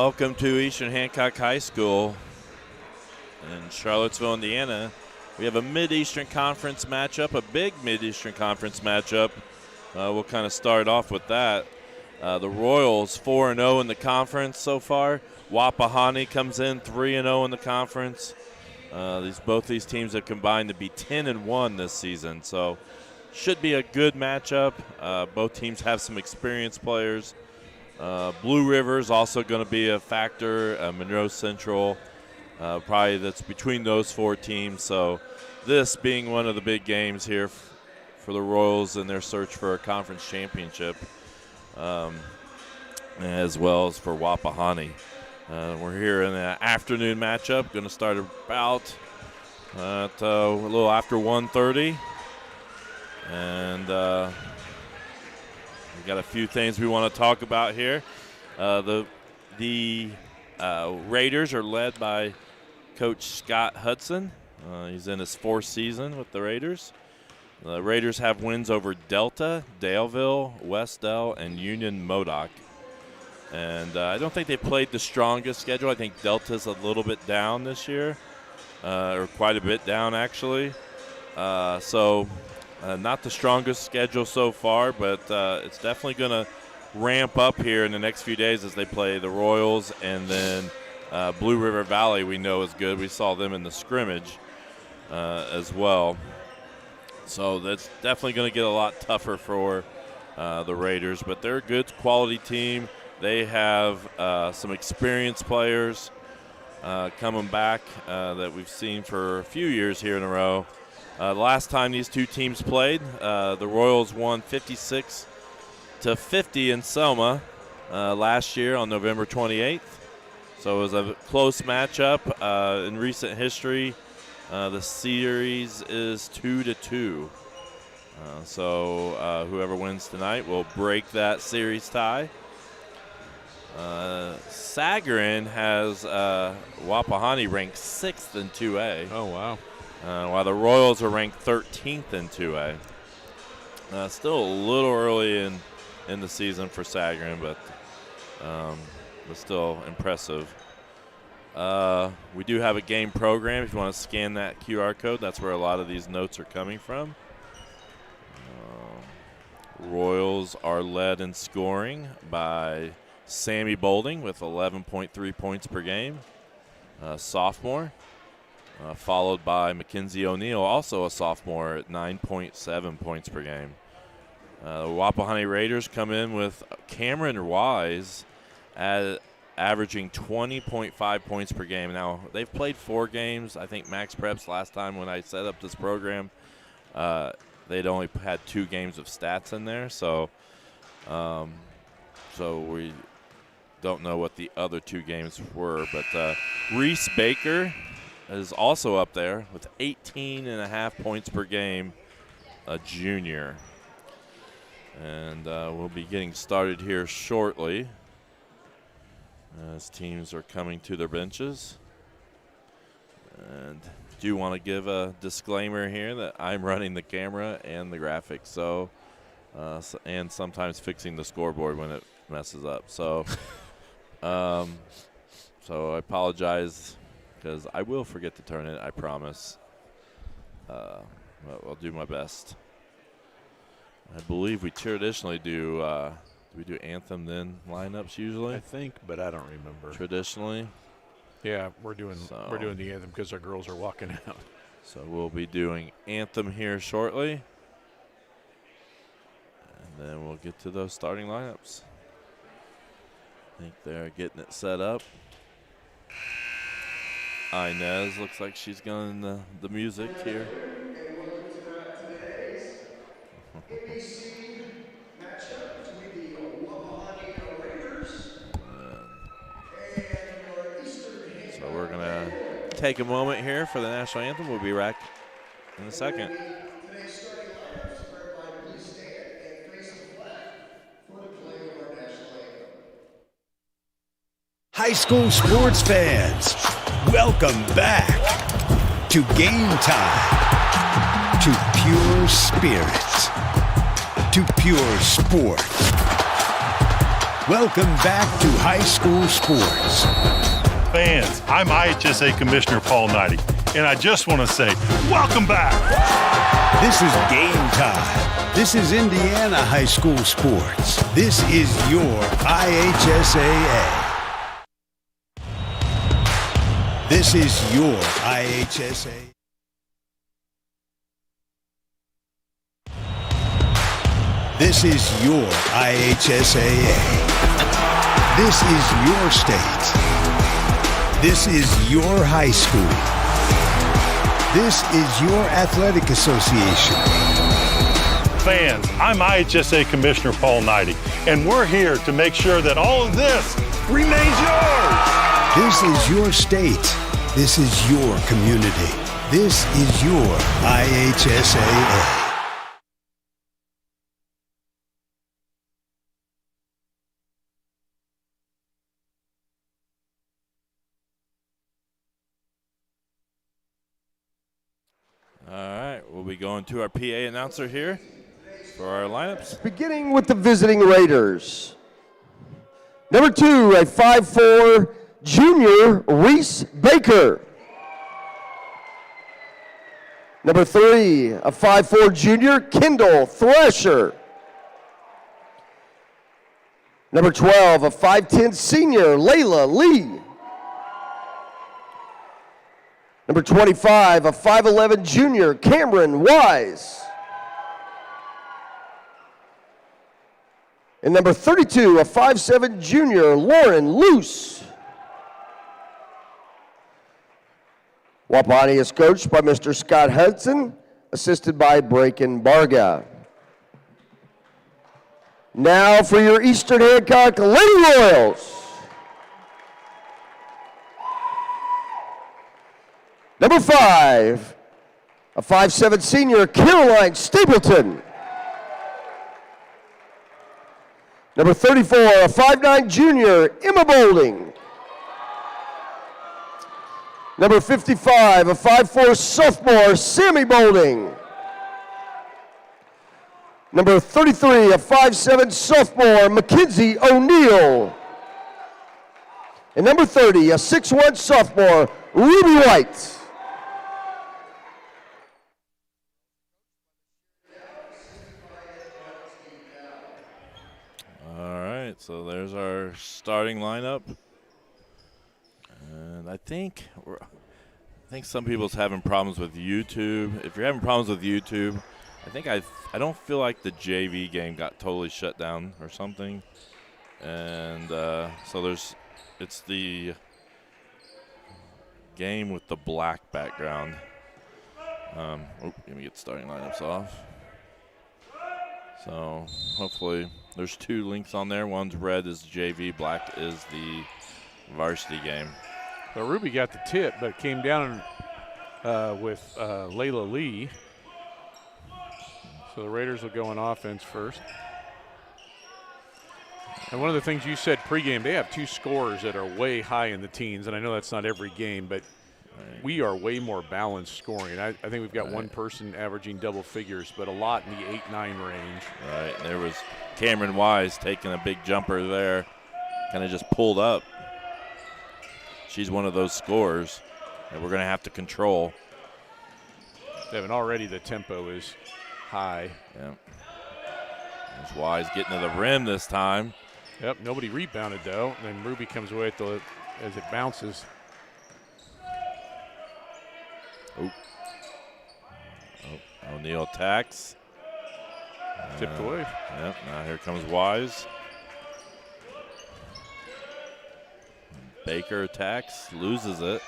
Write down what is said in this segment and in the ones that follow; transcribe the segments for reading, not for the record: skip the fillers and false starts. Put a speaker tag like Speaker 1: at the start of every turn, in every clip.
Speaker 1: Welcome to Eastern Hancock High School in Charlottesville, Indiana. We have a Mid-Eastern Conference matchup, a big Mid-Eastern Conference matchup. We'll kind of start off with that. The Royals 4-0 in the conference so far. Wapahani comes in 3-0 in the conference. Both these teams have combined to be 10-1 this season, so should be a good matchup. Both teams have some experienced players. Blue River's also going to be a factor. Monroe Central, probably that's between those four teams. So this being one of the big games here for the Royals in their search for a conference championship, as well as for Wapahani. We're here in an afternoon matchup. Going to start about at a little after 1:30. And we got a few things we want to talk about here. The Raiders are led by Coach Scott Hudson. He's in his fourth season with the Raiders. The Raiders have wins over Delta, Daleville, Westdale, and Union Modoc. And I don't think they played the strongest schedule. I think Delta's a little bit down this year, or quite a bit down actually. Not the strongest schedule so far, but it's definitely going to ramp up here in the next few days as they play the Royals, and then Blue River Valley we know is good. We saw them in the scrimmage as well. So that's definitely going to get a lot tougher for the Raiders, but they're a good quality team. They have some experienced players coming back that we've seen for a few years here in a row. The last time these two teams played, the Royals won 56-50 in Selma last year on November 28th. So it was a close matchup. In recent history, the series is 2-2. So whoever wins tonight will break that series tie. Sagarin has Wapahani ranked 6th in 2A.
Speaker 2: Oh, wow.
Speaker 1: While the Royals are ranked 13th in 2A. Still a little early in the season for Sagarin, but still impressive. We do have a game program. If you want to scan that QR code, that's where a lot of these notes are coming from. Royals are led in scoring by Sammy Bolding with 11.3 points per game, sophomore. Followed by Mackenzie O'Neill, also a sophomore, at 9.7 points per game. The Wapahani Raiders come in with Cameron Wise averaging 20.5 points per game. Now, they've played 4 games. I think Max Preps last time when I set up this program, they'd only had 2 games of stats in there. So we don't know what the other 2 games were. But Reese Baker is also up there with 18.5 points per game, a junior. And we'll be getting started here shortly as teams are coming to their benches. And do want to give a disclaimer here that I'm running the camera and the graphics, and sometimes fixing the scoreboard when it messes up. So, so I apologize, because I will forget to turn it, I promise. But I'll do my best. I believe we traditionally do we do anthem then lineups usually?
Speaker 2: I think, but I don't remember.
Speaker 1: Traditionally.
Speaker 2: Yeah, we're doing the anthem because our girls are walking out.
Speaker 1: So we'll be doing anthem here shortly. And then we'll get to those starting lineups. I think they're getting it set up. Inez looks like she's going the music here.
Speaker 3: And welcome to today's ABC matchup between the Wapahani Raiders and your Eastern Hancock.
Speaker 1: So we're going to take a moment here for the national anthem. We'll be back in a second.
Speaker 3: Today's starting lineups, everybody please stand and face the flag for the play of our national anthem.
Speaker 4: High school sports fans, welcome back to Game Time, to pure spirits, to pure sport. Welcome back to high school sports.
Speaker 5: Fans, I'm IHSA Commissioner Paul Knighty, and I just want to say, welcome back.
Speaker 4: This is game time. This is Indiana high school sports. This is your IHSAA. This is your IHSA. This is your IHSAA. This is your state. This is your high school. This is your athletic association.
Speaker 5: Fans, I'm IHSA Commissioner Paul Knighty, and we're here to make sure that all of this remains yours.
Speaker 4: This is your state. This is your community. This is your IHSAA.
Speaker 1: All right, we'll be going to our PA announcer here for our lineups.
Speaker 6: Beginning with the visiting Raiders. Number 2, a 5'4" junior, Reese Baker. Number 3, a 5'4" junior, Kendall Thresher. Number 12, a 5'10" senior, Layla Lee. Number 25, a 5'11" junior, Cameron Wise. And number 32, a 5'7" junior, Lauren Luce. Wapahani is coached by Mr. Scott Hudson, assisted by Braken Barga. Now for your Eastern Hancock Lady Royals. Number 5, a 5'7" senior, Caroline Stapleton. Number 34, a 5'9" junior, Emma Boulding. Number 55, a 5'4" sophomore, Sammy Boulding. Number 33, a 5'7" sophomore, Mackenzie O'Neill. And number 30, a 6'1" sophomore, Ruby White.
Speaker 1: All right, so there's our starting lineup. And I think some people's having problems with YouTube. If you're having problems with YouTube, I don't feel like the JV game got totally shut down or something. And so it's the game with the black background. Let me get the starting lineups off. So hopefully there's 2 links on there. One's red is JV, black is the varsity game.
Speaker 2: So Ruby got the tip, but came down with Layla Lee. So the Raiders will go on offense first. And one of the things you said pregame, they have 2 scorers that are way high in the teens, and I know that's not every game, but we are way more balanced scoring. I think we've got one person averaging double figures, but a lot in the 8-9 range.
Speaker 1: Right, and there was Cameron Wise taking a big jumper there, kind of just pulled up. She's one of those scorers that we're going to have to control.
Speaker 2: Devin, already the tempo is high.
Speaker 1: Yeah. There's Wise getting to the rim this time.
Speaker 2: Yep, nobody rebounded though. And then Ruby comes away as it bounces.
Speaker 1: O'Neal attacks.
Speaker 2: Tipped away.
Speaker 1: Yep, now here comes Wise. Baker attacks, loses it.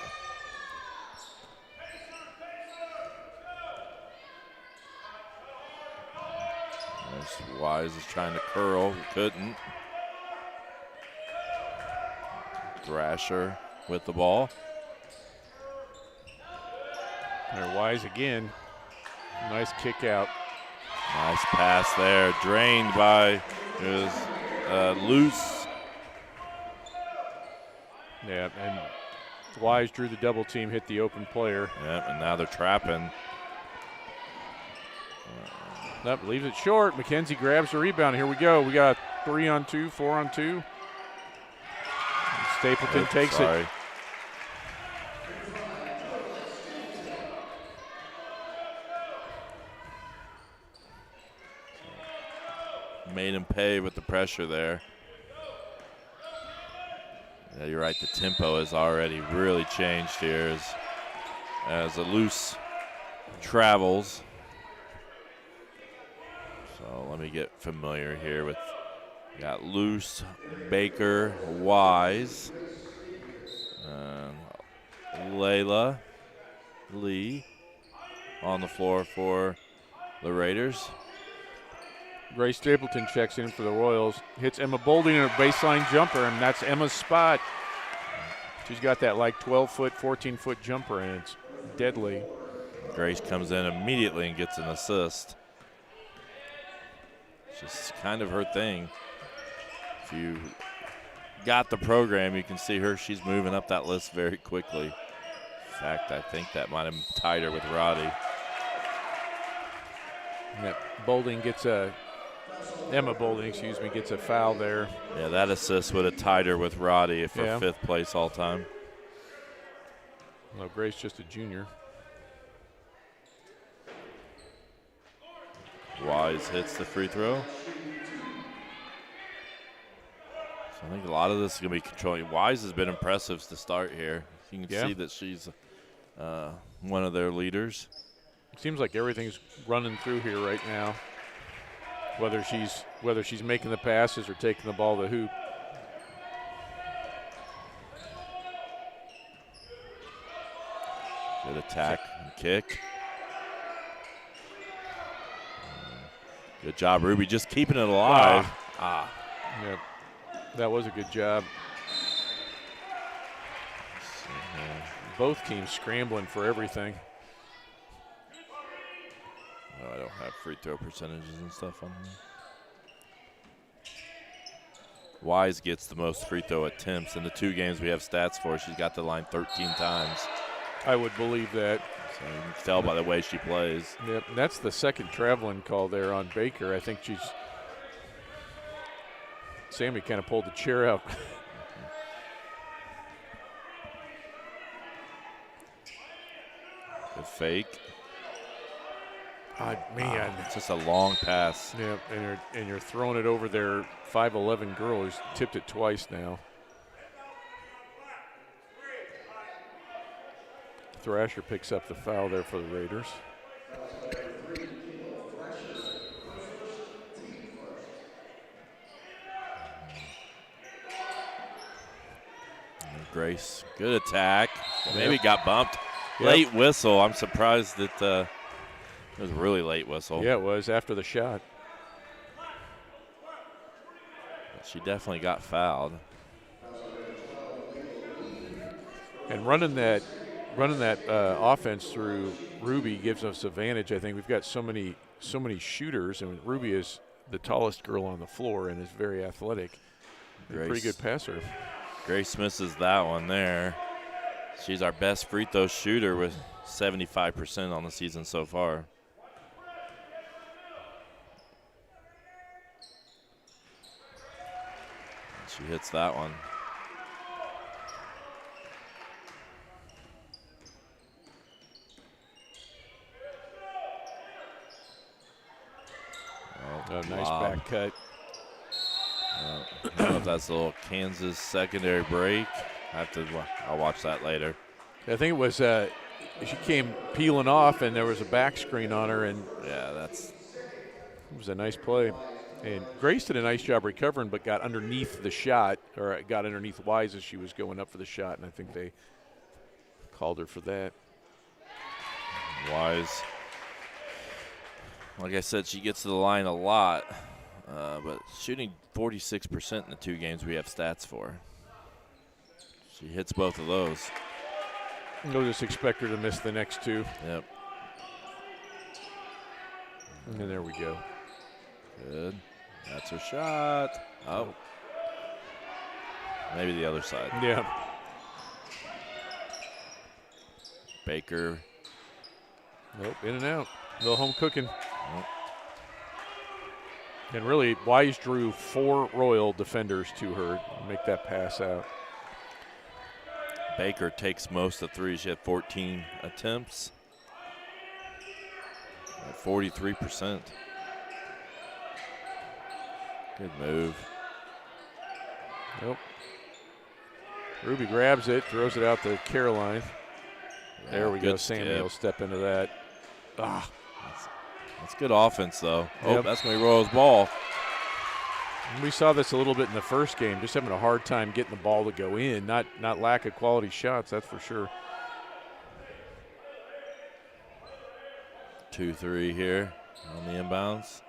Speaker 1: Wise is trying to curl, couldn't. Thrasher with the ball.
Speaker 2: There, Wise again. Nice kick out.
Speaker 1: Nice pass there, drained by Loose.
Speaker 2: Yeah, and Wise drew the double team, hit the open player.
Speaker 1: Yep, and now they're trapping.
Speaker 2: Nope, leaves it short. McKenzie grabs the rebound. Here we go. We got 3-on-2, 4-on-2. Stapleton takes it.
Speaker 1: Made him pay with the pressure there. Yeah, you're right. The tempo has already really changed here as the loose travels. So let me get familiar here with, got Loose, Baker, Wise, Layla, Lee on the floor for the Raiders.
Speaker 2: Grace Stapleton checks in for the Royals, hits Emma Boulding in a baseline jumper, and that's Emma's spot. She's got that like 12-foot, 14-foot jumper, and it's deadly.
Speaker 1: Grace comes in immediately and gets an assist. It's just kind of her thing. If you got the program, you can see her. She's moving up that list very quickly. In fact, I think that might have tied her with Roddy.
Speaker 2: Yep. Emma Boulding, gets a foul there.
Speaker 1: Yeah, that assist would have tied her with Roddy for 5th place all time.
Speaker 2: Well, Grace just a junior.
Speaker 1: Wise hits the free throw. So I think a lot of this is going to be controlling. Wise has been impressive to start here. You can see that she's one of their leaders.
Speaker 2: It seems like everything's running through here right now. Whether she's making the passes or taking the ball to the hoop.
Speaker 1: Good attack and kick. Good job, Ruby, just keeping it alive.
Speaker 2: Yep. That was a good job. Both teams scrambling for everything.
Speaker 1: Oh, I don't have free throw percentages and stuff on there. Wise gets the most free throw attempts. In the 2 games we have stats for, she's got the line 13 times.
Speaker 2: I would believe that.
Speaker 1: So you can tell by the way she plays.
Speaker 2: Yep, that's the second traveling call there on Baker. I think Sammy kind of pulled the chair out.
Speaker 1: Good fake.
Speaker 2: God, man.
Speaker 1: It's just a long pass.
Speaker 2: Yeah, and you're throwing it over their 5'11" girl who's tipped it twice now. Thrasher picks up the foul there for the Raiders.
Speaker 1: Grace, good attack. Maybe got bumped.
Speaker 2: Yep.
Speaker 1: Late whistle. I'm surprised that it was a really late whistle.
Speaker 2: Yeah, it was after the shot.
Speaker 1: She definitely got fouled.
Speaker 2: And running that offense through Ruby gives us advantage. I think we've got so many shooters, and Ruby is the tallest girl on the floor and is very athletic. Pretty good passer.
Speaker 1: Grace misses that one there. She's our best free throw shooter with 75% on the season so far. She hits that one.
Speaker 2: Oh, nice back cut.
Speaker 1: I don't know if that's a little Kansas secondary break. I'll watch that later.
Speaker 2: I think it was she came peeling off, and there was a back screen on her, and
Speaker 1: yeah,
Speaker 2: it was a nice play. And Grace did a nice job recovering, but got underneath the shot, or got underneath Wise as she was going up for the shot, and I think they called her for that.
Speaker 1: Wise, like I said, she gets to the line a lot, but shooting 46% in the 2 games we have stats for. She hits both of those.
Speaker 2: We'll just expect her to miss the next 2.
Speaker 1: Yep.
Speaker 2: And there we go.
Speaker 1: Good. That's her shot. Oh. Maybe the other side.
Speaker 2: Yeah.
Speaker 1: Baker.
Speaker 2: Nope, in and out. A little home cooking.
Speaker 1: Nope.
Speaker 2: And really, Wise drew 4 Royal defenders to her to make that pass out.
Speaker 1: Baker takes most of threes. She had 14 attempts. 43%. Good move.
Speaker 2: Nope. Ruby grabs it, throws it out to Caroline. There we go. Sammy will step into that. Ah.
Speaker 1: That's good offense, though.
Speaker 2: Yep.
Speaker 1: Oh, that's going to be Royal's ball.
Speaker 2: We saw this a little bit in the first game, just having a hard time getting the ball to go in, not lack of quality shots, that's for sure.
Speaker 1: 2-3 here on the inbounds.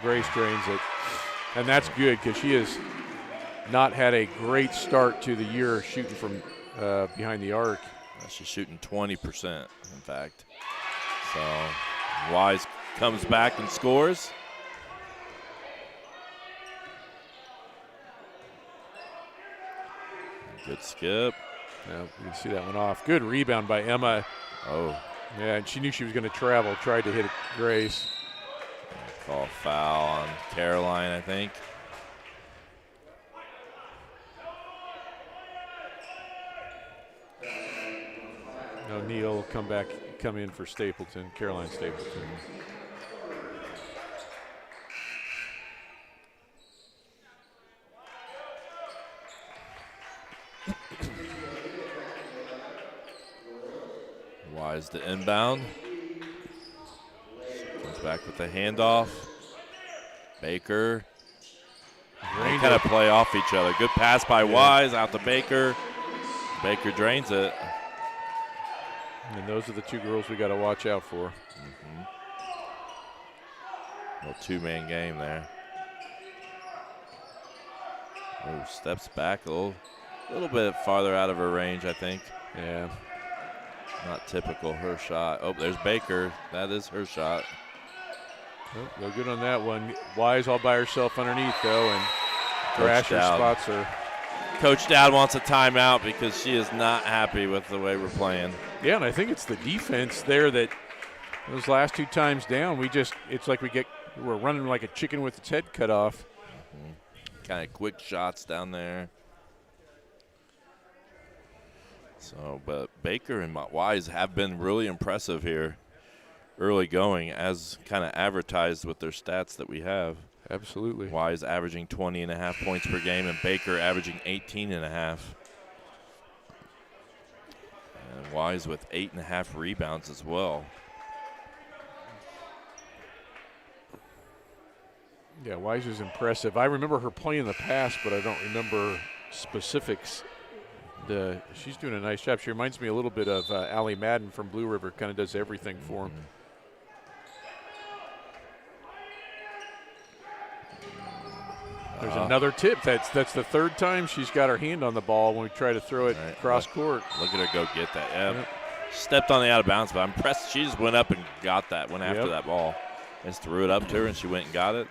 Speaker 2: Grace drains it, and that's good because she has not had a great start to the year shooting from behind the arc.
Speaker 1: She's shooting 20%, in fact. So Wise comes back and scores. Good skip.
Speaker 2: Yeah, you can see that one off. Good rebound by Emma.
Speaker 1: Oh.
Speaker 2: Yeah, and she knew she was going to travel, tried to hit it Grace.
Speaker 1: Call foul on Caroline, I think.
Speaker 2: O'Neal will come in for Stapleton, Caroline Stapleton.
Speaker 1: Wise to inbound. Comes back with the handoff. Baker. They kind of play off each other. Good pass by Wise out to Baker. Baker drains it.
Speaker 2: And those are the two girls we got to watch out for.
Speaker 1: Little two-man game there. Oh, steps back a little bit farther out of her range, I think.
Speaker 2: Yeah.
Speaker 1: Not typical her shot. Oh, there's Baker. That is her shot.
Speaker 2: Oh, no good on that one. Wise all by herself underneath, though, and Thrasher spots her.
Speaker 1: Coach Dowd wants a timeout because she is not happy with the way we're playing.
Speaker 2: Yeah, and I think it's the defense there that those last 2 times down, it's like we're running like a chicken with its head cut off.
Speaker 1: Kind of quick shots down there. So, but Baker and Wise have been really impressive here early going, as kind of advertised with their stats that we have.
Speaker 2: Absolutely.
Speaker 1: Wise averaging 20.5 points per game, and Baker averaging 18.5. And Wise with 8.5 rebounds as well.
Speaker 2: Yeah, Wise is impressive. I remember her playing in the past, but I don't remember specifics. She's doing a nice job. She reminds me a little bit of Allie Madden from Blue River, kind of does everything for him. There's another tip. That's the 3rd time she's got her hand on the ball when we try to throw it cross court.
Speaker 1: Look at her go get that. Yep. Stepped on the out of bounds, but I'm impressed. She just went up and got that, went after that ball. Just threw it up to her, and she went and got it.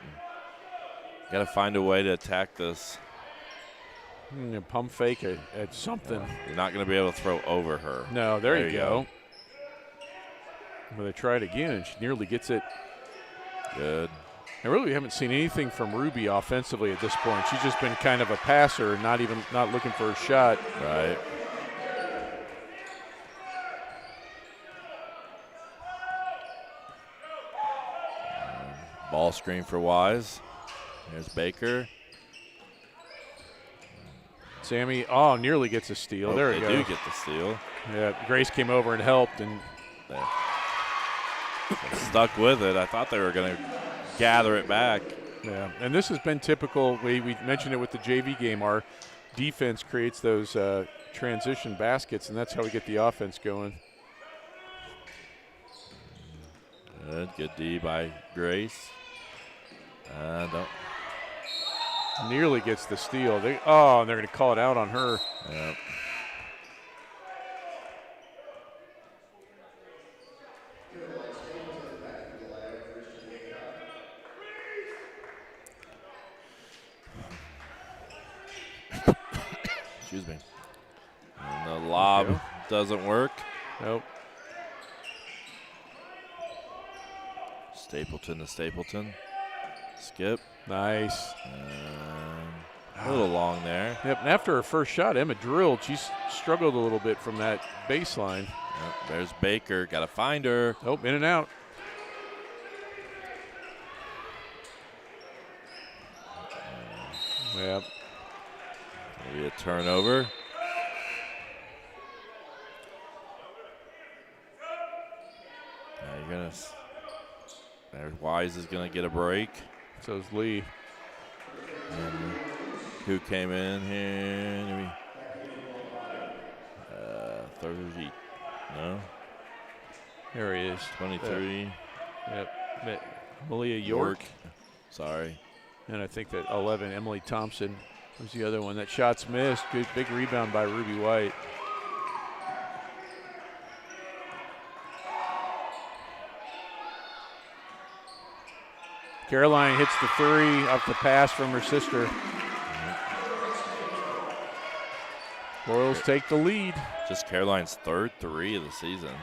Speaker 1: Got to find a way to attack this.
Speaker 2: Pump fake at something.
Speaker 1: You're not going to be able to throw over her.
Speaker 2: No, there you go. Well, they try it again, and she nearly gets it.
Speaker 1: Good.
Speaker 2: And really, we haven't seen anything from Ruby offensively at this point. She's just been kind of a passer, not looking for a shot.
Speaker 1: Right. Ball screen for Wise. There's Baker.
Speaker 2: Sammy, nearly gets a steal. There we go.
Speaker 1: They do get the steal.
Speaker 2: Yeah, Grace came over and helped, and
Speaker 1: stuck with it. I thought they were going to gather it back.
Speaker 2: Yeah, and this has been typical. We mentioned it with the JV game. Our defense creates those transition baskets, and that's how we get the offense going.
Speaker 1: Good D by Grace.
Speaker 2: Nearly gets the steal. And they're going to call it out on her.
Speaker 1: Yep. Excuse me. And the lob doesn't work.
Speaker 2: Nope.
Speaker 1: Stapleton to Stapleton. Skip.
Speaker 2: Nice.
Speaker 1: A little long there.
Speaker 2: Yep, and after her first shot, Emma drilled. She's struggled a little bit from that baseline.
Speaker 1: Yep, there's Baker. Got to find her.
Speaker 2: Oh, in and out. Yep.
Speaker 1: Maybe a turnover. There's Wise is going to get a break.
Speaker 2: So is Lee.
Speaker 1: And who came in here? 30. No.
Speaker 2: There he is.
Speaker 1: 23.
Speaker 2: Yep. Malia York.
Speaker 1: Sorry.
Speaker 2: And I think that 11, Emily Thompson, was the other one. That shot's missed. Good big rebound by Ruby White. Caroline hits the three off the pass from her sister. Royals take the lead.
Speaker 1: Just Caroline's third three of the season.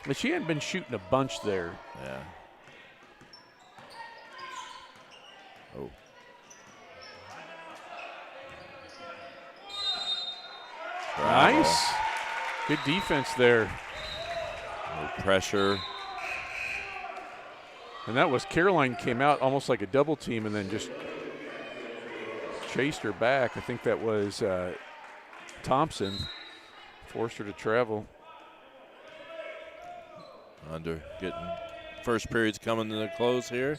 Speaker 2: But she hadn't been shooting a bunch there.
Speaker 1: Yeah. Oh.
Speaker 2: Nice. Good defense there.
Speaker 1: No pressure.
Speaker 2: And that was Caroline came out almost like a double team and then just chased her back. I think that was Thompson. Forced her to travel.
Speaker 1: Getting first period's coming to the close here.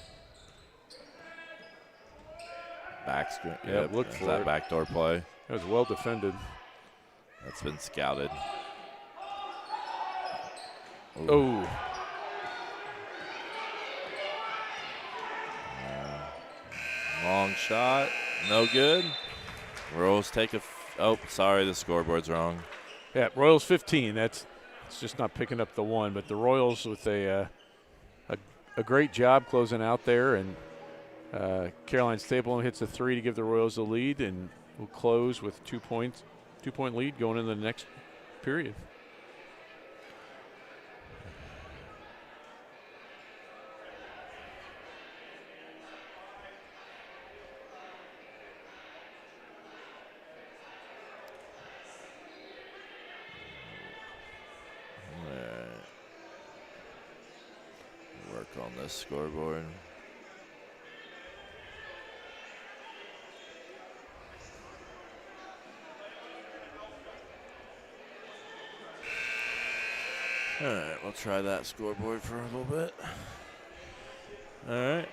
Speaker 1: Backscreen.
Speaker 2: Yep, look for
Speaker 1: that
Speaker 2: it.
Speaker 1: backdoor play.
Speaker 2: That was well defended.
Speaker 1: That's been scouted. Ooh.
Speaker 2: Oh.
Speaker 1: Long shot, no good. Royals take oh, sorry, the scoreboard's wrong.
Speaker 2: Yeah, Royals 15. It's just not picking up the one, but the Royals with a great job closing out there, and Caroline Stapleton hits a three to give the Royals the lead, and we'll close with 2 points, 2-point lead going into the next period.
Speaker 1: On this scoreboard. All right, we'll try that scoreboard for a little bit. All right.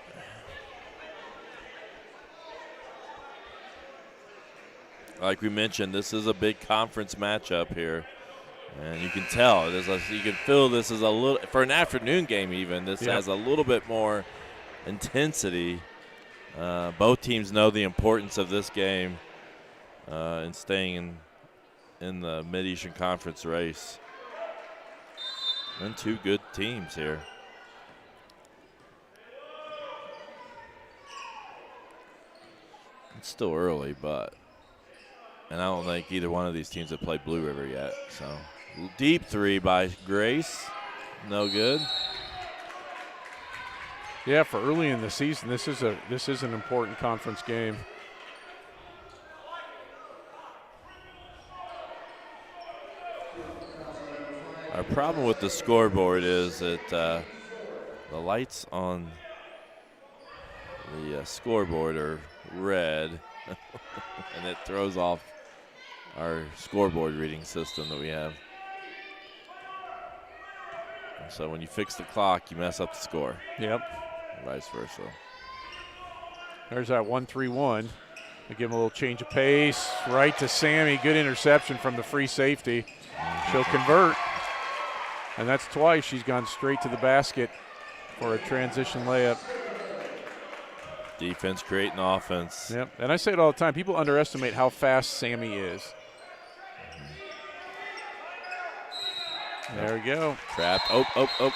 Speaker 1: Like we mentioned, this is a big conference matchup here. And you can tell, you can feel this is a little, for an afternoon game even, this has a little bit more intensity. Both teams know the importance of this game and staying in the Mid-Eastern Conference race. And two good teams here. It's still early, and I don't think either one of these teams have played Blue River yet, so. Deep three by Grace. No good.
Speaker 2: Yeah, for early in the season, this is an important conference game.
Speaker 1: Our problem with the scoreboard is that the lights on the scoreboard are red, and it throws off our scoreboard reading system that we have. So when you fix the clock, you mess up the score.
Speaker 2: Yep.
Speaker 1: Vice versa.
Speaker 2: There's that 1-3-1. We give him a little change of pace. Right to Sammy. Good interception from the free safety. She'll convert. And that's twice she's gone straight to the basket for a transition layup.
Speaker 1: Defense creating offense.
Speaker 2: Yep. And I say it all the time. People underestimate how fast Sammy is. There we go.
Speaker 1: Trapped. Oh.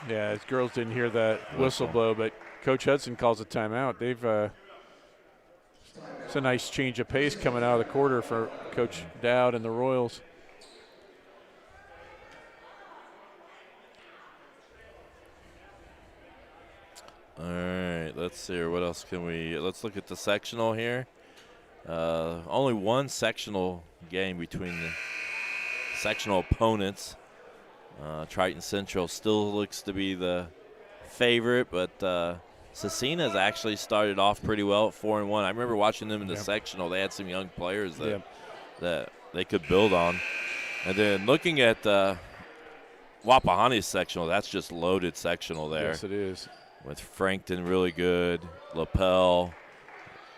Speaker 2: Yeah, as girls didn't hear that whistle blow, but Coach Hudson calls a timeout. They've it's a nice change of pace coming out of the quarter for Coach Dowd and the Royals.
Speaker 1: All right, let's see here. What else can we? Let's look at the sectional here. Only one sectional game between the sectional opponents. Triton Central still looks to be the favorite, but Cecina's actually started off pretty well at 4-1. I remember watching them in the sectional. They had some young players that they could build on. And then looking at Wapahani's sectional, that's just loaded sectional there.
Speaker 2: Yes, it is.
Speaker 1: With Frankton really good, LaPel,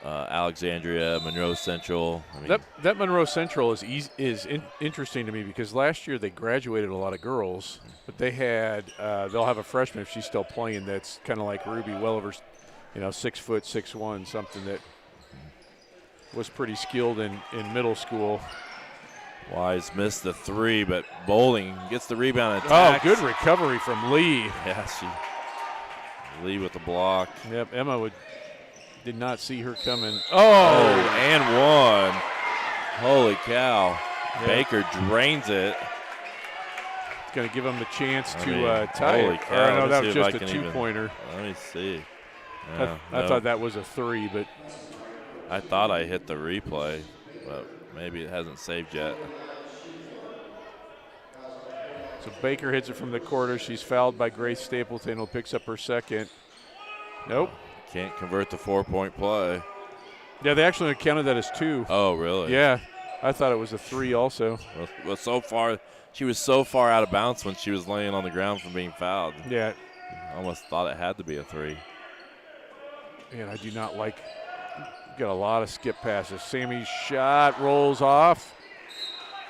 Speaker 1: Alexandria, Monroe Central. I mean,
Speaker 2: that Monroe Central is interesting to me because last year they graduated a lot of girls, but they had they'll have a freshman if she's still playing that's kind of like Ruby, well over 6 foot, 6'1", something that was pretty skilled in middle school.
Speaker 1: Wise missed the three, but Bowling gets the rebound and attacks.
Speaker 2: Oh, good recovery from Lee.
Speaker 1: Yeah, Lee with the block.
Speaker 2: Yep, Emma did not see her coming.
Speaker 1: Oh, and one. Holy cow. Yep. Baker drains it.
Speaker 2: It's going to give them the chance to tie
Speaker 1: holy
Speaker 2: it.
Speaker 1: Cow.
Speaker 2: No, that was just a two-pointer.
Speaker 1: Let me see.
Speaker 2: I thought that was a three, but
Speaker 1: I thought I hit the replay, but maybe it hasn't saved yet.
Speaker 2: So Baker hits it from the corner. She's fouled by Grace Stapleton, who picks up her second. Nope.
Speaker 1: Can't convert the 4-point play.
Speaker 2: Yeah, they actually counted that as two.
Speaker 1: Oh, really?
Speaker 2: Yeah. I thought it was a three also.
Speaker 1: Well, so far, she was so far out of bounds when she was laying on the ground from being fouled.
Speaker 2: Yeah.
Speaker 1: I almost thought it had to be a three.
Speaker 2: And I do not like – got a lot of skip passes. Sammy's shot rolls off.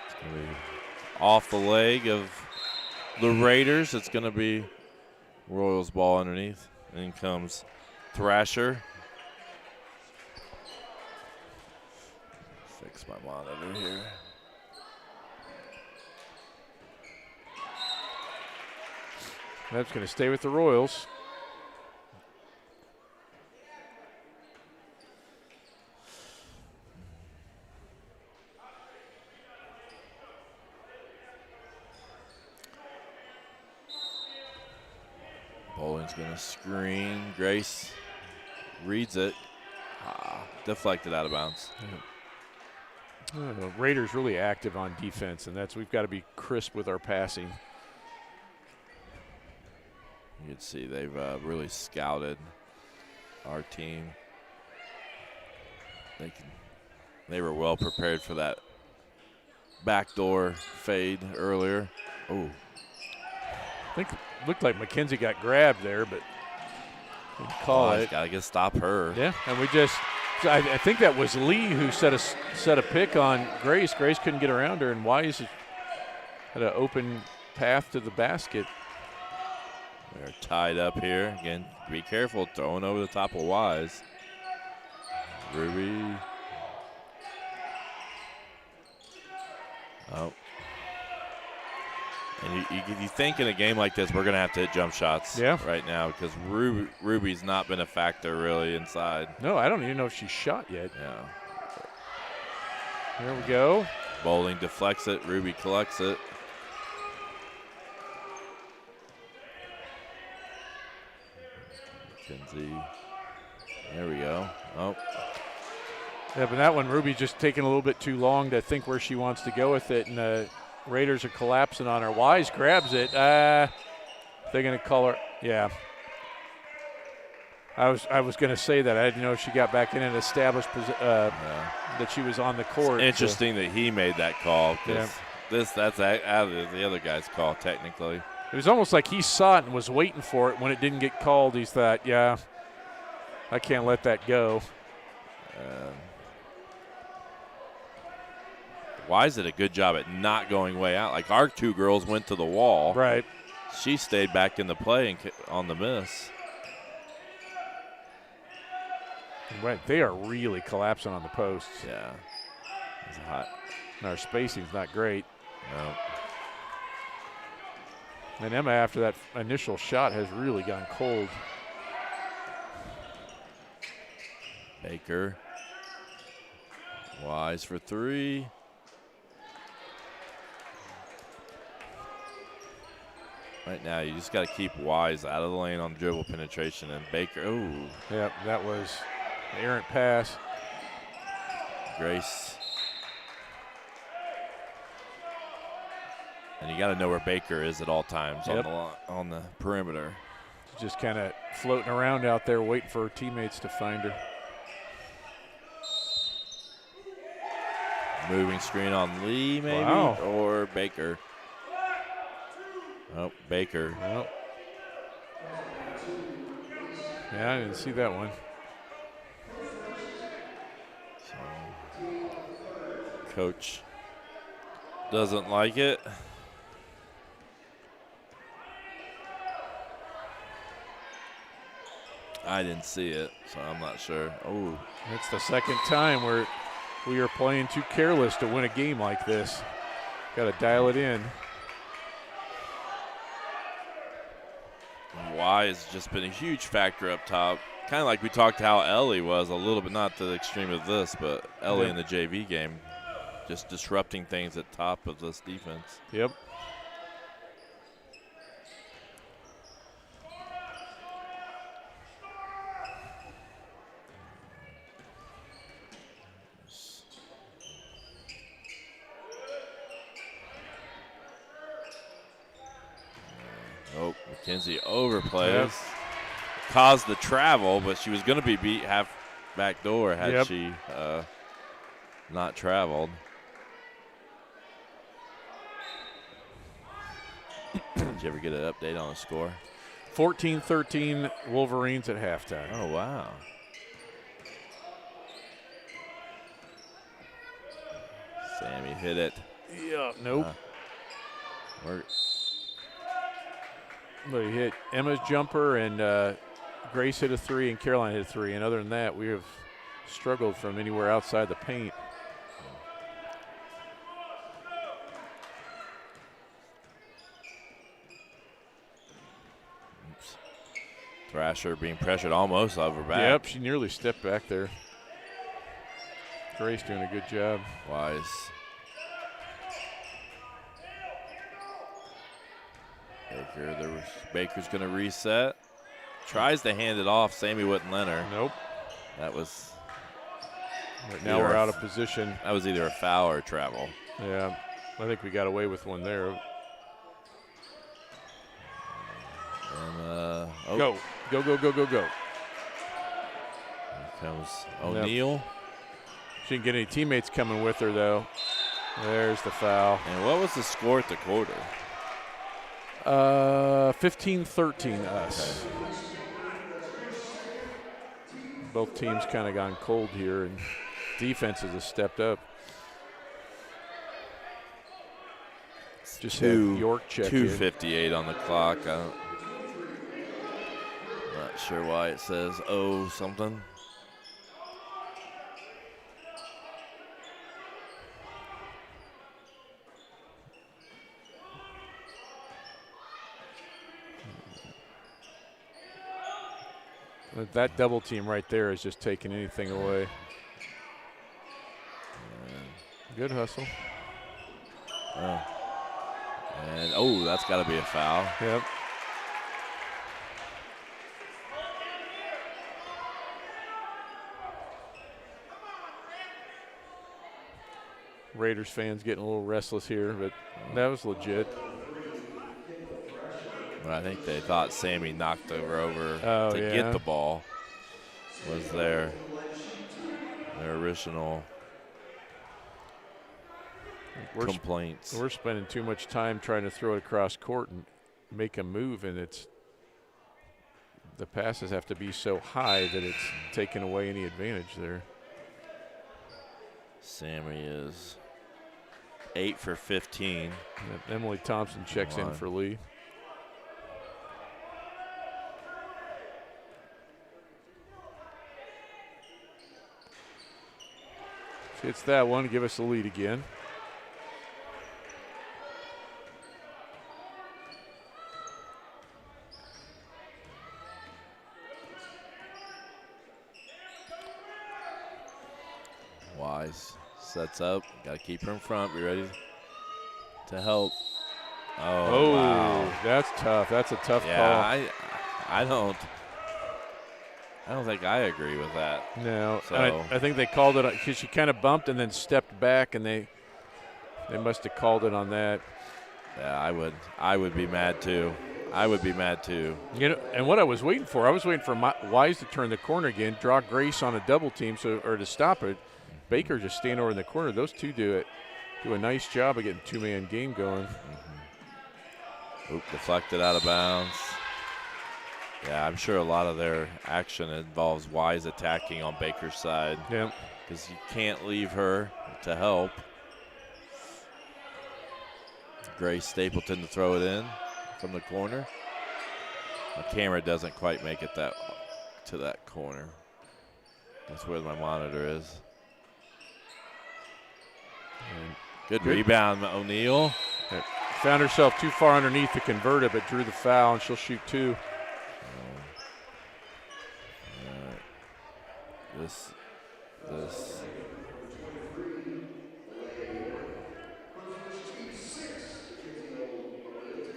Speaker 1: It's going to be off the leg of the Raiders. It's going to be Royals ball underneath. In comes Thrasher. Fix my monitor here.
Speaker 2: That's going to stay with the Royals.
Speaker 1: Bowling's going to screen. Grace reads it. Deflected out of bounds.
Speaker 2: The Raiders really active on defense, and we've got to be crisp with our passing.
Speaker 1: You can see they've really scouted our team. They were well prepared for that backdoor fade earlier. Oh.
Speaker 2: I think looked like Mackenzie got grabbed there, but didn't call it.
Speaker 1: Got to stop her.
Speaker 2: Yeah, and I think that was Lee who set a pick on Grace. Grace couldn't get around her, and Wise had an open path to the basket.
Speaker 1: They're tied up here. Again, be careful throwing over the top of Wise. Ruby. Oh. And you think in a game like this we're going to have to hit jump shots right now because Ruby's not been a factor really inside.
Speaker 2: No, I don't even know if she's shot yet.
Speaker 1: Yeah.
Speaker 2: Here we go.
Speaker 1: Bowling deflects it. Ruby collects it. Mackenzie. There we go. Oh.
Speaker 2: Yeah, but that one, Ruby just taking a little bit too long to think where she wants to go with it, and the Raiders are collapsing on her. Wise grabs it. They're going to call her. Yeah. I was going to say that. I didn't know if she got back in and established that she was on the court.
Speaker 1: It's interesting that he made that call because that's out of the other guy's call technically.
Speaker 2: It was almost like he saw it and was waiting for it. When it didn't get called, he thought, yeah, I can't let that go.
Speaker 1: Wise did a good job at not going way out. Like our two girls went to the wall.
Speaker 2: Right.
Speaker 1: She stayed back in the play and on the miss.
Speaker 2: Right. They are really collapsing on the posts.
Speaker 1: Yeah. It's hot.
Speaker 2: And our spacing's not great.
Speaker 1: No.
Speaker 2: And Emma, after that initial shot, has really gone cold.
Speaker 1: Baker. Wise for three. Right now, you just got to keep Wise out of the lane on dribble penetration. And Baker, ooh.
Speaker 2: Yep, that was an errant pass.
Speaker 1: Grace. And you got to know where Baker is at all times on the perimeter.
Speaker 2: Just kind of floating around out there waiting for her teammates to find her.
Speaker 1: Moving screen on Lee, maybe, or Baker. Oh, Baker.
Speaker 2: Well, yeah, I didn't see that one.
Speaker 1: So, coach doesn't like it. I didn't see it, so I'm not sure. Oh,
Speaker 2: that's the second time where we are playing too careless to win a game like this. Got to dial it in.
Speaker 1: Wise has just been a huge factor up top. Kind of like we talked how Ellie was a little bit, not to the extreme of this, but Ellie in the JV game, just disrupting things at top of this defense.
Speaker 2: Yep.
Speaker 1: Oh, McKenzie overplays. Caused the travel, but she was going to be beat half back door had she not traveled. Did you ever get an update on the score?
Speaker 2: 14-13 Wolverines at halftime.
Speaker 1: Oh, wow. Sammy hit it.
Speaker 2: Yeah, nope. But he hit Emma's jumper, and Grace hit a three, and Caroline hit a three. And other than that, we have struggled from anywhere outside the paint.
Speaker 1: Oops. Thrasher being pressured almost off her back.
Speaker 2: Yep, she nearly stepped back there. Grace doing a good job.
Speaker 1: Wise. Baker's going to reset. Tries to hand it off. Sammy wouldn't let her.
Speaker 2: Nope.
Speaker 1: That was.
Speaker 2: Right now we're out of position.
Speaker 1: That was either a foul or travel.
Speaker 2: Yeah, I think we got away with one there.
Speaker 1: And,
Speaker 2: Go.
Speaker 1: Here comes O'Neal.
Speaker 2: Yep. She didn't get any teammates coming with her, though. There's the foul.
Speaker 1: And what was the score at the quarter?
Speaker 2: 15-13 us. Okay. Both teams kind of gone cold here, and defenses have stepped up. Just had York check
Speaker 1: 2:58 on the clock. I'm not sure why it says something.
Speaker 2: That double team right there is just taking anything away. Good hustle.
Speaker 1: And that's got to be a foul.
Speaker 2: Yep. Raiders fans getting a little restless here, but that was legit.
Speaker 1: I think they thought Sammy knocked her over to get the ball. Was their original complaints.
Speaker 2: We're spending too much time trying to throw it across court and make a move, and the passes have to be so high that it's taking away any advantage there.
Speaker 1: Sammy is 8 for 15.
Speaker 2: Emily Thompson checks in for Lee. Hits that one, give us a lead again.
Speaker 1: Wise sets up. Got to keep her in front. Be ready to help. Oh, wow.
Speaker 2: That's tough. That's a tough
Speaker 1: Yeah,
Speaker 2: call.
Speaker 1: I don't think I agree with that.
Speaker 2: No,
Speaker 1: So
Speaker 2: and I think they called it because she kind of bumped and then stepped back, and they must have called it on that.
Speaker 1: yeah, I would be mad too. I would be mad too.
Speaker 2: You know, and what I was waiting for Wise to turn the corner again, draw Grace on a double team, or to stop it. Baker just stand over in the corner. Those two do a nice job of getting two-man game going.
Speaker 1: Oop, deflected out of bounds. Yeah, I'm sure a lot of their action involves Wise attacking on Baker's side.
Speaker 2: Yeah,
Speaker 1: because you can't leave her to help. Grace Stapleton to throw it in from the corner. The camera doesn't quite make it to that corner. That's where my monitor is. And good rebound, O'Neal.
Speaker 2: found herself too far underneath to convert it, but drew the foul, and she'll shoot two.
Speaker 1: This.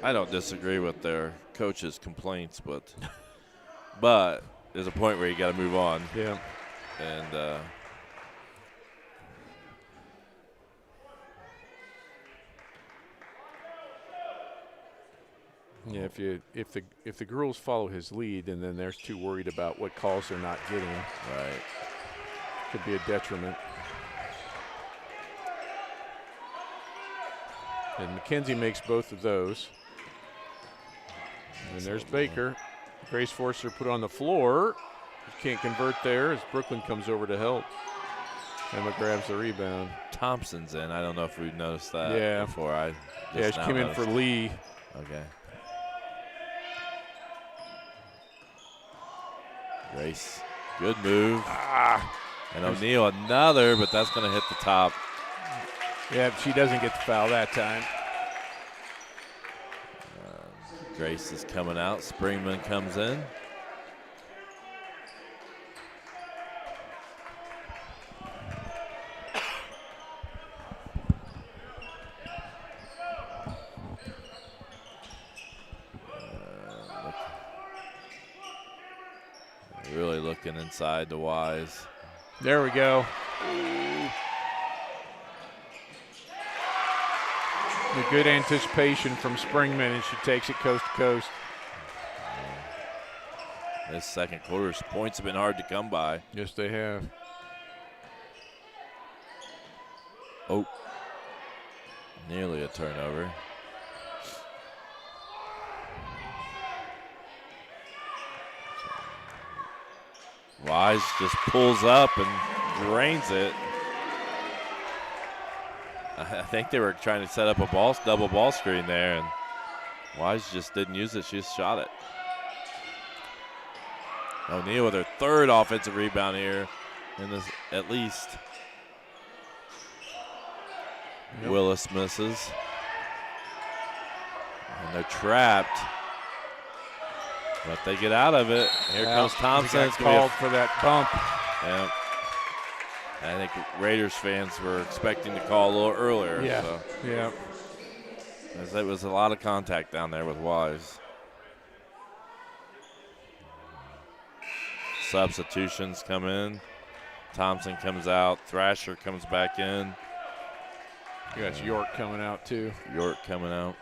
Speaker 1: I don't disagree with their coach's complaints, but there's a point where you got to move on.
Speaker 2: Yeah.
Speaker 1: And
Speaker 2: yeah, if the girls follow his lead, and then they're too worried about what calls they're not getting,
Speaker 1: right,
Speaker 2: could be a detriment. And Mackenzie makes both of those. And there's Baker. Grace Forster put on the floor. Can't convert there as Brooklyn comes over to help. Emma grabs the rebound.
Speaker 1: Thompson's in. I don't know if we've noticed that before.
Speaker 2: She came in for Lee.
Speaker 1: Okay. Grace, good move. And O'Neal another, but that's going to hit the top.
Speaker 2: Yeah, she doesn't get the foul that time.
Speaker 1: Grace is coming out. Springman comes in. Really looking inside to Wise.
Speaker 2: There we go. The good anticipation from Springman, and she takes it coast to coast.
Speaker 1: This second quarter's points have been hard to come by.
Speaker 2: Yes, they have.
Speaker 1: Oh, nearly a turnover. Wise just pulls up and drains it. I think they were trying to set up a double ball screen there, and Wise just didn't use it. She just shot it. O'Neal with her third offensive rebound here in this, at least. Yep. Willis misses. And they're trapped. But they get out of it. Here comes Thompson.
Speaker 2: It's called for that bump.
Speaker 1: Yeah. I think Raiders fans were expecting to call a little earlier.
Speaker 2: Yeah.
Speaker 1: So.
Speaker 2: Yeah.
Speaker 1: As it was a lot of contact down there with Wise. Substitutions come in. Thompson comes out. Thrasher comes back in.
Speaker 2: You got York coming out too.
Speaker 1: York coming out.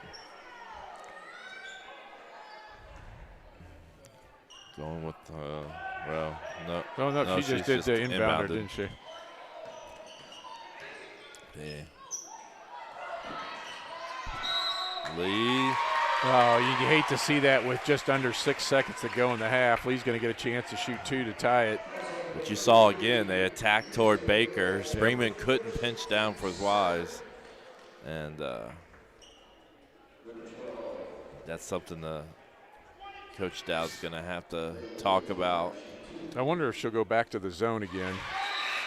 Speaker 1: Going with, well, no.
Speaker 2: Oh, no, she just did the inbounder,
Speaker 1: inbounded.
Speaker 2: didn't she?
Speaker 1: Yeah. Lee.
Speaker 2: Oh, you hate to see that with just under 6 seconds to go in the half. Lee's going to get a chance to shoot two to tie it.
Speaker 1: But you saw again, they attacked toward Baker. Springman couldn't pinch down for Wise. And that's something Coach Dowd's going to have to talk about.
Speaker 2: I wonder if she'll go back to the zone again.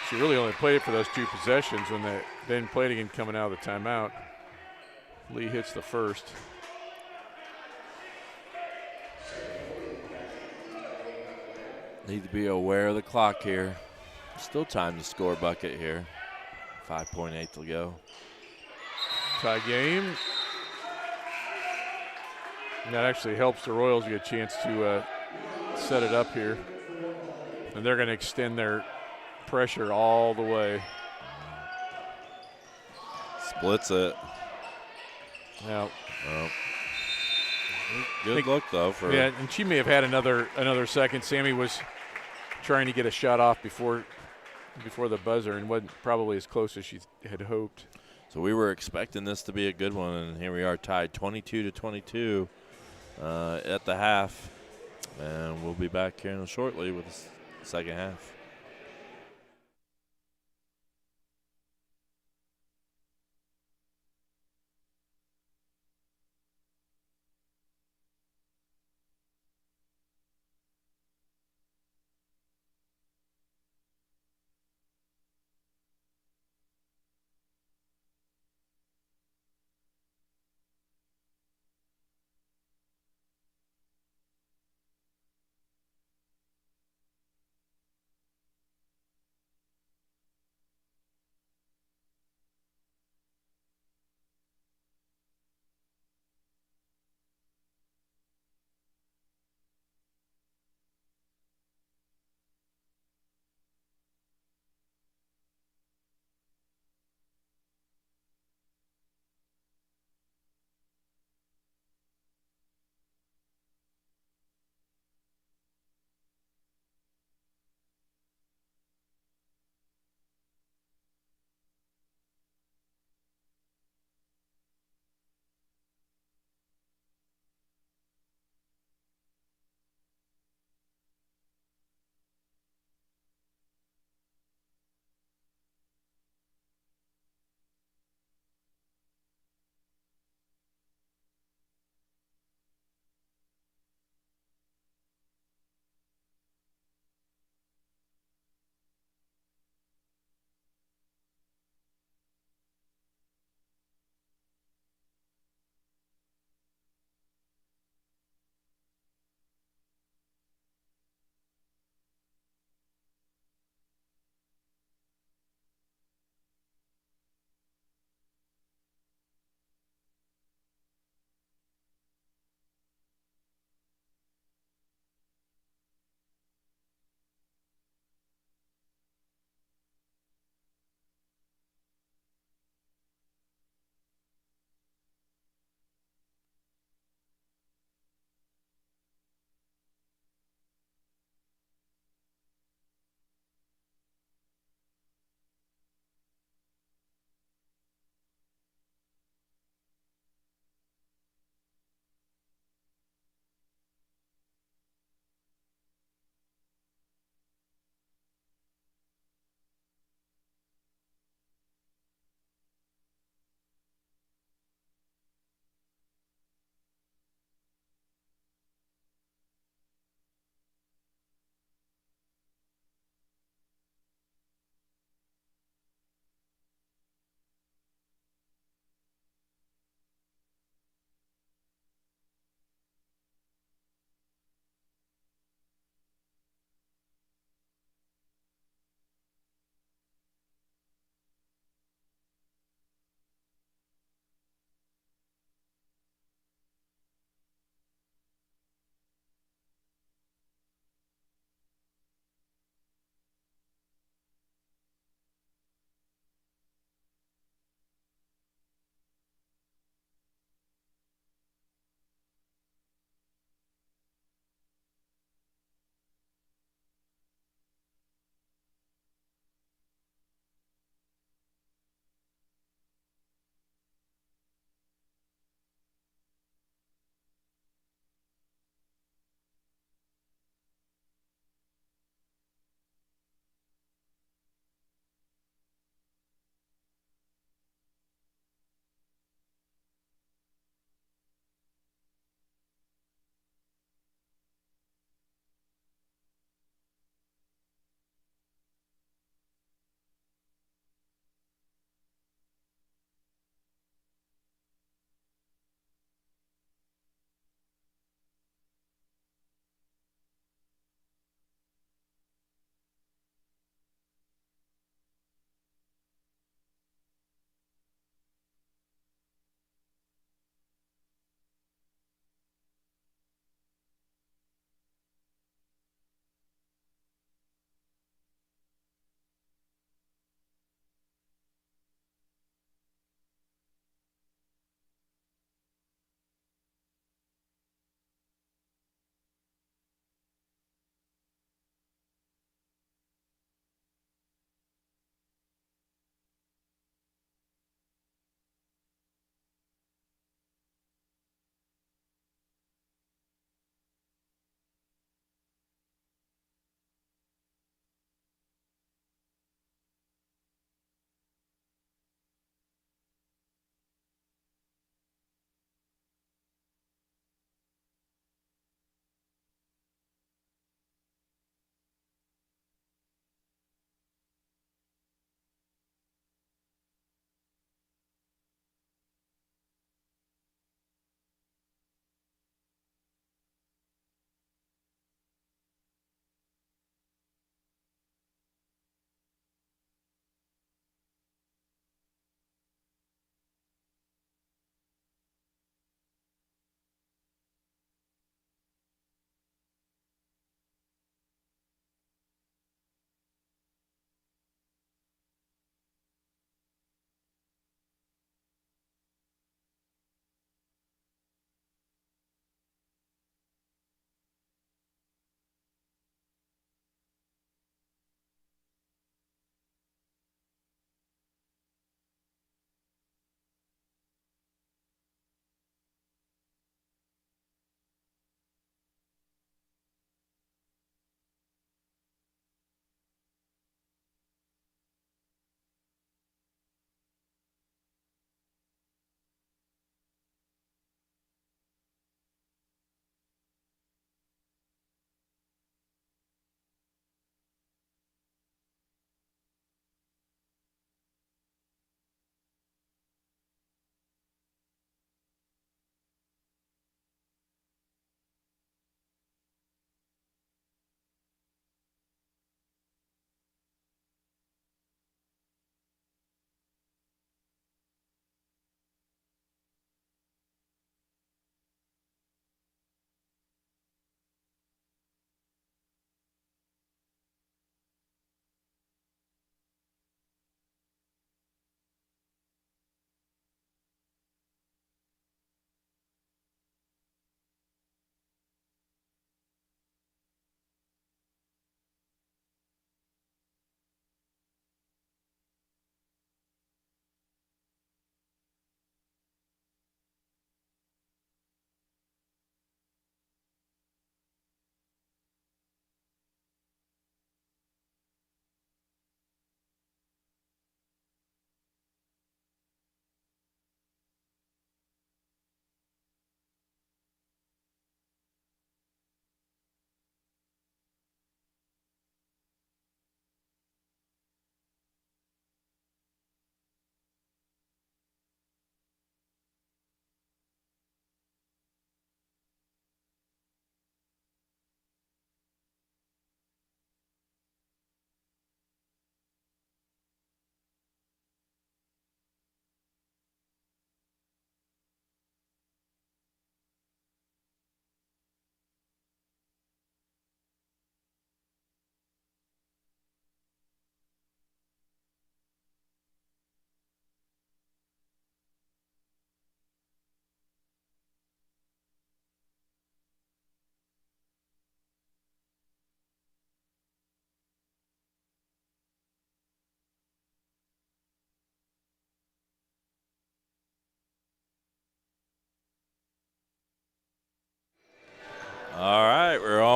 Speaker 2: She really only played it for those two possessions when they didn't play it again coming out of the timeout. Lee hits the first.
Speaker 1: Need to be aware of the clock here. Still time to score a bucket here. 5.8 to go.
Speaker 2: Tie game. And that actually helps the Royals get a chance to set it up here. And they're going to extend their pressure all the way.
Speaker 1: Splits it.
Speaker 2: Yeah.
Speaker 1: Well, good look, though.
Speaker 2: Yeah, and she may have had another second. Sammy was trying to get a shot off before the buzzer and wasn't probably as close as she had hoped.
Speaker 1: So we were expecting this to be a good one, and here we are tied 22-22 at the half. And we'll be back here shortly with the second half.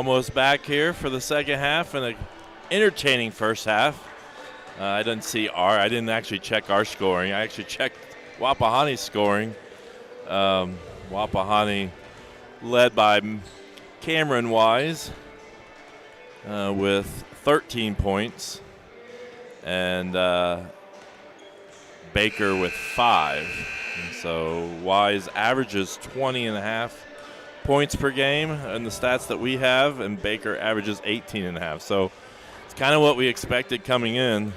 Speaker 1: almost back here for the second half and an entertaining first half. I didn't actually check our scoring. I actually checked Wapahani's scoring. Wapahani led by Cameron Wise with 13 points and Baker with 5. And so Wise averages 20.5 points per game in the stats that we have, and Baker averages 18.5. So it's kind of what we expected coming in.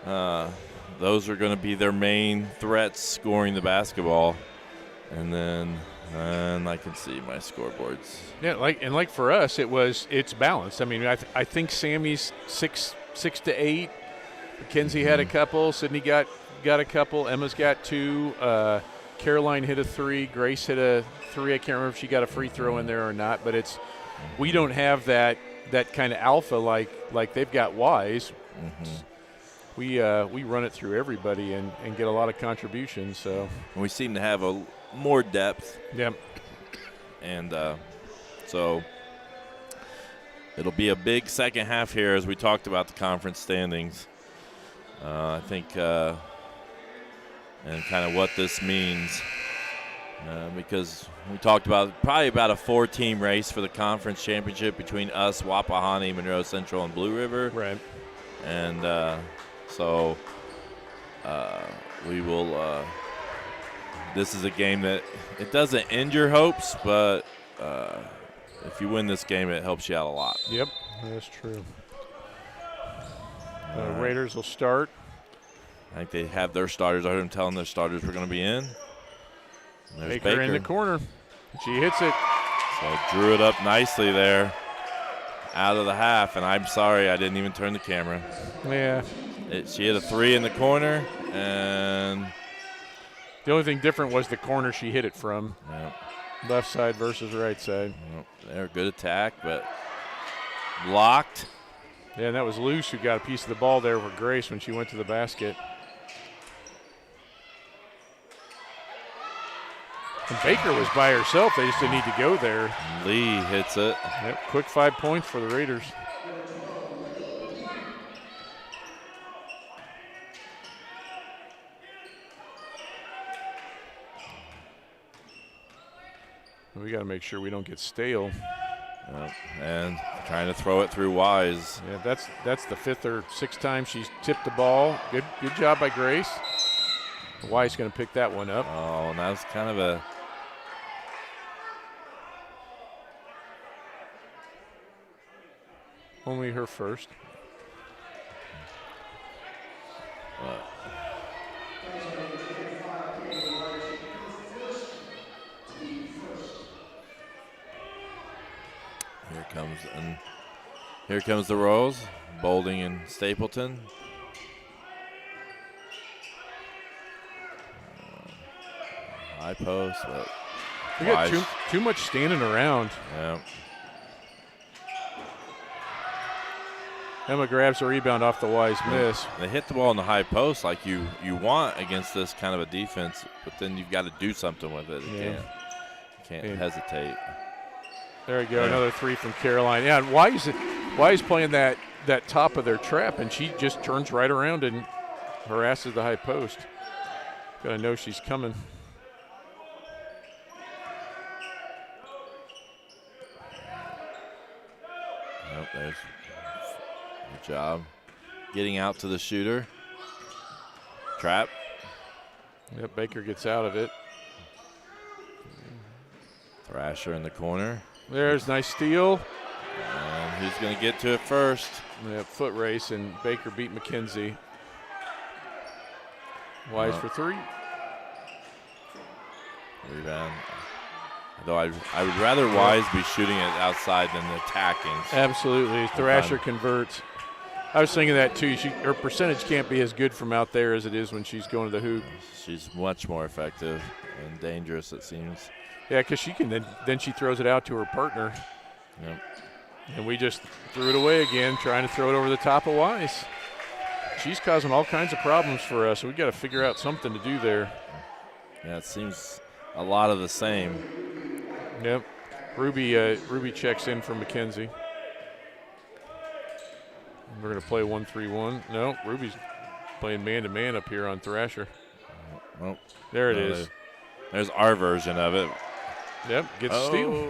Speaker 1: Those are going to be their main threats scoring the basketball. And then I can see my scoreboards.
Speaker 2: Yeah, like for us, it's balanced. I mean, I think Sammy's 6 to 8. Mackenzie had a couple. Sydney got a couple. Emma's got 2. Caroline hit a 3. Grace hit a 3. I can't remember if she got a free throw in there or not. But we don't have that kind of alpha like they've got Wise. We run it through everybody and get a lot of contributions. So
Speaker 1: we seem to have more depth.
Speaker 2: Yep.
Speaker 1: And so it'll be a big second half here as we talked about the conference standings. I think and kind of what this means because we talked about probably about a 4-team race for the conference championship between us, Wapahani, Monroe Central, and Blue River.
Speaker 2: Right.
Speaker 1: And so we will this is a game that it doesn't end your hopes, but if you win this game, it helps you out a lot.
Speaker 2: Yep, that's true. Raiders will start.
Speaker 1: I think they have their starters. I heard them telling their starters we're going to be in. And there's Baker
Speaker 2: in the corner. She hits it.
Speaker 1: So drew it up nicely there out of the half, and I'm sorry I didn't even turn the camera.
Speaker 2: Yeah.
Speaker 1: She hit a 3 in the corner, and
Speaker 2: the only thing different was the corner she hit it from.
Speaker 1: Yep.
Speaker 2: Left side versus right side.
Speaker 1: Yep. They're a good attack, but blocked.
Speaker 2: Yeah, and that was Luce who got a piece of the ball there for Grace when she went to the basket. And Baker was by herself. They just didn't need to go there.
Speaker 1: Lee hits it.
Speaker 2: Yep, quick 5 points for the Raiders. We got to make sure we don't get stale.
Speaker 1: Yep. And trying to throw it through Wise.
Speaker 2: Yeah, that's the 5th or 6th time she's tipped the ball. Good job by Grace. Wise going to pick that one up.
Speaker 1: Oh, and that was kind of a
Speaker 2: only her first.
Speaker 1: Here comes the Royals, Boulding and Stapleton. High post, but
Speaker 2: we got too much standing around.
Speaker 1: Yeah.
Speaker 2: Emma grabs a rebound off the Wise miss.
Speaker 1: They hit the ball in the high post like you want against this kind of a defense, but then you've got to do something with it. You can't hesitate.
Speaker 2: There we go, another 3 from Caroline. Yeah, and Wise playing that top of their trap, and she just turns right around and harasses the high post. Got to know she's coming.
Speaker 1: Yep, there's good job getting out to the shooter. Trap.
Speaker 2: Yep, Baker gets out of it.
Speaker 1: Thrasher in the corner.
Speaker 2: There's nice steal.
Speaker 1: And who's going to get to it first?
Speaker 2: Yep, foot race, and Baker beat McKenzie. Wise for 3.
Speaker 1: Rebound. Though I would rather Wise be shooting it outside than attacking.
Speaker 2: Absolutely. Thrasher converts. I was thinking that too. Her percentage can't be as good from out there as it is when she's going to the hoop.
Speaker 1: She's much more effective and dangerous, it seems.
Speaker 2: Yeah, because she can then she throws it out to her partner.
Speaker 1: Yep.
Speaker 2: And we just threw it away again, trying to throw it over the top of Wise. She's causing all kinds of problems for us. So we got to figure out something to do there.
Speaker 1: Yeah, it seems a lot of the same.
Speaker 2: Yep. Ruby checks in for McKenzie. We're going to play 1-3-1. No, Ruby's playing man-to-man up here on Thrasher.
Speaker 1: Oh,
Speaker 2: there it is.
Speaker 1: There's our version of it.
Speaker 2: Yep, gets a steal.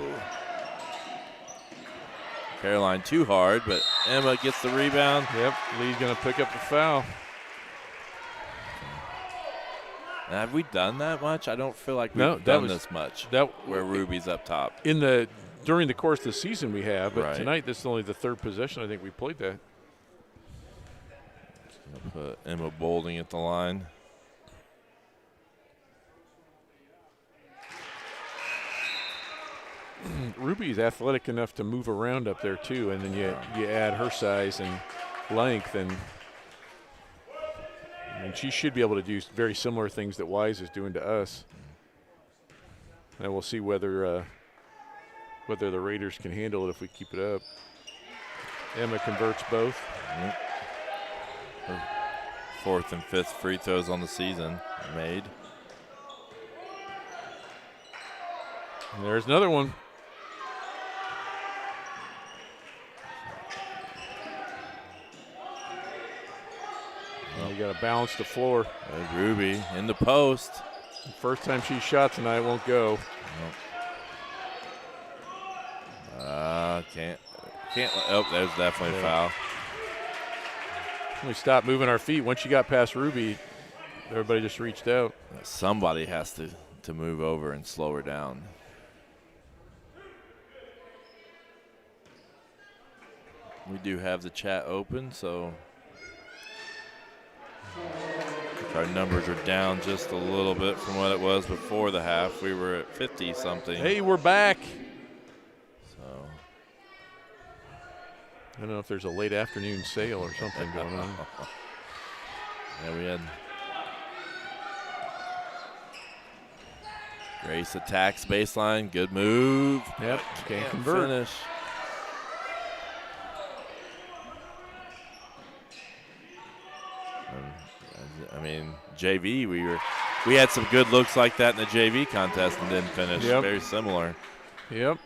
Speaker 1: Caroline too hard, but Emma gets the rebound.
Speaker 2: Yep, Lee's going to pick up the foul.
Speaker 1: Now, have we done that much? I don't feel like we've done this much. Where Ruby's up top.
Speaker 2: During the course of the season we have, but
Speaker 1: right.
Speaker 2: Tonight this is only the third possession I think we played that.
Speaker 1: Put Emma Boulding at the line.
Speaker 2: Ruby's athletic enough to move around up there too, and then you add her size and length, and she should be able to do very similar things that Wise is doing to us. And we'll see whether the Raiders can handle it if we keep it up. Emma converts both.
Speaker 1: Her fourth and fifth free throws on the season made.
Speaker 2: And there's another one. Well, you got to balance the floor.
Speaker 1: There's Ruby in the post.
Speaker 2: The first time she shot tonight won't go.
Speaker 1: Can't. Oh, there's definitely a foul.
Speaker 2: We stopped moving our feet. Once you got past Ruby, everybody just reached out.
Speaker 1: Somebody has to move over and slow her down. We do have the chat open, so our numbers are down just a little bit from what it was before the half. We were at 50-something.
Speaker 2: Hey, we're back.
Speaker 1: So
Speaker 2: I don't know if there's a late afternoon sale or something going on.
Speaker 1: Yeah, we had Grace attacks baseline. Good move.
Speaker 2: Yep, can't convert.
Speaker 1: Finish. I mean, JV, we had some good looks like that in the JV contest and didn't finish.
Speaker 2: Yep.
Speaker 1: Very similar.
Speaker 2: Yep.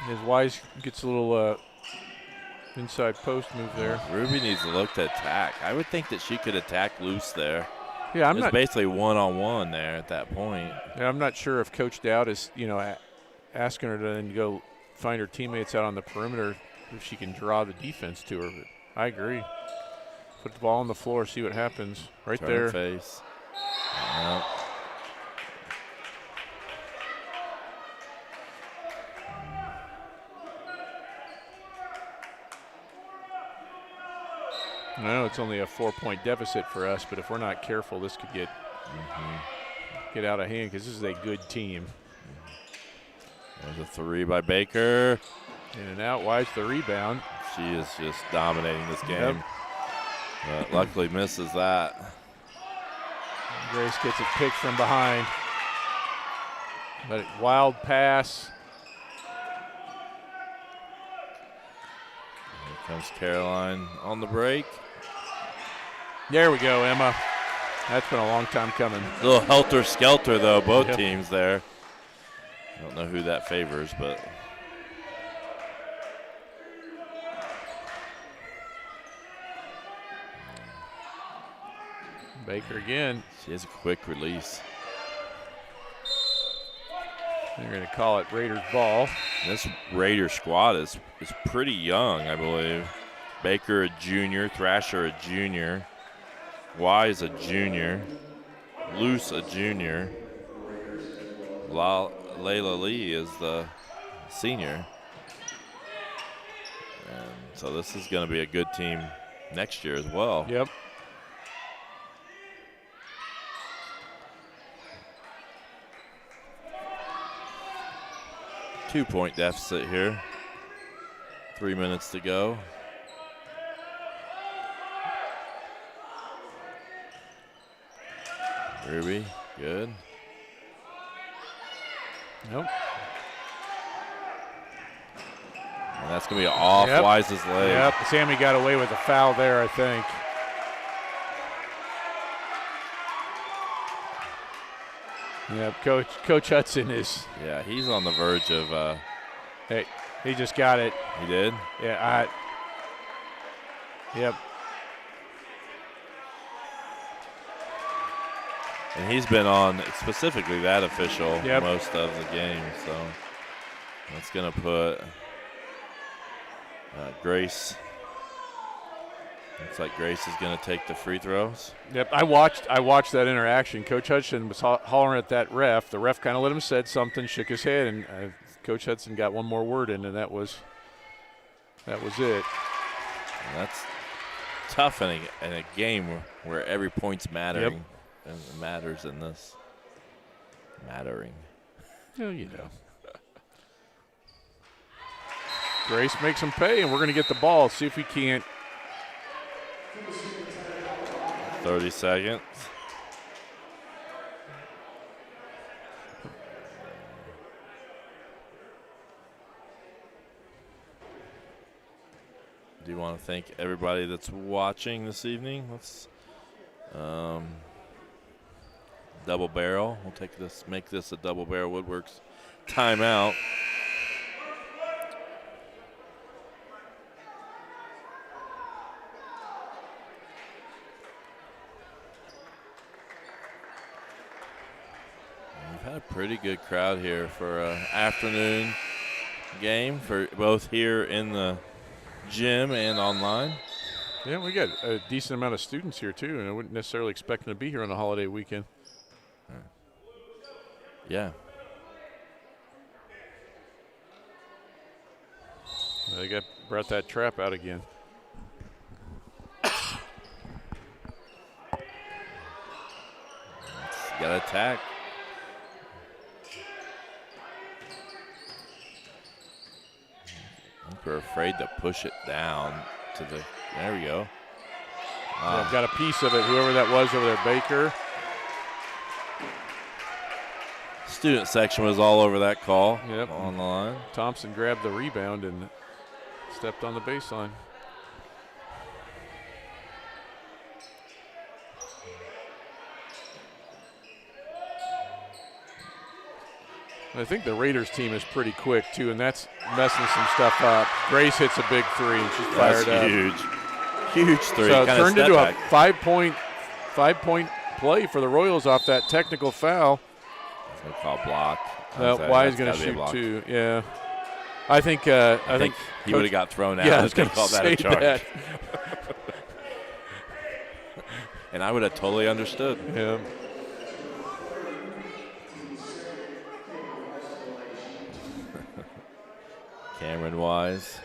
Speaker 2: As Wise gets a little inside post move there.
Speaker 1: Ruby needs to look to attack. I would think that she could attack loose there.
Speaker 2: Yeah,
Speaker 1: it's basically one-on-one there at that point.
Speaker 2: Yeah, I'm not sure if Coach Dowd is, asking her to then go find her teammates out on the perimeter if she can draw the defense to her. But I agree. Put the ball on the floor, see what happens. Right
Speaker 1: Turn
Speaker 2: there.
Speaker 1: Face. Yep.
Speaker 2: No, it's only a 4-point deficit for us, but if we're not careful, this could get out of hand because this is a good team.
Speaker 1: There's a three by Baker.
Speaker 2: In and out, Wise the rebound.
Speaker 1: She is just dominating this game.
Speaker 2: Yep.
Speaker 1: But luckily misses that.
Speaker 2: Grace gets it picked from behind. But wild pass.
Speaker 1: Here comes Caroline on the break.
Speaker 2: There we go, Emma. That's been a long time coming.
Speaker 1: A little helter-skelter, though, both teams there. I don't know who that favors, but.
Speaker 2: Baker again.
Speaker 1: She has a quick release.
Speaker 2: They're going to call it Raiders ball.
Speaker 1: This Raider squad is pretty young, I believe. Baker a junior, Thrasher a junior, Wise a junior, Luce a junior, Layla Lee is the senior. And so this is going to be a good team next year as well.
Speaker 2: Yep.
Speaker 1: Two-point deficit here. 3 minutes to go. Ruby, good.
Speaker 2: Nope.
Speaker 1: And that's going to be off Wise's leg.
Speaker 2: Yep, Sammy got away with a foul there, I think. Yeah, Coach Hudson is.
Speaker 1: Yeah, he's on the verge of.
Speaker 2: Hey, he just got it.
Speaker 1: He did?
Speaker 2: Yeah. Yep.
Speaker 1: And he's been on specifically that official
Speaker 2: Yep.
Speaker 1: most of the game, so that's going to put Grace. Looks like Grace is going to take the free throws.
Speaker 2: Yep, I watched that interaction. Coach Hudson was hollering at that ref. The ref kind of let him said something, shook his head, and Coach Hudson got one more word in, and that was it.
Speaker 1: And that's tough in a game where every point's mattering.
Speaker 2: Yep.
Speaker 1: And it matters in this. Mattering.
Speaker 2: Well, you know. Grace makes him pay, and we're going to get the ball. See if we can't.
Speaker 1: 30 seconds. Do you want to thank everybody that's watching this evening? Let's double barrel. We'll make this a double barrel Woodworks timeout. We've had a pretty good crowd here for an afternoon game for both here in the gym and online.
Speaker 2: Yeah, we got a decent amount of students here too, and I wouldn't necessarily expect them to be here on a holiday weekend.
Speaker 1: Yeah.
Speaker 2: They brought that trap out again.
Speaker 1: Got to attack. I think we're afraid to push it down to the. There we go.
Speaker 2: Yeah, I've got a piece of it. Whoever that was over there, Baker.
Speaker 1: Student section was all over that call.
Speaker 2: Yep.
Speaker 1: On the line.
Speaker 2: Thompson grabbed the rebound and stepped on the baseline. I think the Raiders team is pretty quick too, and that's messing some stuff up. Grace hits a big three, and she's fired
Speaker 1: That's
Speaker 2: up.
Speaker 1: Huge three.
Speaker 2: So it
Speaker 1: Kinda
Speaker 2: turned into
Speaker 1: step
Speaker 2: a
Speaker 1: back.
Speaker 2: five point play for the Royals off that technical foul.
Speaker 1: That's what I call block.
Speaker 2: Wise going to shoot two. Yeah, I think
Speaker 1: he would have got thrown out.
Speaker 2: Yeah, I was going
Speaker 1: to call
Speaker 2: to
Speaker 1: that
Speaker 2: say
Speaker 1: a charge.
Speaker 2: that.
Speaker 1: And I would have totally understood.
Speaker 2: Yeah.
Speaker 1: Cameron Wise.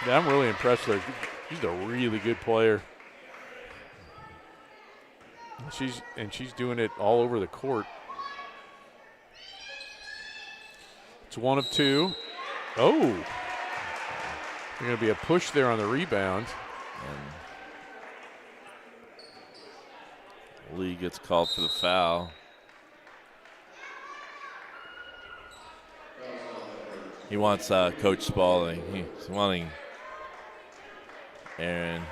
Speaker 2: Yeah, I'm really impressed with her. She's a really good player. She's doing it all over the court. It's one of two. Oh. There's going to be a push there on the rebound.
Speaker 1: And Lee gets called for the foul. He wants Coach Spalding. He's wanting Aaron.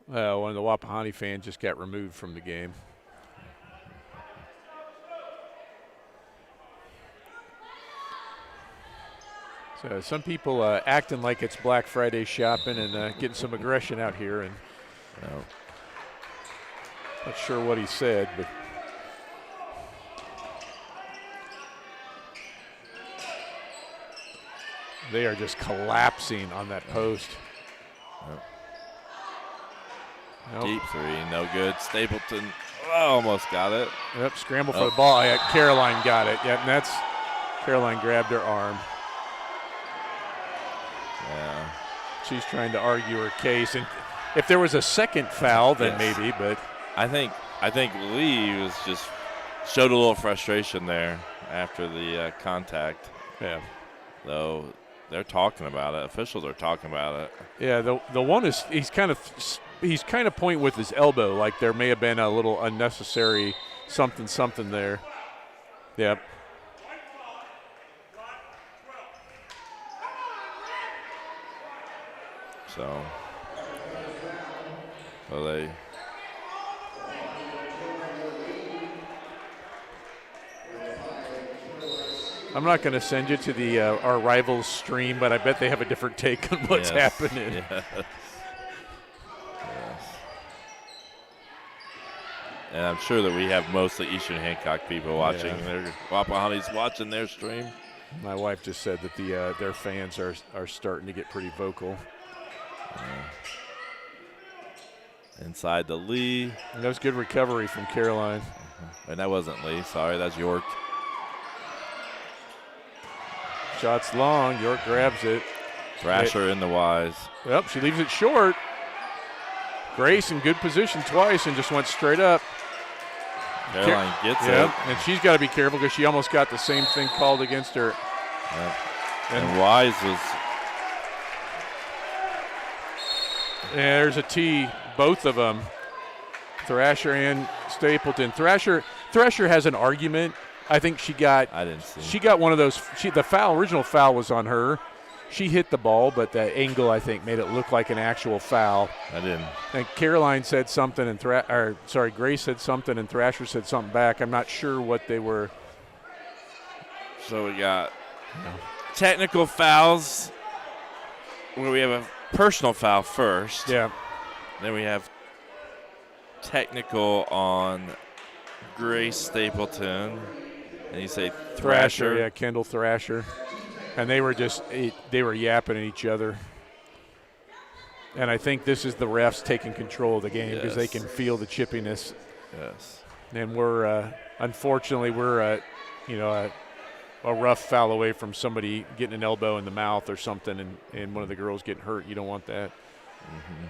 Speaker 2: One of the Wapahani fans just got removed from the game. So some people acting like it's Black Friday shopping and getting some aggression out here, and not sure what he said, but they are just collapsing on that post. Nope.
Speaker 1: Deep three, no good. Stapleton almost got it.
Speaker 2: Yep, scramble for the ball. Yeah, Caroline got it. Yep, and that's Caroline grabbed her arm.
Speaker 1: Yeah.
Speaker 2: She's trying to argue her case, and if there was a second foul, then maybe. But
Speaker 1: I think Lee was just showed a little frustration there after the contact.
Speaker 2: Yeah.
Speaker 1: Though they're talking about it. Officials are talking about it.
Speaker 2: Yeah, the one is he's kind of pointing with his elbow, like there may have been a little unnecessary something there. Yep.
Speaker 1: So they.
Speaker 2: I'm not going to send you to the our rivals stream, but I bet they have a different take on what's happening.
Speaker 1: Yes. Yes. And I'm sure that we have mostly Eastern Hancock people watching. Their Wapahani's watching their stream.
Speaker 2: My wife just said that their fans are starting to get pretty vocal.
Speaker 1: Inside the Lee.
Speaker 2: And that was good recovery from Caroline.
Speaker 1: And that wasn't Lee. Sorry, that's York.
Speaker 2: Shots long. York grabs it.
Speaker 1: Thrasher in the Y's.
Speaker 2: Yep, she leaves it short. Grace in good position twice and just went straight up.
Speaker 1: Caroline gets it.
Speaker 2: And she's got to be careful because she almost got the same thing called against her.
Speaker 1: Yep. And Wise was.
Speaker 2: There's a T, both of them. Thrasher and Stapleton. Thrasher has an argument. I think she got.
Speaker 1: I didn't see.
Speaker 2: She got one of those. The original foul was on her. She hit the ball, but the angle, I think, made it look like an actual foul.
Speaker 1: I didn't.
Speaker 2: And Caroline said something, and Grace said something, and Thrasher said something back. I'm not sure what they were.
Speaker 1: So we got technical fouls where we have a personal foul first.
Speaker 2: Yeah.
Speaker 1: Then we have technical on Grace Stapleton. And you say Thrasher.
Speaker 2: Yeah, Kendall Thrasher. And they were yapping at each other. And I think this is the refs taking control of the game because they can feel the chippiness.
Speaker 1: Yes.
Speaker 2: And we're unfortunately a rough foul away from somebody getting an elbow in the mouth or something, and one of the girls getting hurt. You don't want that.
Speaker 1: Mm-hmm.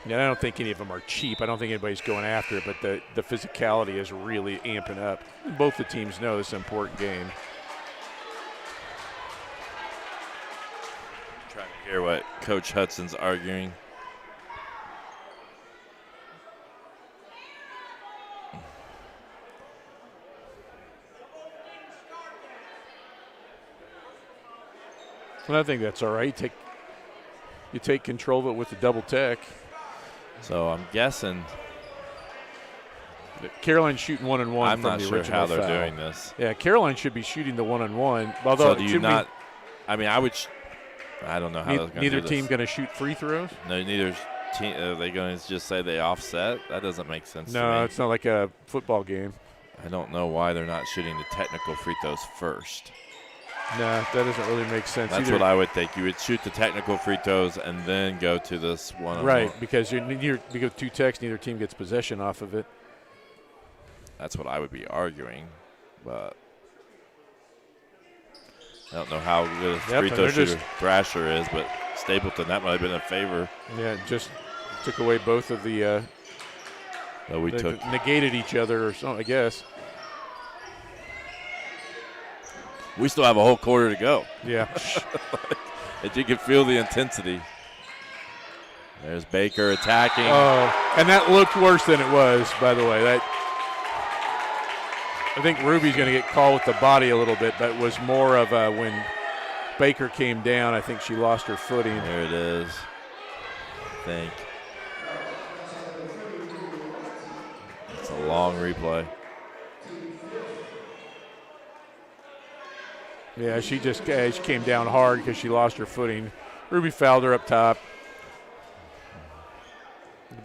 Speaker 2: And I don't think any of them are cheap. I don't think anybody's going after it, but the physicality is really amping up. Both the teams know this is an important game.
Speaker 1: Trying to hear what Coach Hudson's arguing.
Speaker 2: And I think that's all right. You take control of it with the double tech.
Speaker 1: So I'm guessing.
Speaker 2: Caroline's shooting 1-on-1.
Speaker 1: I'm not sure how they're
Speaker 2: foul.
Speaker 1: doing this.
Speaker 2: Yeah, Caroline should be shooting the 1-on-1. Although
Speaker 1: so do you not? I mean, I would. I don't know how they're going to do this.
Speaker 2: Neither team going to shoot free throws?
Speaker 1: No, neither team. Are they going to just say they offset? That doesn't make sense to me.
Speaker 2: No, it's not like a football game.
Speaker 1: I don't know why they're not shooting the technical free throws first.
Speaker 2: No, that doesn't really make sense
Speaker 1: That's
Speaker 2: either.
Speaker 1: what I would think. You would shoot the technical free throws and then go to this one.
Speaker 2: Right, because because two techs, neither team gets possession off of it.
Speaker 1: That's what I would be arguing, but I don't know how good a free throw shooter Thrasher is, but Stapleton, that might have been a favor.
Speaker 2: Yeah, just took away both of the negated each other or something, I guess.
Speaker 1: We still have a whole quarter to go.
Speaker 2: Yeah.
Speaker 1: And you can feel the intensity. There's Baker attacking.
Speaker 2: Oh, and that looked worse than it was, by the way. I think Ruby's going to get called with the body a little bit, but it was more of when Baker came down, I think she lost her footing.
Speaker 1: There it is. I think. It's a long replay.
Speaker 2: Yeah, she came down hard because she lost her footing. Ruby fouled her up top.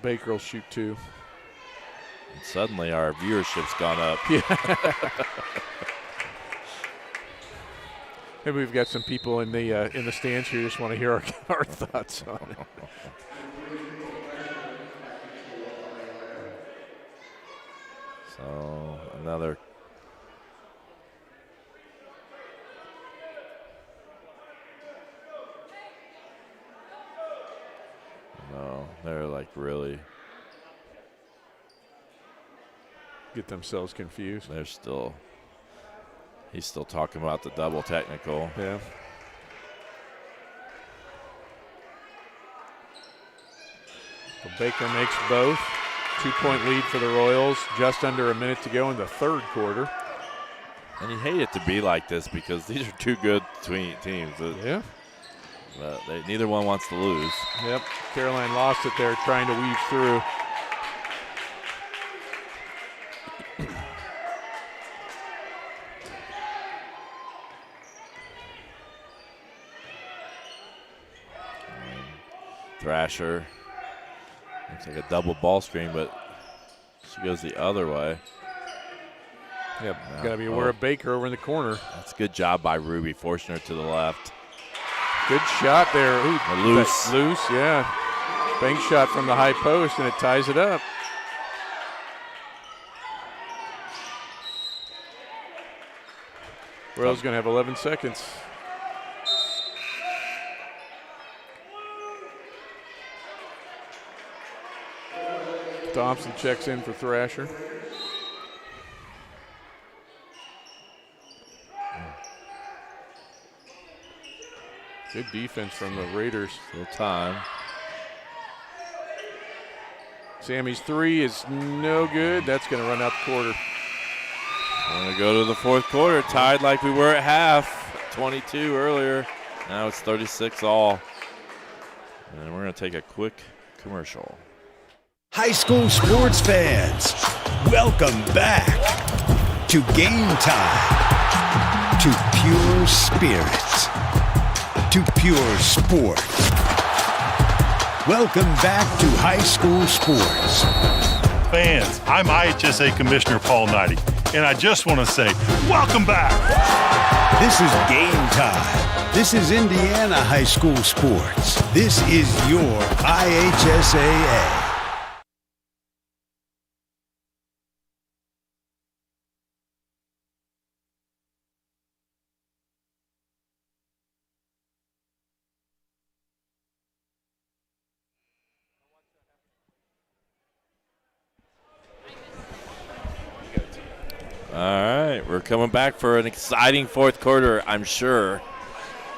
Speaker 2: Baker will shoot two.
Speaker 1: And suddenly our viewership's gone up.
Speaker 2: Yeah. Maybe we've got some people in the stands here who just want to hear our thoughts on it.
Speaker 1: So another. No, they're like really.
Speaker 2: Get themselves confused.
Speaker 1: He's still talking about the double technical.
Speaker 2: Yeah. So Baker makes both. 2-point lead for the Royals. Just under a minute to go in the third quarter.
Speaker 1: And you hate it to be like this because these are two good teams.
Speaker 2: Yeah.
Speaker 1: But neither one wants to lose.
Speaker 2: Yep, Caroline lost it there trying to weave through.
Speaker 1: Thrasher. Looks like a double ball screen, but she goes the other way.
Speaker 2: Yep, got to be aware of Baker over in the corner.
Speaker 1: That's a good job by Ruby, forcing her to the left.
Speaker 2: Good shot there. Ooh,
Speaker 1: loose.
Speaker 2: Loose, yeah. Bank shot from the high post, and it ties it up. Royals going to have 11 seconds. Thompson checks in for Thrasher. Good defense from the Raiders.
Speaker 1: Still time.
Speaker 2: Sammy's three is no good. That's going to run out the quarter.
Speaker 1: We're going to go to the fourth quarter, tied like we were at half. 22 earlier. Now it's 36 all. And we're going to take a quick commercial.
Speaker 4: High school sports fans, welcome back to Game Time, to pure spirits, to pure sport. Welcome back to high school sports.
Speaker 5: Fans, I'm IHSA Commissioner Paul Knighty, and I just want to say, welcome back.
Speaker 4: This is Game Time. This is Indiana high school sports. This is your IHSAA.
Speaker 1: All right, we're coming back for an exciting fourth quarter, I'm sure,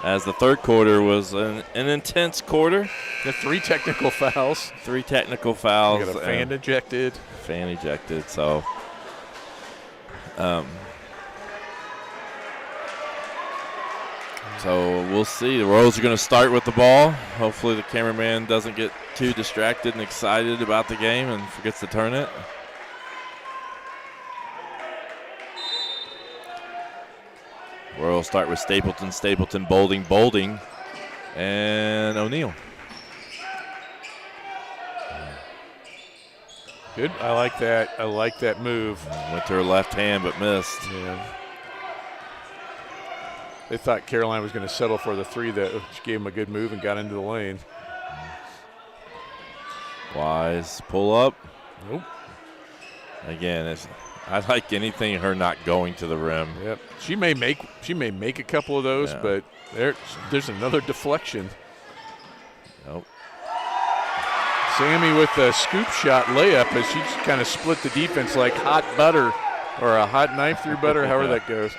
Speaker 1: as the third quarter was an intense quarter.
Speaker 2: The 3 technical fouls.
Speaker 1: 3 technical fouls.
Speaker 2: We got a fan ejected.
Speaker 1: Fan ejected, so. So we'll see. The Royals are going to start with the ball. Hopefully the cameraman doesn't get too distracted and excited about the game and forgets to turn it. Royals start with Stapleton, Bolding, and O'Neill.
Speaker 2: Good. I like that. I like that move.
Speaker 1: Went to her left hand but missed.
Speaker 2: Yeah. They thought Caroline was going to settle for the 3 that gave him a good move and got into the lane.
Speaker 1: Wise pull up.
Speaker 2: Nope.
Speaker 1: Again, I like anything her not going to the rim.
Speaker 2: Yep. She may make a couple of those,
Speaker 1: Yeah.
Speaker 2: but there's another deflection.
Speaker 1: Nope.
Speaker 2: Sammy with a scoop shot layup as she kind of split the defense like hot butter or a hot knife through butter, however that goes.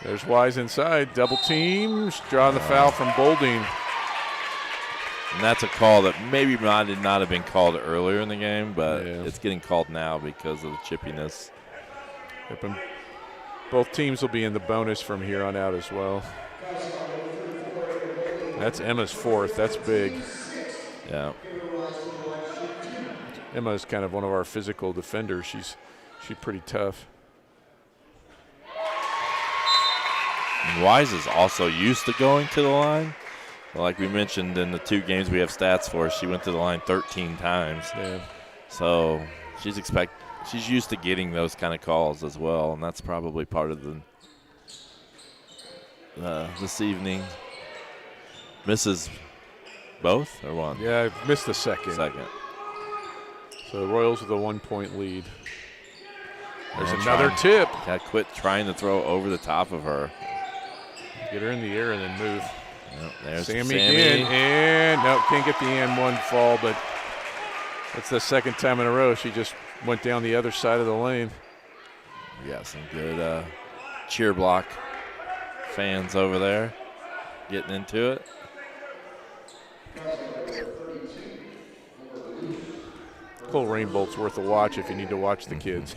Speaker 2: There's Wise inside, double teams, drawing the foul from Bolding.
Speaker 1: And that's a call that maybe did not have been called earlier in the game, but
Speaker 2: Yeah.
Speaker 1: it's getting called now because of the chippiness.
Speaker 2: Yep, and both teams will be in the bonus from here on out as well. That's Emma's 4th. That's big.
Speaker 1: Yeah.
Speaker 2: Emma's kind of one of our physical defenders. She's pretty tough.
Speaker 1: And Wise is also used to going to the line. Like we mentioned in the 2 games we have stats for, she went to the line 13 times.
Speaker 2: Yeah.
Speaker 1: So she's used to getting those kind of calls as well, and that's probably part of this evening. Misses both or one?
Speaker 2: Yeah, I missed the second.
Speaker 1: Second.
Speaker 2: So the Royals with a 1-point lead. There's
Speaker 1: And
Speaker 2: another tip.
Speaker 1: Got to quit trying to throw over the top of her.
Speaker 2: Get her in the air and then move.
Speaker 1: Yep, there's
Speaker 2: Sammy again, and no, can't get the and 1 fall, but that's the second time in a row she just went down the other side of the lane.
Speaker 1: We got some good cheer block fans over there getting into it.
Speaker 2: Full rain bolt's worth a watch if you need to watch the kids.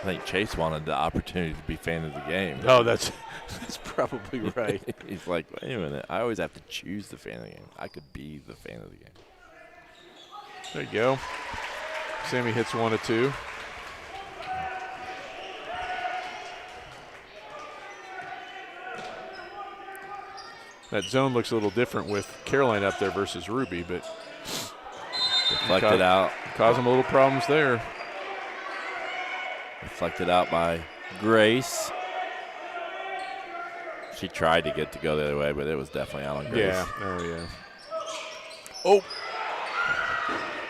Speaker 1: I think Chase wanted the opportunity to be fan of the game.
Speaker 2: Oh, that's probably right.
Speaker 1: He's like, wait a minute. I always have to choose the fan of the game. I could be the fan of the game.
Speaker 2: There you go. Sammy hits 1 of 2. That zone looks a little different with Caroline up there versus Ruby, but
Speaker 1: Deflected out.
Speaker 2: Caused them a little problems there.
Speaker 1: Deflected out by Grace. She tried to get to go the other way, but it was definitely out on Grace.
Speaker 2: Yeah. Oh, yeah. Oh.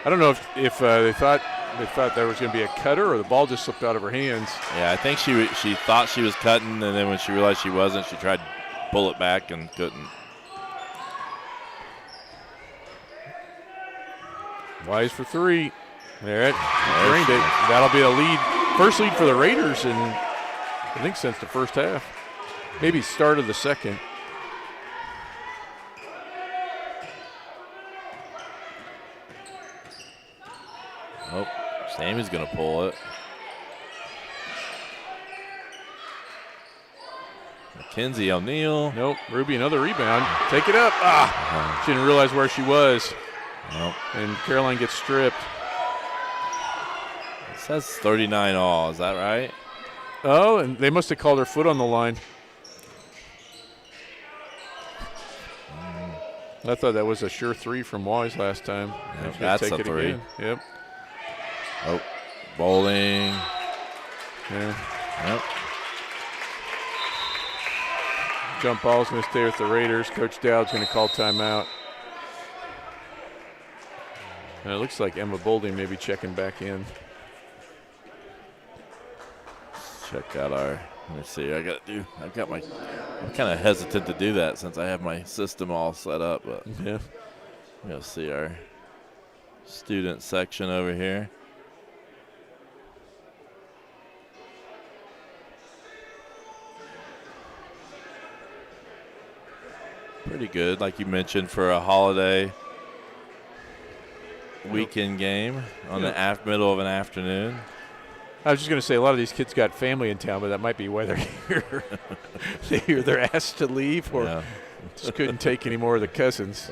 Speaker 2: I don't know if they thought there was going to be a cutter or the ball just slipped out of her hands.
Speaker 1: Yeah, I think she thought she was cutting, and then when she realized she wasn't, she tried to pull it back and couldn't.
Speaker 2: Wise for 3. There it drained it. That'll be a lead. First lead for the Raiders in, I think, since the first half. Maybe start of the second.
Speaker 1: Oh, Sammy's going to pull it. Mackenzie O'Neal.
Speaker 2: Nope. Ruby, another rebound. Take it up. She didn't realize where she was.
Speaker 1: Nope.
Speaker 2: And Caroline gets stripped.
Speaker 1: It says 39 all. Is that right?
Speaker 2: Oh, and they must have called her foot on the line. I thought that was a sure 3 from Wise last time.
Speaker 1: Yep, that's a 3.
Speaker 2: Again. Yep.
Speaker 1: Oh, bowling.
Speaker 2: Yeah.
Speaker 1: Yep.
Speaker 2: Jump ball's going to stay with the Raiders. Coach Dowd's going to call timeout. And it looks like Emma Boulding may be checking back in.
Speaker 1: Check out our. Let me see. I'm kind of hesitant to do that since I have my system all set up, but
Speaker 2: Yeah.
Speaker 1: I'm going to see our student section over here. Pretty good, like you mentioned, for a holiday weekend game on the middle of an afternoon.
Speaker 2: I was just going to say, a lot of these kids got family in town, but that might be why they're here. They're asked to leave or just couldn't take any more of the cousins.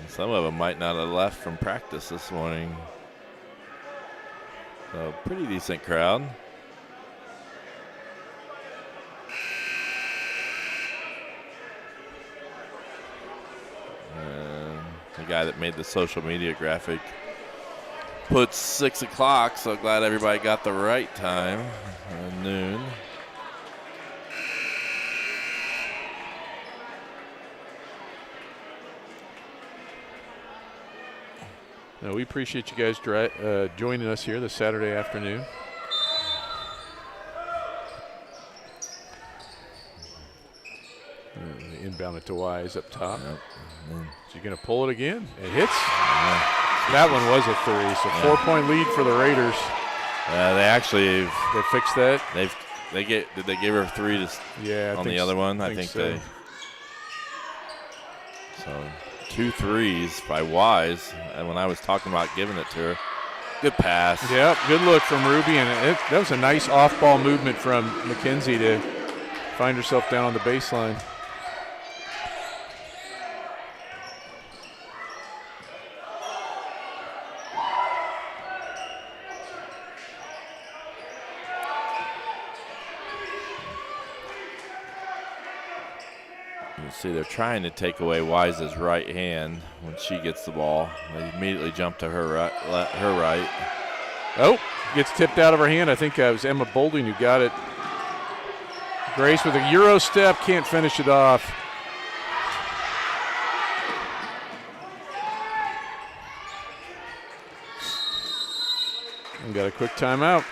Speaker 1: Some of them might not have left from practice this morning. So, pretty decent crowd. And the guy that made the social media graphic puts 6 o'clock, so glad everybody got the right time, noon.
Speaker 2: Now, we appreciate you guys joining us here this Saturday afternoon. Inbound it to Wise up top.
Speaker 1: Yep.
Speaker 2: She's going to pull it again. It hits. That one was a 3, so 4-point lead for the Raiders.
Speaker 1: They
Speaker 2: fixed that.
Speaker 1: Did they give her 3 on the other one? I think
Speaker 2: so.
Speaker 1: So 2 threes by Wise, and when I was talking about giving it to her, good pass.
Speaker 2: Yep, good look from Ruby, and that was a nice off-ball movement from Mackenzie to find herself down on the baseline.
Speaker 1: You see, they're trying to take away Wise's right hand when she gets the ball. They immediately jump to her right.
Speaker 2: Oh, gets tipped out of her hand. I think it was Emma Boulding who got it. Grace with a Euro step, can't finish it off. And got a quick timeout.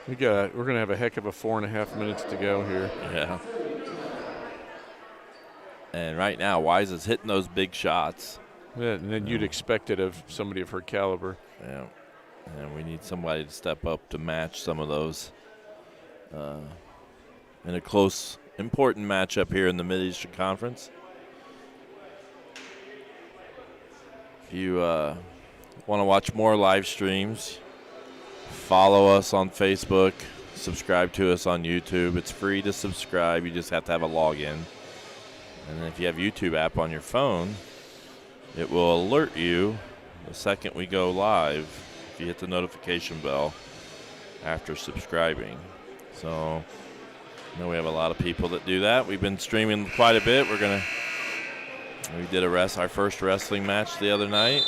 Speaker 2: We're going to have a heck of a 4.5 minutes to go here.
Speaker 1: Yeah. And right now, Wise is hitting those big shots.
Speaker 2: Yeah, and then you'd expect it of somebody of her caliber.
Speaker 1: Yeah. And we need somebody to step up to match some of those in a close, important matchup here in the Mid-Eastern Conference. If you want to watch more live streams, follow us on Facebook, subscribe to us on YouTube. It's free to subscribe. You just have to have a login. And then if you have YouTube app on your phone, it will alert you the second we go live if you hit the notification bell after subscribing. So I know we have a lot of people that do that. We've been streaming quite a bit. We did our first wrestling match the other night,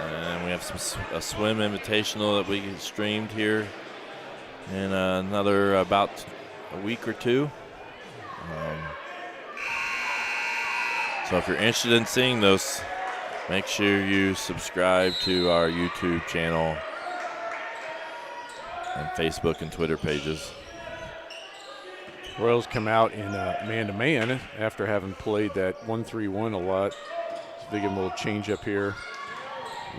Speaker 1: and we have a swim invitational that we streamed here in another about a week or two. So if you're interested in seeing those, make sure you subscribe to our YouTube channel and Facebook and Twitter pages.
Speaker 2: Royals come out in man-to-man after having played that 1-3-1 a lot. So they give them a little change up here.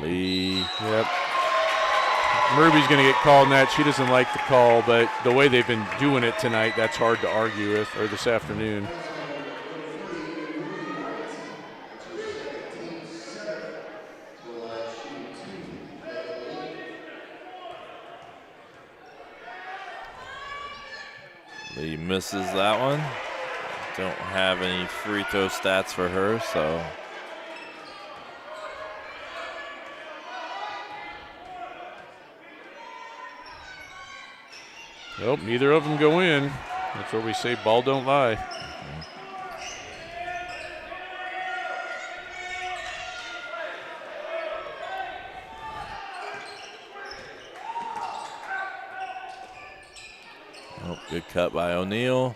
Speaker 1: Lee.
Speaker 2: Yep. Ruby's going to get called in that. She doesn't like the call, but the way they've been doing it tonight, that's hard to argue with, or this afternoon.
Speaker 1: Lee misses that one. Don't have any free throw stats for her, so.
Speaker 2: Nope, neither of them go in. That's where we say ball don't lie.
Speaker 1: Oh, good cut by O'Neal.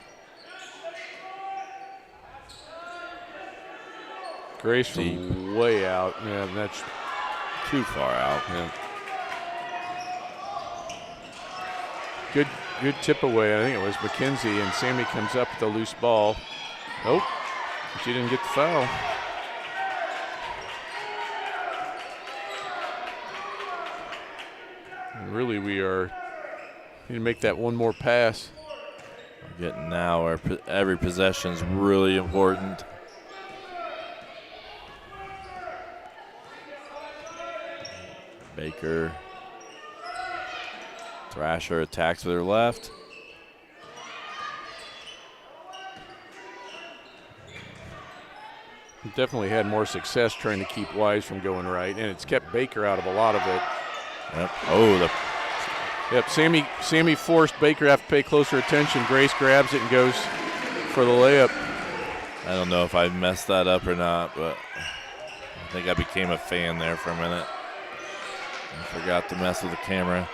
Speaker 2: Grace from way out. Yeah, that's
Speaker 1: too far out.
Speaker 2: Yeah. Good tip away. I think it was McKenzie, and Sammy comes up with a loose ball. Nope, she didn't get the foul. And really, we need to make that one more pass.
Speaker 1: We're getting now where every possession is really important. Baker. Thrasher attacks with her left.
Speaker 2: Definitely had more success trying to keep Wise from going right, and it's kept Baker out of a lot of it.
Speaker 1: Yep. Oh,
Speaker 2: Yep, Sammy forced Baker to have to pay closer attention. Grace grabs it and goes for the layup.
Speaker 1: I don't know if I messed that up or not, but I think I became a fan there for a minute. I forgot to mess with the camera.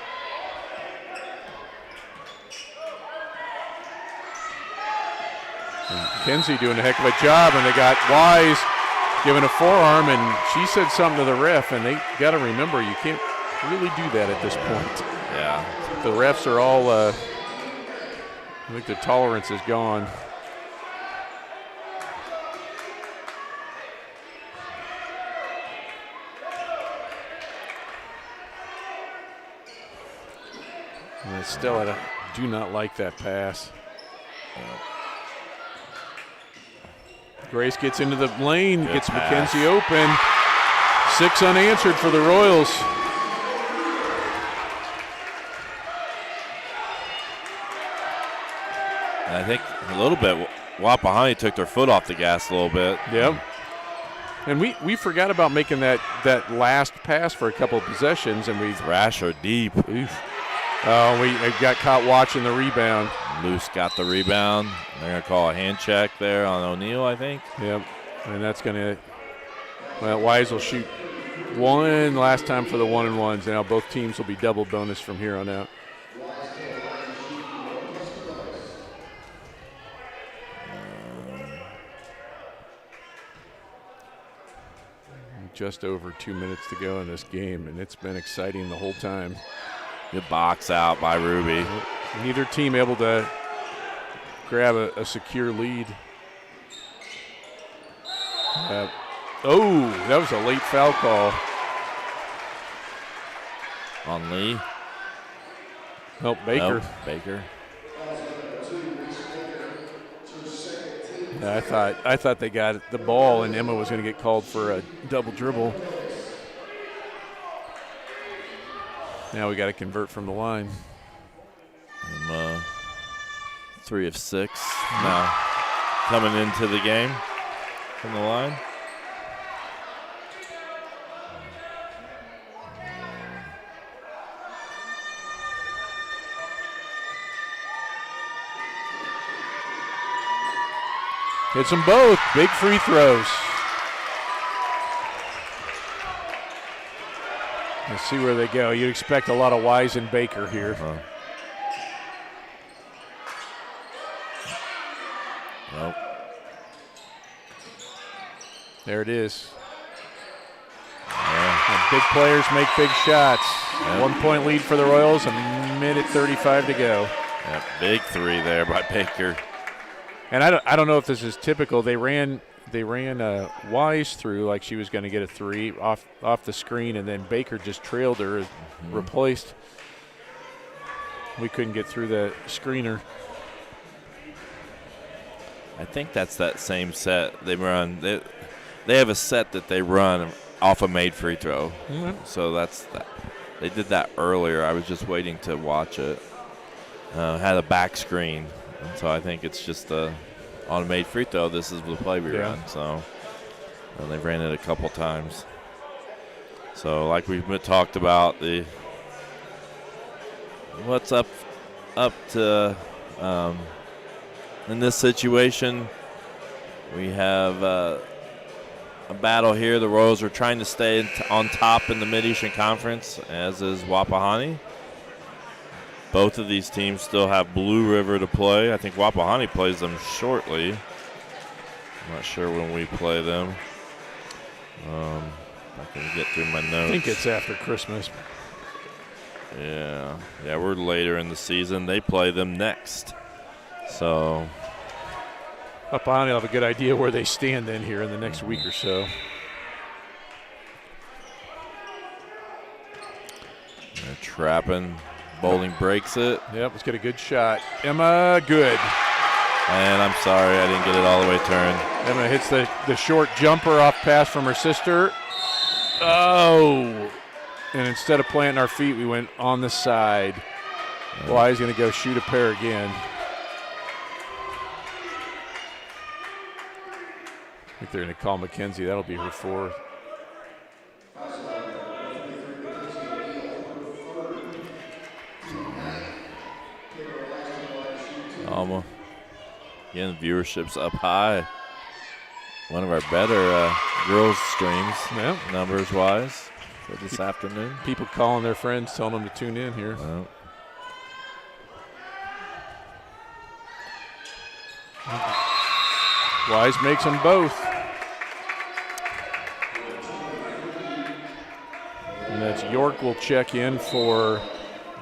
Speaker 2: Kenzie doing a heck of a job, and they got Wise giving a forearm, and she said something to the ref, and they got to remember you can't really do that at this point.
Speaker 1: Yeah.
Speaker 2: The refs are all, I think the tolerance is gone. And still, I do not like that pass. Grace gets into the lane,
Speaker 1: Good
Speaker 2: gets
Speaker 1: pass.
Speaker 2: McKenzie open. 6 unanswered for the Royals.
Speaker 1: And I think a little bit, Wapahani took their foot off the gas a little bit.
Speaker 2: Yep. And we forgot about making that last pass for a couple of possessions, and we
Speaker 1: Thrasher deep.
Speaker 2: Oof. Oh, we got caught watching the rebound.
Speaker 1: Luce got the rebound. They're going to call a hand check there on O'Neal, I think.
Speaker 2: Yep. And that's going to, well, Wise will shoot one last time for the 1-and-1s. Now both teams will be double bonus from here on out. Just over 2 minutes to go in this game, and it's been exciting the whole time.
Speaker 1: Good box out by Ruby.
Speaker 2: Neither team able to grab a secure lead. Oh, that was a late foul call.
Speaker 1: On Lee.
Speaker 2: Oh, Baker.
Speaker 1: Nope, Baker.
Speaker 2: I thought they got the ball, and Emma was going to get called for a double dribble. Now we got to convert from the line.
Speaker 1: 3 of 6 now coming into the game from the line.
Speaker 2: Hits them both. Big free throws. Let's see where they go. You'd expect a lot of Wise and Baker here.
Speaker 1: Nope.
Speaker 2: There it is.
Speaker 1: Yeah.
Speaker 2: And big players make big shots.
Speaker 1: Yep.
Speaker 2: 1 point lead for the Royals, a minute 35 to go.
Speaker 1: Yep. Big 3 there by Baker.
Speaker 2: And I don't know if this is typical. They ran Wise through like she was going to get a 3 off the screen, and then Baker just trailed her, replaced. We couldn't get through the screener.
Speaker 1: I think that's that same set they run. They have a set that they run off a made free throw.
Speaker 2: Mm-hmm.
Speaker 1: So that's that. They did that earlier. I was just waiting to watch it. Had a back screen, and so I think it's just on a made free throw. This is the play we run. So they've ran it a couple times. So like we've talked about, what's up to. In this situation, we have a battle here. The Royals are trying to stay on top in the Mid-Eastern Conference, as is Wapahani. Both of these teams still have Blue River to play. I think Wapahani plays them shortly. I'm not sure when we play them. I can get through my notes.
Speaker 2: I think it's after Christmas.
Speaker 1: Yeah, we're later in the season. They play them next. So
Speaker 2: Wapahani will have a good idea where they stand then here in the next week or so.
Speaker 1: They're trapping. Bowling breaks it.
Speaker 2: Yep, let's get a good shot. Emma, good.
Speaker 1: And I'm sorry, I didn't get it all the way turned.
Speaker 2: Emma hits the short jumper off pass from her sister. Oh! And instead of planting our feet, we went on the side. Wise going to go shoot a pair again. I think they're going to call Mackenzie. That'll be her 4th.
Speaker 1: Again, viewership's up high. One of our better girls streams, numbers-wise, for this afternoon.
Speaker 2: People calling their friends, telling them to tune in here. Wise makes them both. And that's York will check in for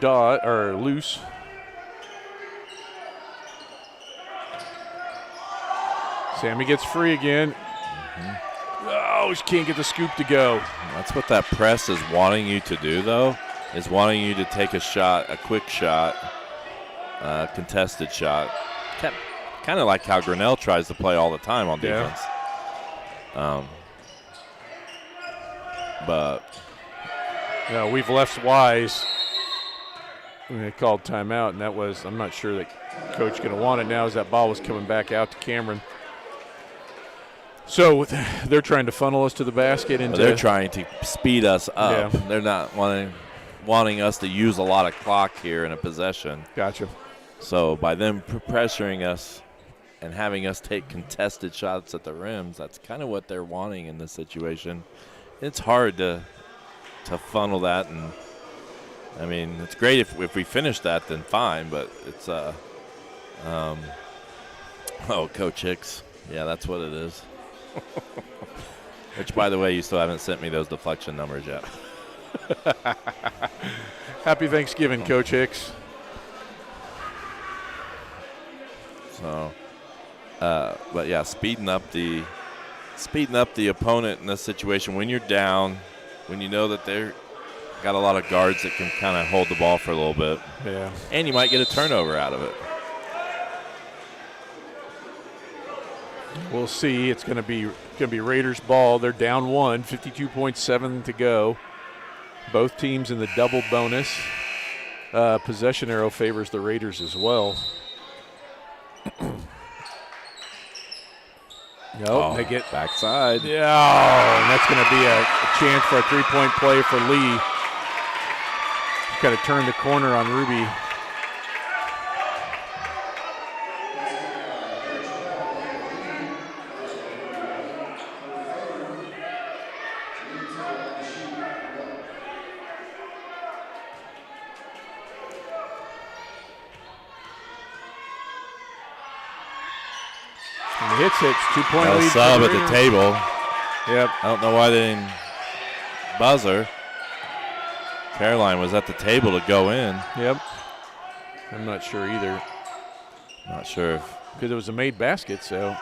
Speaker 2: Loose. Sammy gets free again. Oh, she can't get the scoop to go.
Speaker 1: That's what that press is wanting you to do, though, is wanting you to take a shot, a quick shot, contested shot. Kind of like how Grinnell tries to play all the time on defense. But
Speaker 2: we've left Wise. They called timeout, and that was, I'm not sure that coach going to want it now as that ball was coming back out to Cameron. So they're trying to funnel us to the basket.
Speaker 1: They're trying to speed us up. Yeah. They're not wanting us to use a lot of clock here in a possession.
Speaker 2: Gotcha.
Speaker 1: So by them pressuring us and having us take contested shots at the rims, that's kind of what they're wanting in this situation. It's hard to funnel that, and I mean, it's great if we finish that, then fine. But it's Coach Hicks, yeah, that's what it is. Which, by the way, you still haven't sent me those deflection numbers yet.
Speaker 2: Happy Thanksgiving, Coach Hicks.
Speaker 1: So, but yeah, speeding up the opponent in this situation when you're down, when you know that they're got a lot of guards that can kind of hold the ball for a little bit.
Speaker 2: Yeah.
Speaker 1: And you might get a turnover out of it.
Speaker 2: We'll see. It's going to be Raiders ball. They're down 1, 52.7 to go. Both teams in the double bonus. Possession arrow favors the Raiders as well. They get
Speaker 1: backside.
Speaker 2: Yeah, and that's going to be a chance for a three-point play for Lee. Got to turn the corner on Ruby. And the hits 2-point
Speaker 1: Got a
Speaker 2: lead.
Speaker 1: sub at the table.
Speaker 2: Yep.
Speaker 1: I don't know why they didn't buzzer. Caroline was at the table to go in.
Speaker 2: Yep. I'm not sure either.
Speaker 1: Not sure if.
Speaker 2: Because it was a made basket, so.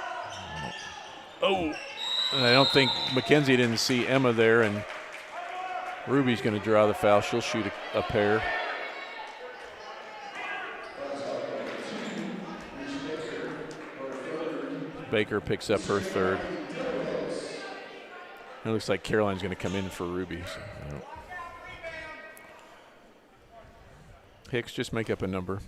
Speaker 2: Oh. And I don't think Mackenzie didn't see Emma there, and Ruby's going to draw the foul. She'll shoot a pair. Baker picks up her third. It looks like Caroline's going to come in for Ruby. So.
Speaker 1: Yep.
Speaker 2: Hicks, just make up a number.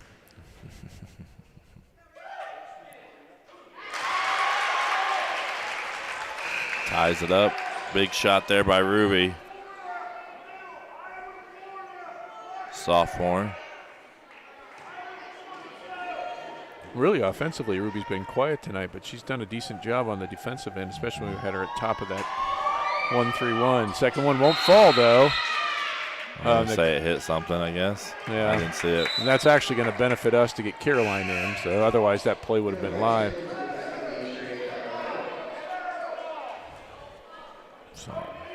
Speaker 1: Ties it up. Big shot there by Ruby. Sophomore.
Speaker 2: Really offensively, Ruby's been quiet tonight, but she's done a decent job on the defensive end, especially when we had her at top of that 1-3-1. Second one won't fall, though.
Speaker 1: I say it hit something, I guess.
Speaker 2: Yeah.
Speaker 1: I didn't see it.
Speaker 2: And that's actually going to benefit us to get Caroline in, so otherwise that play would have been live. So,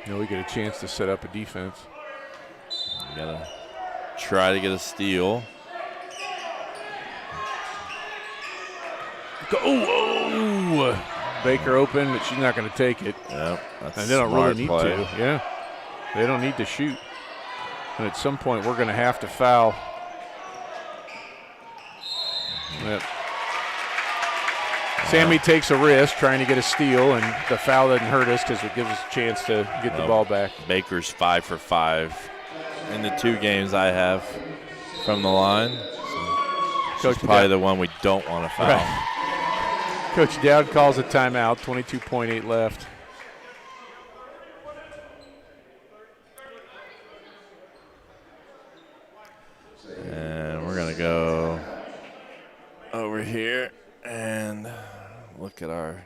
Speaker 2: we get a chance to set up a defense.
Speaker 1: You got to try to get a steal.
Speaker 2: Oh! Baker open, but she's not going to take it.
Speaker 1: Yep, that's
Speaker 2: and they don't
Speaker 1: smart
Speaker 2: really need
Speaker 1: play.
Speaker 2: to. Yeah, they don't need to shoot. And at some point, we're going to have to foul. Yep. Sammy takes a risk trying to get a steal, and the foul doesn't hurt us because it gives us a chance to get the ball back.
Speaker 1: Baker's 5 for 5 in the 2 games I have from the line. So she's probably the one we don't want to foul.
Speaker 2: Right. Coach Dowd calls a timeout, 22.8 left.
Speaker 1: And we're going to go over here and look at our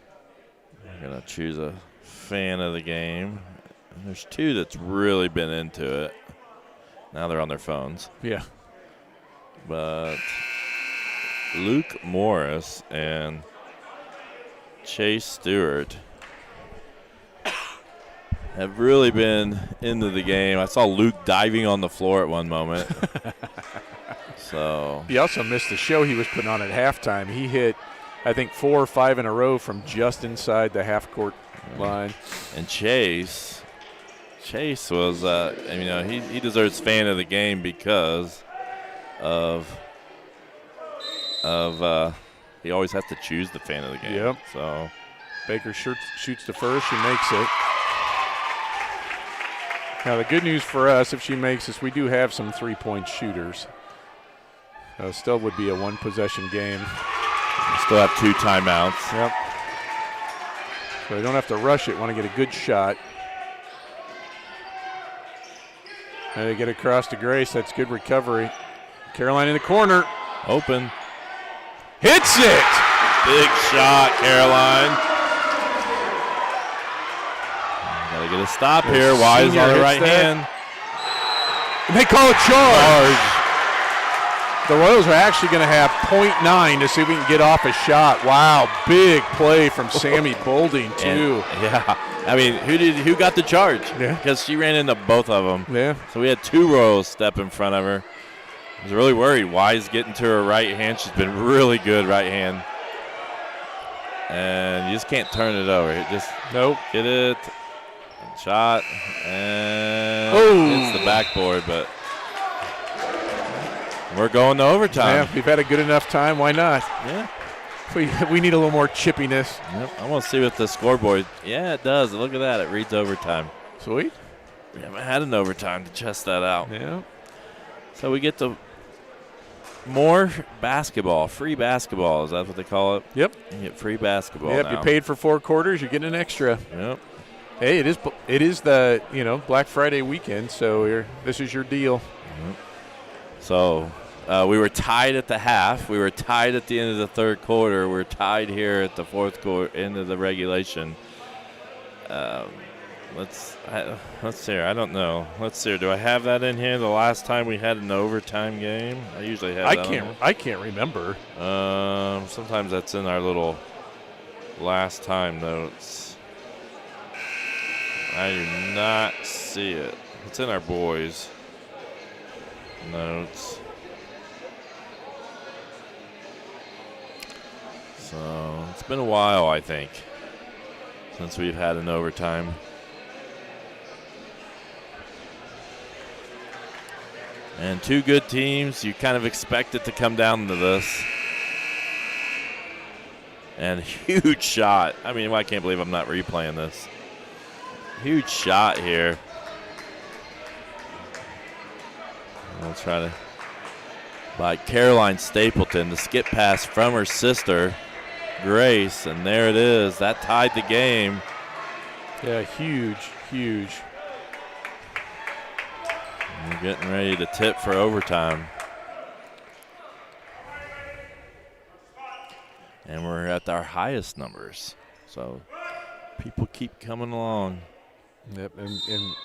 Speaker 1: – we're going to choose a fan of the game. And there's 2 that's really been into it. Now they're on their phones.
Speaker 2: Yeah.
Speaker 1: But Luke Morris and Chase Stewart have really been into the game. I saw Luke diving on the floor at one moment. So
Speaker 2: he also missed the show he was putting on at halftime. He hit, I think, 4 or 5 in a row from just inside the half-court line.
Speaker 1: And Chase was, he deserves fan of the game because of he always has to choose the fan of the game.
Speaker 2: Yep.
Speaker 1: So
Speaker 2: Baker shoots the first. She makes it. Now the good news for us, if she makes this, we do have some three-point shooters. Still would be a one-possession game.
Speaker 1: We still have 2 timeouts.
Speaker 2: Yep. So they don't have to rush it. Want to get a good shot. And they get across to Grace. That's good recovery. Caroline in the corner.
Speaker 1: Open.
Speaker 2: Hits it!
Speaker 1: Big shot, Caroline. Gotta get a stop here. Wise on the right hand.
Speaker 2: And they call a charge. The Royals are actually going to have .9 to see if we can get off a shot. Wow, big play from Sammy Bolding too.
Speaker 1: I mean, who got the charge?
Speaker 2: Yeah,
Speaker 1: because she ran into both of them.
Speaker 2: Yeah.
Speaker 1: So we had 2 Royals step in front of her. I was really worried. Wise getting to her right hand. She's been really good right hand. And you just can't turn it over. Just get it. Shot. And it's the backboard, but we're going to overtime.
Speaker 2: Yeah, we've had a good enough time. Why not?
Speaker 1: Yeah.
Speaker 2: We need a little more chippiness.
Speaker 1: Yep. I want to see what the scoreboard. Yeah, it does. Look at that. It reads overtime.
Speaker 2: Sweet.
Speaker 1: We haven't had an overtime to test that out.
Speaker 2: Yeah.
Speaker 1: So we get the more basketball, free basketball. Is that what they call it?
Speaker 2: Yep.
Speaker 1: You get free basketball
Speaker 2: Yep,
Speaker 1: now.
Speaker 2: you paid for 4 quarters, you're getting an extra.
Speaker 1: Yep.
Speaker 2: Hey, it is the, Black Friday weekend, so this is your deal.
Speaker 1: So we were tied at the half. We were tied at the end of the third quarter. We're tied here at the fourth quarter, end of the regulation. Let's see. I don't know. Let's see. Do I have that in here? The last time we had an overtime game, I usually have.
Speaker 2: I can't remember.
Speaker 1: Sometimes that's in our little last time notes. I do not see it. It's in our boys' notes. So it's been a while, I think, since we've had an overtime. And 2 good teams, you kind of expect it to come down to this. And huge shot. I mean, I can't believe I'm not replaying this. Huge shot here. We'll try to, by Caroline Stapleton, the skip pass from her sister, Grace, and there it is. That tied the game.
Speaker 2: Yeah, huge.
Speaker 1: We're getting ready to tip for overtime. And we're at our highest numbers. So people keep coming along.
Speaker 2: Yep, and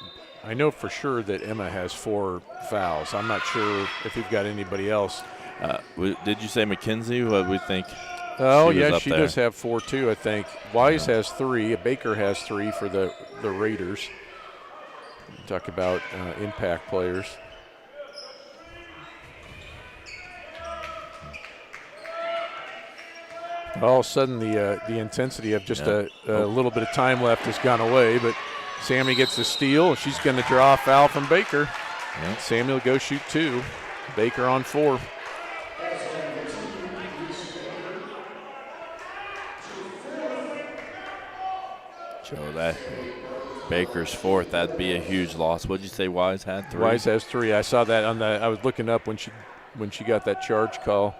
Speaker 2: I know for sure that Emma has 4 fouls. I'm not sure if we've got anybody else.
Speaker 1: Did you say McKenzie? What we think?
Speaker 2: Oh, yeah, she does have 4 too, I think. Wise has 3. Baker has 3 for the Raiders. Talk about impact players. All of a sudden, the intensity of just a little bit of time left has gone away, but Sammy gets the steal. She's going to draw a foul from Baker.
Speaker 1: Yep.
Speaker 2: Sammy will go shoot 2. Baker on 4.
Speaker 1: So that Baker's 4th, that'd be a huge loss. What'd you say Wise had 3?
Speaker 2: Wise has 3. I saw that on I was looking up when she got that charge call.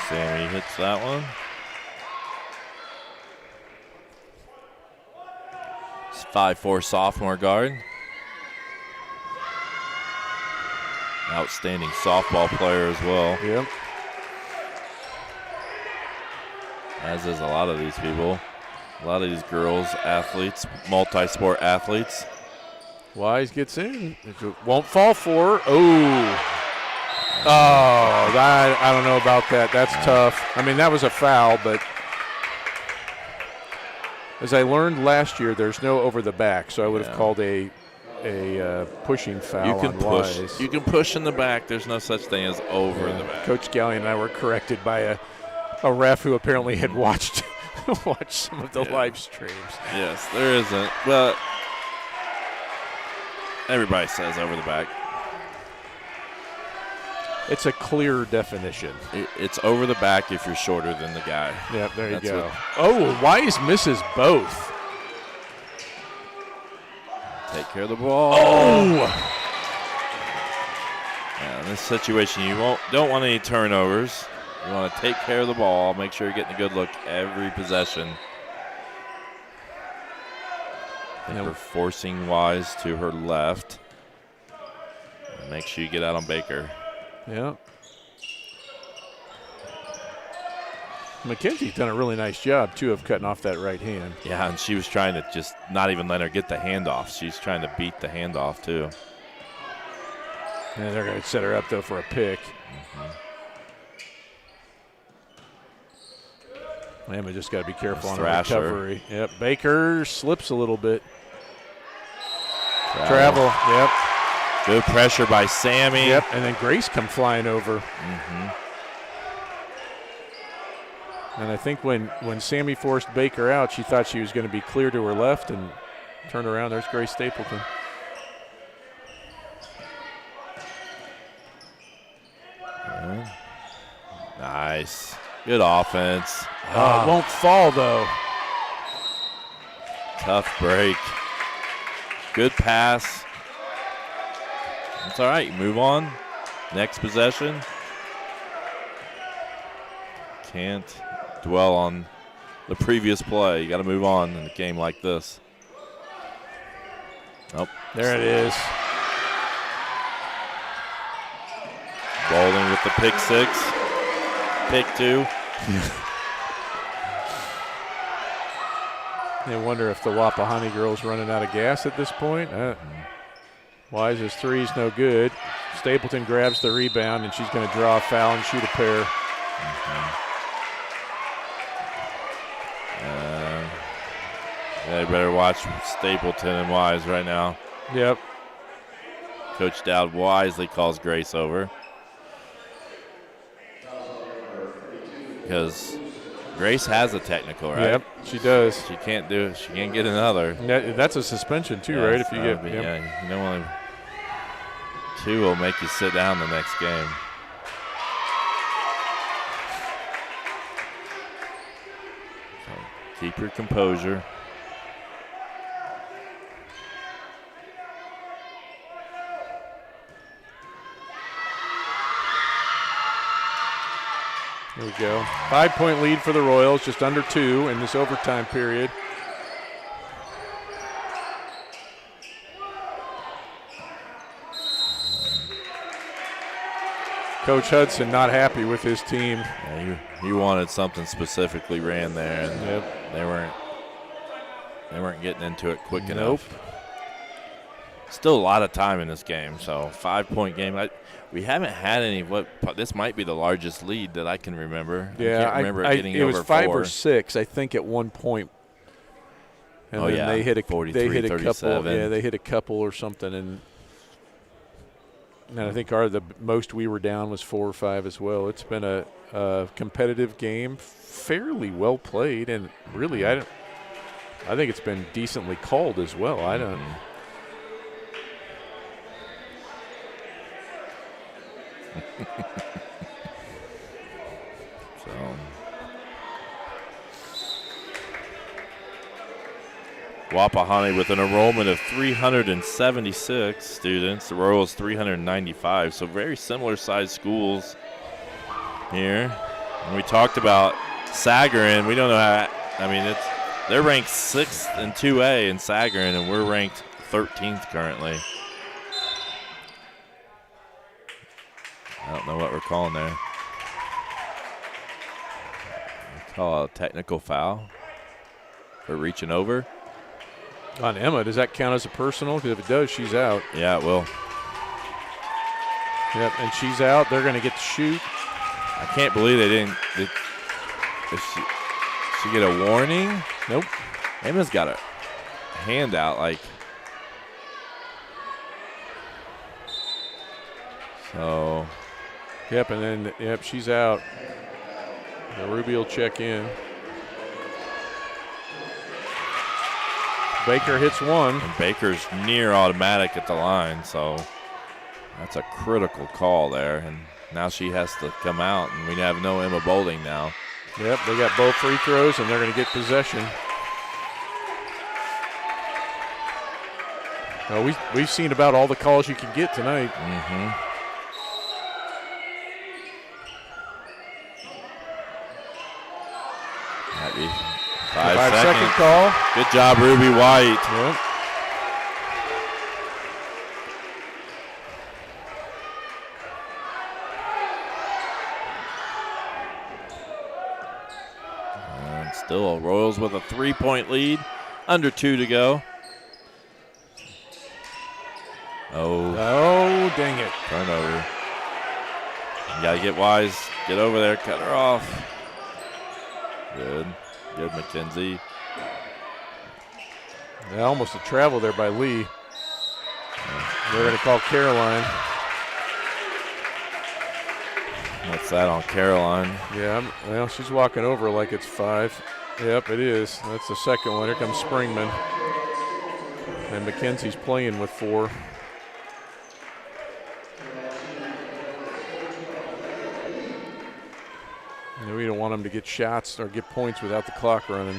Speaker 1: Sammy hits that one. It's 5'4" sophomore guard. Outstanding softball player as well.
Speaker 2: Yep.
Speaker 1: As is a lot of these people. A lot of these girls, athletes, multi-sport athletes.
Speaker 2: Wise gets in. It won't fall for her. That I don't know about that. That's tough. I mean, that was a foul, but as I learned last year, there's no over the back, so I would have called a pushing foul on Wise.
Speaker 1: You can push in the back. There's no such thing as over the back.
Speaker 2: Coach Gallion and I were corrected by a ref who apparently had watched some of the live streams.
Speaker 1: Yes, there isn't. But everybody says over the back.
Speaker 2: It's a clear definition.
Speaker 1: It's over the back if you're shorter than the guy.
Speaker 2: Yep, there you go. Wise misses both.
Speaker 1: Take care of the ball.
Speaker 2: Oh!
Speaker 1: Yeah, in this situation, you don't want any turnovers. You want to take care of the ball. Make sure you're getting a good look every possession. We're forcing Wise to her left. Make sure you get out on Baker.
Speaker 2: Yeah. McKenzie's done a really nice job, too, of cutting off that right hand.
Speaker 1: Yeah, and she was trying to just not even let her get the handoff. She's trying to beat the handoff, too.
Speaker 2: And they're going to set her up, though, for a pick. Emma just got to be careful on the recovery. Yep, Baker slips a little bit. Travel. Yep.
Speaker 1: Good pressure by Sammy.
Speaker 2: Yep, and then Grace come flying over. And I think when Sammy forced Baker out, she thought she was going to be clear to her left and turned around. There's Grace Stapleton.
Speaker 1: Nice. Good offense.
Speaker 2: It won't fall, though.
Speaker 1: Tough break. Good pass. It's all right. Move on. Next possession. Can't dwell on the previous play. You got to move on in a game like this. Oh,
Speaker 2: there it is.
Speaker 1: Bowling with the pick 6. Pick 2.
Speaker 2: I wonder if the Wapahani girl's running out of gas at this point. Wise's three's no good. Stapleton grabs the rebound, and she's going to draw a foul and shoot a pair.
Speaker 1: They better watch Stapleton and Wise right now.
Speaker 2: Yep.
Speaker 1: Coach Dowd wisely calls Grace over. Because Grace has a technical, right?
Speaker 2: Yep, she does.
Speaker 1: She can't do it. She can't get another.
Speaker 2: That's a suspension too, right? If you get
Speaker 1: yeah, you don't want to. 2 will make you sit down the next game. So keep your composure.
Speaker 2: There we go. 5-point lead for the Royals, just under 2 in this overtime period. Coach Hudson not happy with his team.
Speaker 1: Yeah, he wanted something specifically ran there, and they weren't getting into it quick enough. Still a lot of time in this game, so 5-point game. We haven't had any. This might be the largest lead that I can remember.
Speaker 2: Yeah,
Speaker 1: I can't remember it getting
Speaker 2: it
Speaker 1: over
Speaker 2: was 5
Speaker 1: 4.
Speaker 2: or 6, I think, at one point. And then they hit a
Speaker 1: 43,
Speaker 2: they hit a
Speaker 1: 37.
Speaker 2: couple. Yeah, they hit a couple or something, and I think the most we were down was 4 or 5 as well. It's been a competitive game, fairly well played, and really, I think it's been decently called as well. I don't.
Speaker 1: So Wapahani with an enrollment of 376 students. The Royals 395. So very similar sized schools here. And we talked about Sagarin. We don't know how. I mean, they're ranked 6th in 2A in Sagarin, and we're ranked 13th currently. I don't know what we're calling there. We call a technical foul for reaching over.
Speaker 2: On Emma, does that count as a personal? Because if it does, she's out.
Speaker 1: Yeah, it will.
Speaker 2: Yep, and she's out. They're going to get to shoot.
Speaker 1: I can't believe they didn't. Did she get a warning?
Speaker 2: Nope.
Speaker 1: Emma's got a handout, like. So.
Speaker 2: Yep, and then, she's out. Ruby will check in. Baker hits one.
Speaker 1: And Baker's near automatic at the line, so that's a critical call there. And now she has to come out, and we have no Emma Boulding now.
Speaker 2: Yep, they got both free throws, and they're going to get possession. We've seen about all the calls you can get tonight.
Speaker 1: Mm-hmm. Might be
Speaker 2: 5-second call.
Speaker 1: Good job, Ruby White.
Speaker 2: Yep.
Speaker 1: And still Royals with a 3-point lead. Under 2 to go. Oh,
Speaker 2: dang it.
Speaker 1: turnover. You got to get Wise. Get over there. Cut her off. Good, McKenzie.
Speaker 2: Almost a travel there by Lee. They're going to call Caroline.
Speaker 1: What's that on Caroline?
Speaker 2: Yeah, well, she's walking over like it's 5. Yep, it is. That's the second one. Here comes Springman. And McKenzie's playing with 4. We don't want them to get shots or get points without the clock running.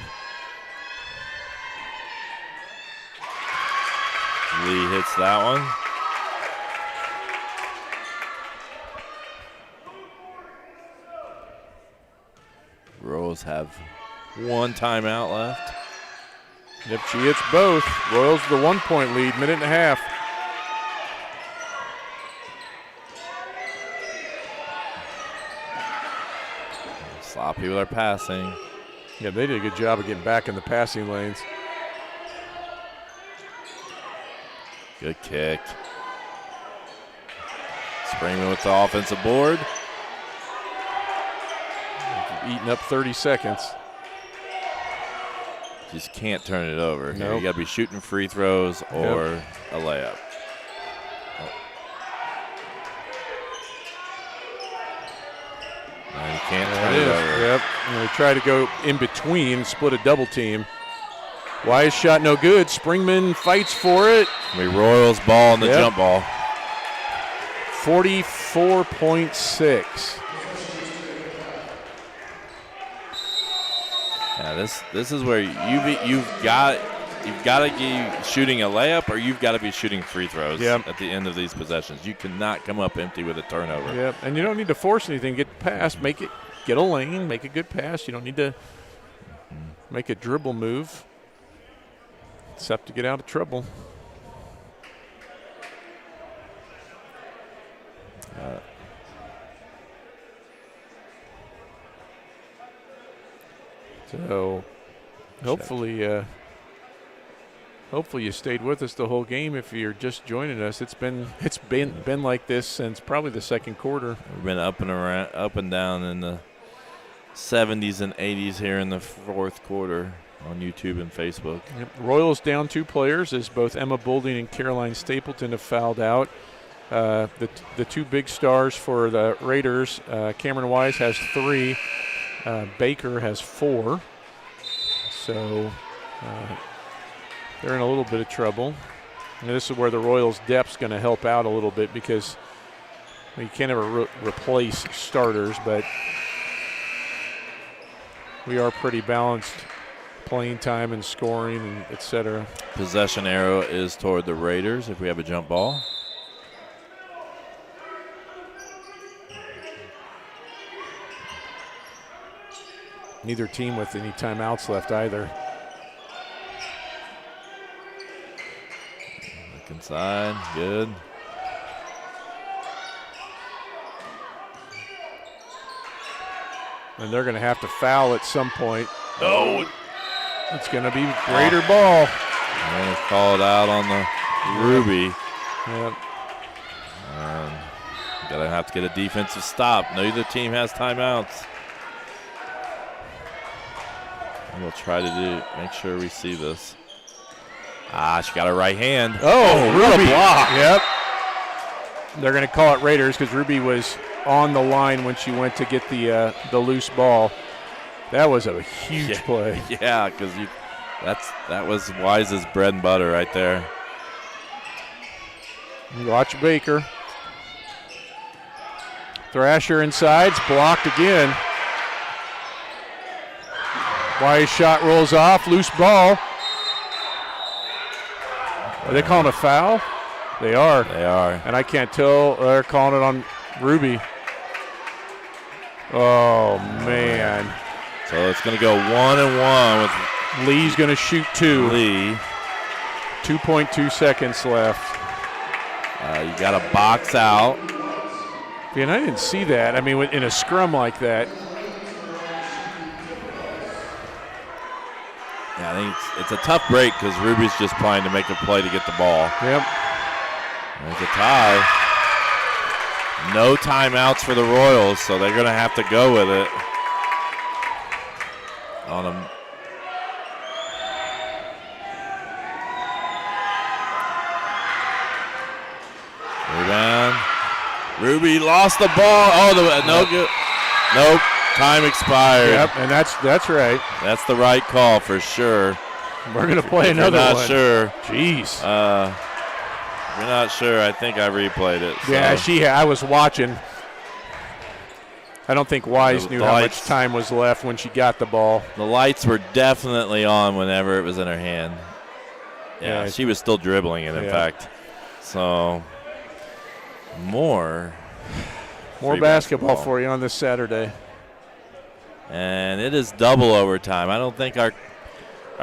Speaker 1: Lee hits that one. Royals have one timeout left.
Speaker 2: Yep, she hits both. Royals the 1-point lead, minute and a half.
Speaker 1: Sloppy with our passing.
Speaker 2: Yeah, they did a good job of getting back in the passing lanes.
Speaker 1: Good kick. Springman with the offensive board.
Speaker 2: Eating up 30 seconds.
Speaker 1: Just can't turn it over.
Speaker 2: Nope.
Speaker 1: You got to be shooting free throws or a layup. And you can't turn it over.
Speaker 2: Yep. And they try to go in between, split a double team. Wise shot no good. Springman fights for it.
Speaker 1: Royals ball on the jump ball.
Speaker 2: 44.6.
Speaker 1: Yeah, this is where you've got to be shooting a layup, or you've got to be shooting free throws at the end of these possessions. You cannot come up empty with a turnover.
Speaker 2: Yep, and you don't need to force anything. Get past, get a lane, make a good pass. You don't need to make a dribble move, except to get out of trouble. So, hopefully you stayed with us the whole game. If you're just joining us, it's been like this since probably the second quarter.
Speaker 1: We've been up and down in the 70s and 80s here in the fourth quarter on YouTube and Facebook.
Speaker 2: Yep. Royals down 2 players as both Emma Boulding and Caroline Stapleton have fouled out. The 2 big stars for the Raiders, Cameron Wise has 3. Baker has 4, so they're in a little bit of trouble. And this is where the Royals' depth's going to help out a little bit because you can't ever replace starters, but we are pretty balanced playing time and scoring and et cetera.
Speaker 1: Possession arrow is toward the Raiders if we have a jump ball.
Speaker 2: Neither team with any timeouts left either.
Speaker 1: Look inside, good.
Speaker 2: And they're going to have to foul at some point. Oh, it's going to be Raider ball.
Speaker 1: They're going to call it out on the Ruby.
Speaker 2: Yep.
Speaker 1: Going to have to get a defensive stop. Neither team has timeouts. We'll try to make sure we see this. She got a right hand.
Speaker 2: Oh,
Speaker 1: what
Speaker 2: Ruby.
Speaker 1: a block.
Speaker 2: Yep. They're going to call it Raiders because Ruby was on the line when she went to get the loose ball. That was a huge play.
Speaker 1: Yeah, because that was Wise's bread and butter right there.
Speaker 2: Watch Baker. Thrasher inside's blocked again. Wise shot rolls off, loose ball. Are they calling a foul? They are.
Speaker 1: They are.
Speaker 2: And I can't tell. They're calling it on Ruby. Oh, man.
Speaker 1: So it's going to go 1-1 with
Speaker 2: Lee's going to shoot 2.
Speaker 1: Lee.
Speaker 2: 2.2 seconds left.
Speaker 1: You got to box out.
Speaker 2: Yeah, and I didn't see that. I mean, in a scrum like that.
Speaker 1: Yeah, I think it's a tough break because Ruby's just trying to make a play to get the ball.
Speaker 2: Yep.
Speaker 1: There's a tie. No timeouts for the Royals, so they're going to have to go with it. On them. Rebound. Ruby lost the ball. Oh, no good. Nope. Time expired.
Speaker 2: Yep, and that's right.
Speaker 1: That's the right call for sure.
Speaker 2: We're going to play another
Speaker 1: one.
Speaker 2: one.
Speaker 1: Sure.
Speaker 2: Jeez.
Speaker 1: We're not sure. I think I replayed it. So.
Speaker 2: Yeah, I was watching. I don't think Wise knew how much time was left when she got the ball.
Speaker 1: The lights were definitely on whenever it was in her hand. Yeah, she was still dribbling it, in fact. So more
Speaker 2: basketball for you on this Saturday.
Speaker 1: And it is double overtime. I don't think our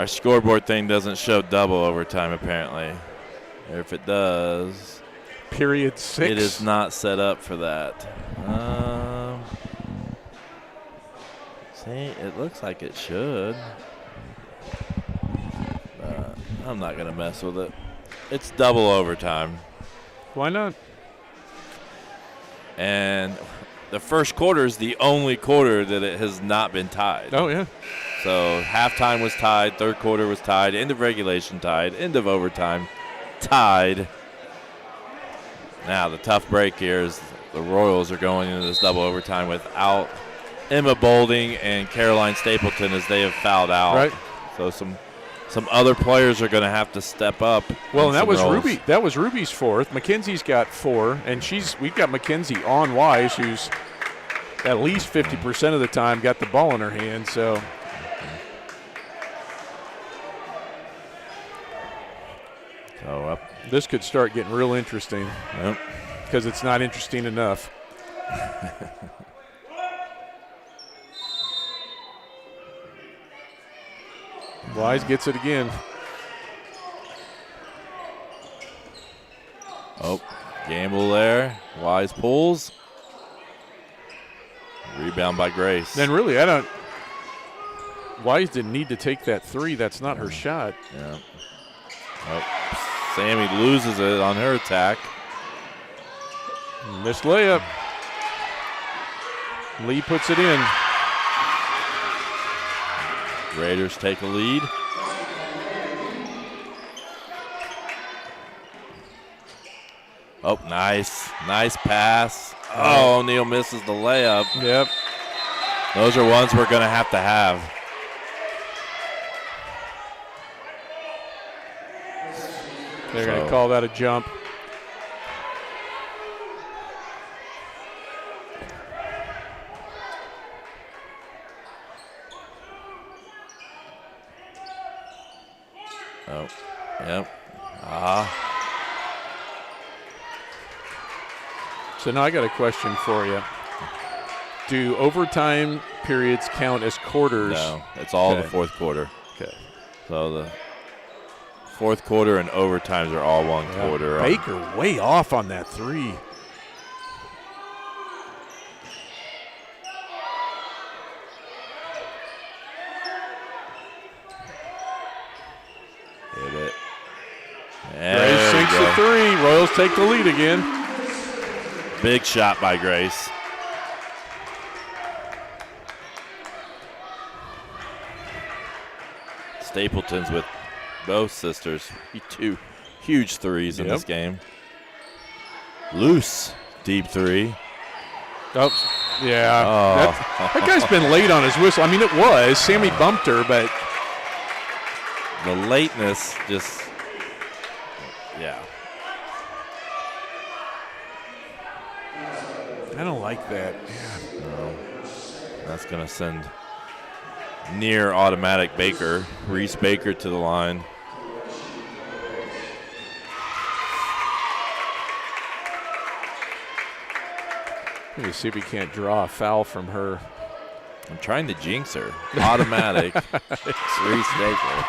Speaker 1: scoreboard thing doesn't show double overtime, apparently. Or if it does,
Speaker 2: period 6.
Speaker 1: It is not set up for that. See, it looks like it should. I'm not going to mess with it. It's double overtime.
Speaker 2: Why not?
Speaker 1: And the first quarter is the only quarter that it has not been tied.
Speaker 2: Oh, yeah.
Speaker 1: So halftime was tied, third quarter was tied, end of regulation tied, end of overtime tied. Now the tough break here is the Royals are going into this double overtime without Emma Bolding and Caroline Stapleton as they have fouled out.
Speaker 2: Right.
Speaker 1: So some other players are going to have to step up.
Speaker 2: Well, and that was
Speaker 1: roles.
Speaker 2: Ruby. That was Ruby's 4th. Mackenzie's got 4, and we've got Mackenzie on Wise, who's at least 50% of the time got the ball in her hand. So this could start getting real interesting.
Speaker 1: Yep.
Speaker 2: Because it's not interesting enough. Wise gets it again.
Speaker 1: Oh, gamble there. Wise pulls. Rebound by Grace.
Speaker 2: And really, Wise didn't need to take that 3. That's not her shot.
Speaker 1: Yeah. Oh, Sammy loses it on her attack.
Speaker 2: Missed layup. Lee puts it in.
Speaker 1: Raiders take a lead. Oh, nice. Nice pass. Oh, O'Neal misses the layup.
Speaker 2: Yep.
Speaker 1: Those are ones we're going to have.
Speaker 2: They're going to call that a jump.
Speaker 1: Oh, yep.
Speaker 2: So now I got a question for you. Do overtime periods count as quarters?
Speaker 1: No, it's all the fourth quarter.
Speaker 2: Okay.
Speaker 1: So the fourth quarter and overtimes are all one quarter.
Speaker 2: Baker way off on that 3.
Speaker 1: Hit it.
Speaker 2: Grace sinks the 3. Royals take the lead again.
Speaker 1: Big shot by Grace. Stapleton's with both sisters. 2 huge threes in this game. Loose, deep 3.
Speaker 2: Oh, yeah. That guy's been late on his whistle. I mean, it was. Sammy bumped her, but
Speaker 1: the lateness just, yeah.
Speaker 2: I don't like that.
Speaker 1: Yeah. No. That's going to send near automatic Reese Baker to the line.
Speaker 2: Let me see if we can't draw a foul from her.
Speaker 1: I'm trying to jinx her. Automatic. Reese Baker.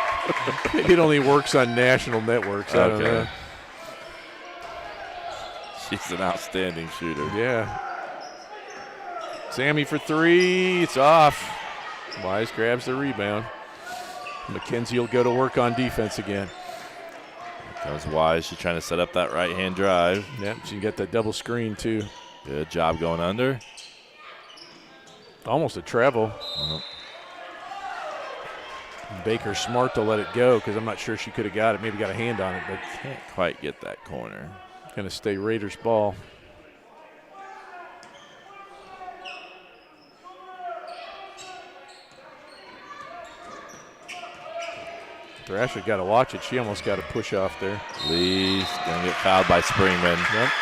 Speaker 2: Maybe it only works on national networks. I don't know.
Speaker 1: She's an outstanding shooter.
Speaker 2: Yeah. Sammy for 3. It's off. Wise grabs the rebound. Mackenzie will go to work on defense again.
Speaker 1: Here comes Wise. She's trying to set up that right-hand drive.
Speaker 2: Yep, she got that double screen too.
Speaker 1: Good job going under.
Speaker 2: Almost a travel. Baker smart to let it go because I'm not sure she could have got it. Maybe got a hand on it, but
Speaker 1: can't quite get that corner.
Speaker 2: Going to stay Raiders ball. Thrasher got to watch it. She almost got a push off there.
Speaker 1: Lee's going to get fouled by Springman.
Speaker 2: Yep.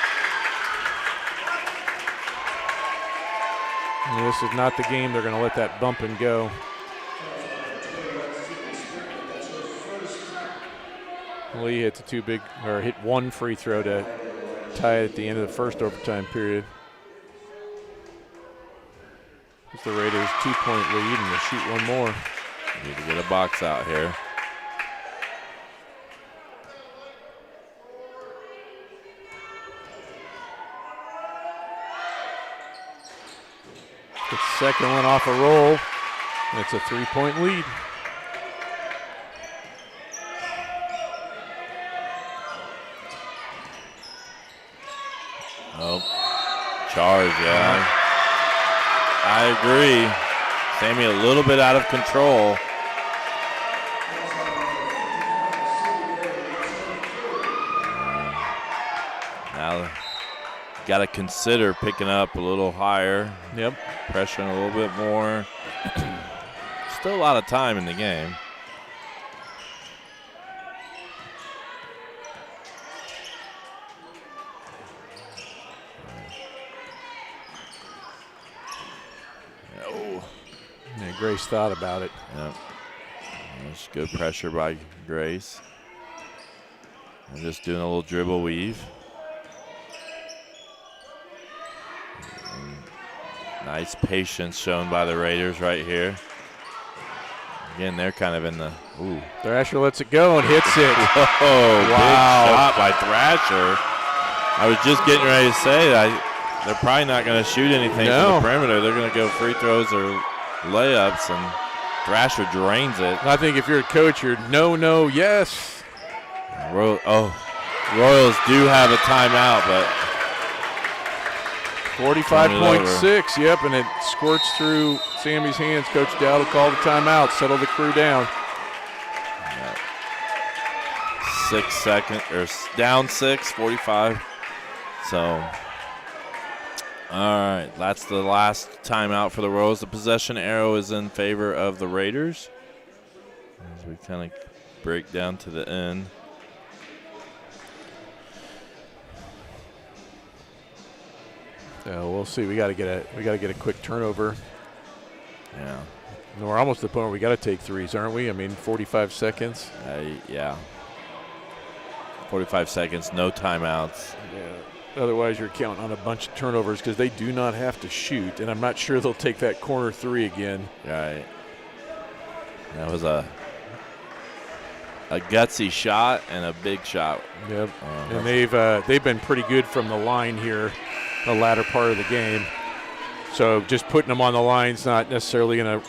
Speaker 2: And this is not the game they're going to let that bump and go. Lee hit hit one free throw to tie it at the end of the first overtime period. It's the Raiders' 2-point lead, and they'll shoot one more.
Speaker 1: Need to get a box out here.
Speaker 2: The second one off a roll. It's a 3-point lead.
Speaker 1: Oh, charge, yeah. I agree. Sammy a little bit out of control. Now got to consider picking up a little higher.
Speaker 2: Yep.
Speaker 1: Pressuring a little bit more. Still a lot of time in the game.
Speaker 2: Yeah, Grace thought about it.
Speaker 1: Yep. That's good pressure by Grace. And just doing a little dribble weave. And nice patience shown by the Raiders right here. Again, they're kind of in the, ooh.
Speaker 2: Thrasher lets it go and hits it.
Speaker 1: Whoa,
Speaker 2: wow.
Speaker 1: Big shot by Thrasher. I was just getting ready to say that they're probably not going to shoot anything from the perimeter. They're going to go free throws or layups, and Thrasher drains it.
Speaker 2: I think if you're a coach, you're no, yes.
Speaker 1: Royals do have a timeout, but
Speaker 2: 45.6, yep, and it squirts through Sammy's hands. Coach Dowd will call the timeout, settle the crew down.
Speaker 1: 6 seconds, or down 6, 45. So, all right, that's the last timeout for the Royals. The possession arrow is in favor of the Raiders as we kind of break down to the end.
Speaker 2: So we'll see. We got to get a quick turnover.
Speaker 1: Yeah.
Speaker 2: We're almost to the point where we got to take threes, aren't we? I mean, 45 seconds.
Speaker 1: Yeah. 45 seconds, no timeouts.
Speaker 2: Yeah. Otherwise, you're counting on a bunch of turnovers because they do not have to shoot, and I'm not sure they'll take that corner three again.
Speaker 1: Right. That was a gutsy shot and a big shot.
Speaker 2: Yep. And they've been pretty good from the line here, the latter part of the game. So just putting them on the line's not necessarily going to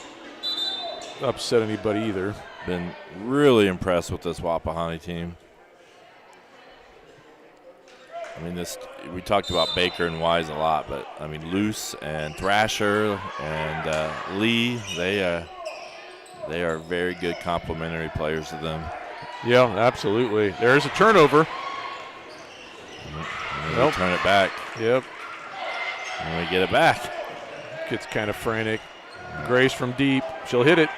Speaker 2: upset anybody either.
Speaker 1: Been really impressed with this Wapahani team. I mean, we talked about Baker and Wise a lot, but I mean, Luce and Thrasher and Lee, they are very good complementary players to them.
Speaker 2: Yeah, absolutely. There's a turnover.
Speaker 1: Nope. Turn it back.
Speaker 2: Yep.
Speaker 1: And we get it back.
Speaker 2: Gets kind of frantic. Grace from deep. She'll hit it.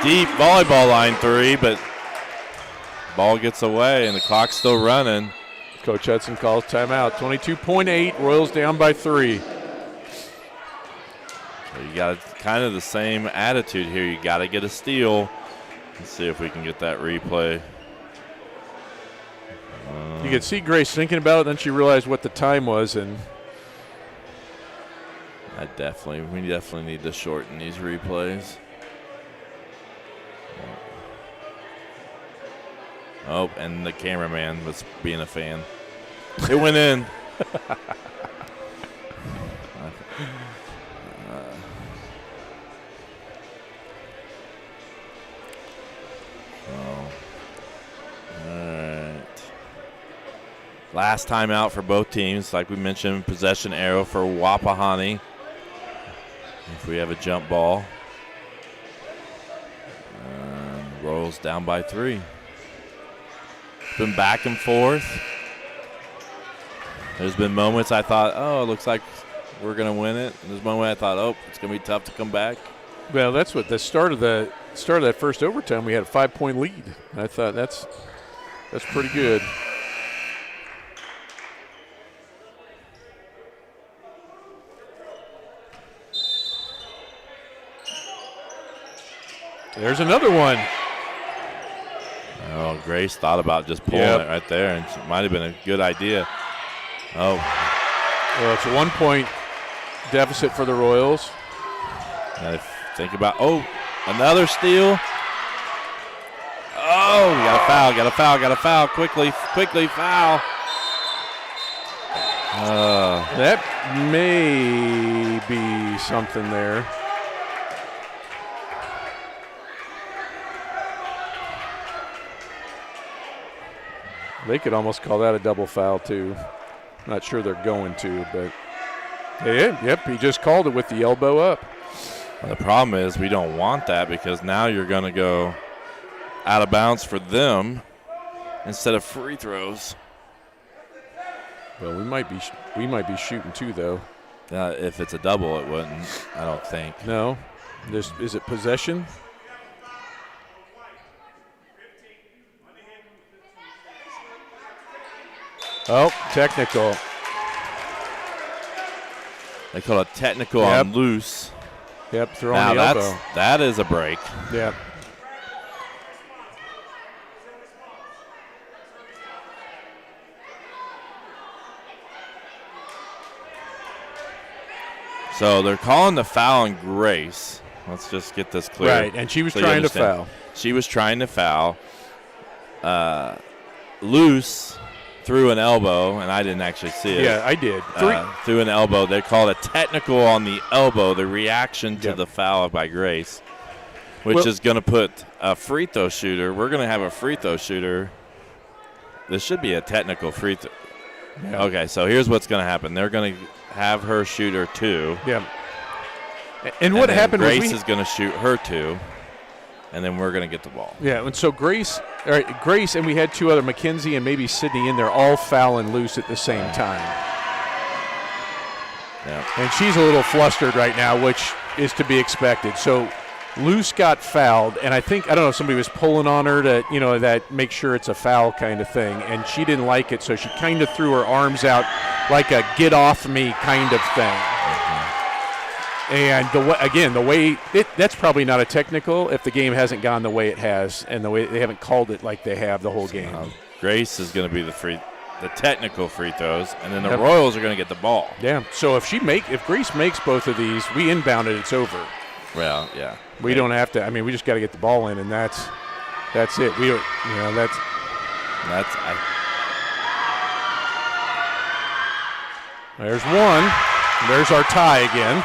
Speaker 1: Deep volleyball line three, but ball gets away and the clock's still running.
Speaker 2: Coach Hudson calls timeout. 22.8. Royals down by 3.
Speaker 1: So you got kind of the same attitude here. You got to get a steal. Let's see if we can get that replay.
Speaker 2: You could see Grace thinking about it, then she realized what the time was, and
Speaker 1: we definitely need to shorten these replays. Oh, and the cameraman was being a fan. It went in. All right. Last time out for both teams. Like we mentioned, possession arrow for Wapahani. If we have a jump ball. Royals down by 3. Been back and forth. There's been moments I thought, oh, it looks like we're going to win it. And there's one moment I thought, oh, it's going to be tough to come back.
Speaker 2: Well, that's what the start of that first overtime. We had a 5-point lead. I thought that's pretty good. There's another one.
Speaker 1: Oh, Oh, Grace thought about just pulling it right there, and it might have been a good idea. Oh.
Speaker 2: Well, it's a 1-point deficit for the Royals.
Speaker 1: Think about, another steal. Oh, got a foul. Quickly, foul.
Speaker 2: That may be something there. They could almost call that a double foul, too. Not sure they're going to, but he just called it with the elbow up.
Speaker 1: The problem is we don't want that because now you're going to go out of bounds for them instead of free throws.
Speaker 2: Well, we might be shooting too, though.
Speaker 1: If it's a double, it wouldn't. I don't think.
Speaker 2: No, is it possession? Oh, technical.
Speaker 1: They call it technical on loose.
Speaker 2: Yep, throwing the elbow.
Speaker 1: That is a break.
Speaker 2: Yep.
Speaker 1: So they're calling the foul on Grace. Let's just get this clear.
Speaker 2: Right, and she was trying to foul.
Speaker 1: She was trying to foul. Loose threw an elbow, and I didn't actually see it.
Speaker 2: Yeah, I did.
Speaker 1: Threw an elbow. They called a technical on the elbow, the reaction to the foul by Grace, which is going to put a free throw shooter. We're going to have a free throw shooter. This should be a technical free throw. Yeah. Okay, so here's what's going to happen. They're going to have her shoot her 2.
Speaker 2: Yeah. And what happened was
Speaker 1: Grace is going to shoot her 2, and then we're going to get the ball.
Speaker 2: Yeah, and so Grace, and we had 2 other, McKenzie and maybe Sydney in there, all fouling loose at the same time.
Speaker 1: Yeah.
Speaker 2: And she's a little flustered right now, which is to be expected. So Luce got fouled, and I don't know if somebody was pulling on her to, that make sure it's a foul kind of thing, and she didn't like it, so she kind of threw her arms out like a get off me kind of thing. And that's probably not a technical if the game hasn't gone the way it has, and the way they haven't called it like they have the whole game.
Speaker 1: Grace is going to be the technical free throws, and then the Royals are going to get the ball.
Speaker 2: Yeah. So if Grace makes both of these, we inbound it, it's over.
Speaker 1: Well, yeah.
Speaker 2: We don't have to. I mean, we just got to get the ball in, and that's it. There's one. There's our tie again.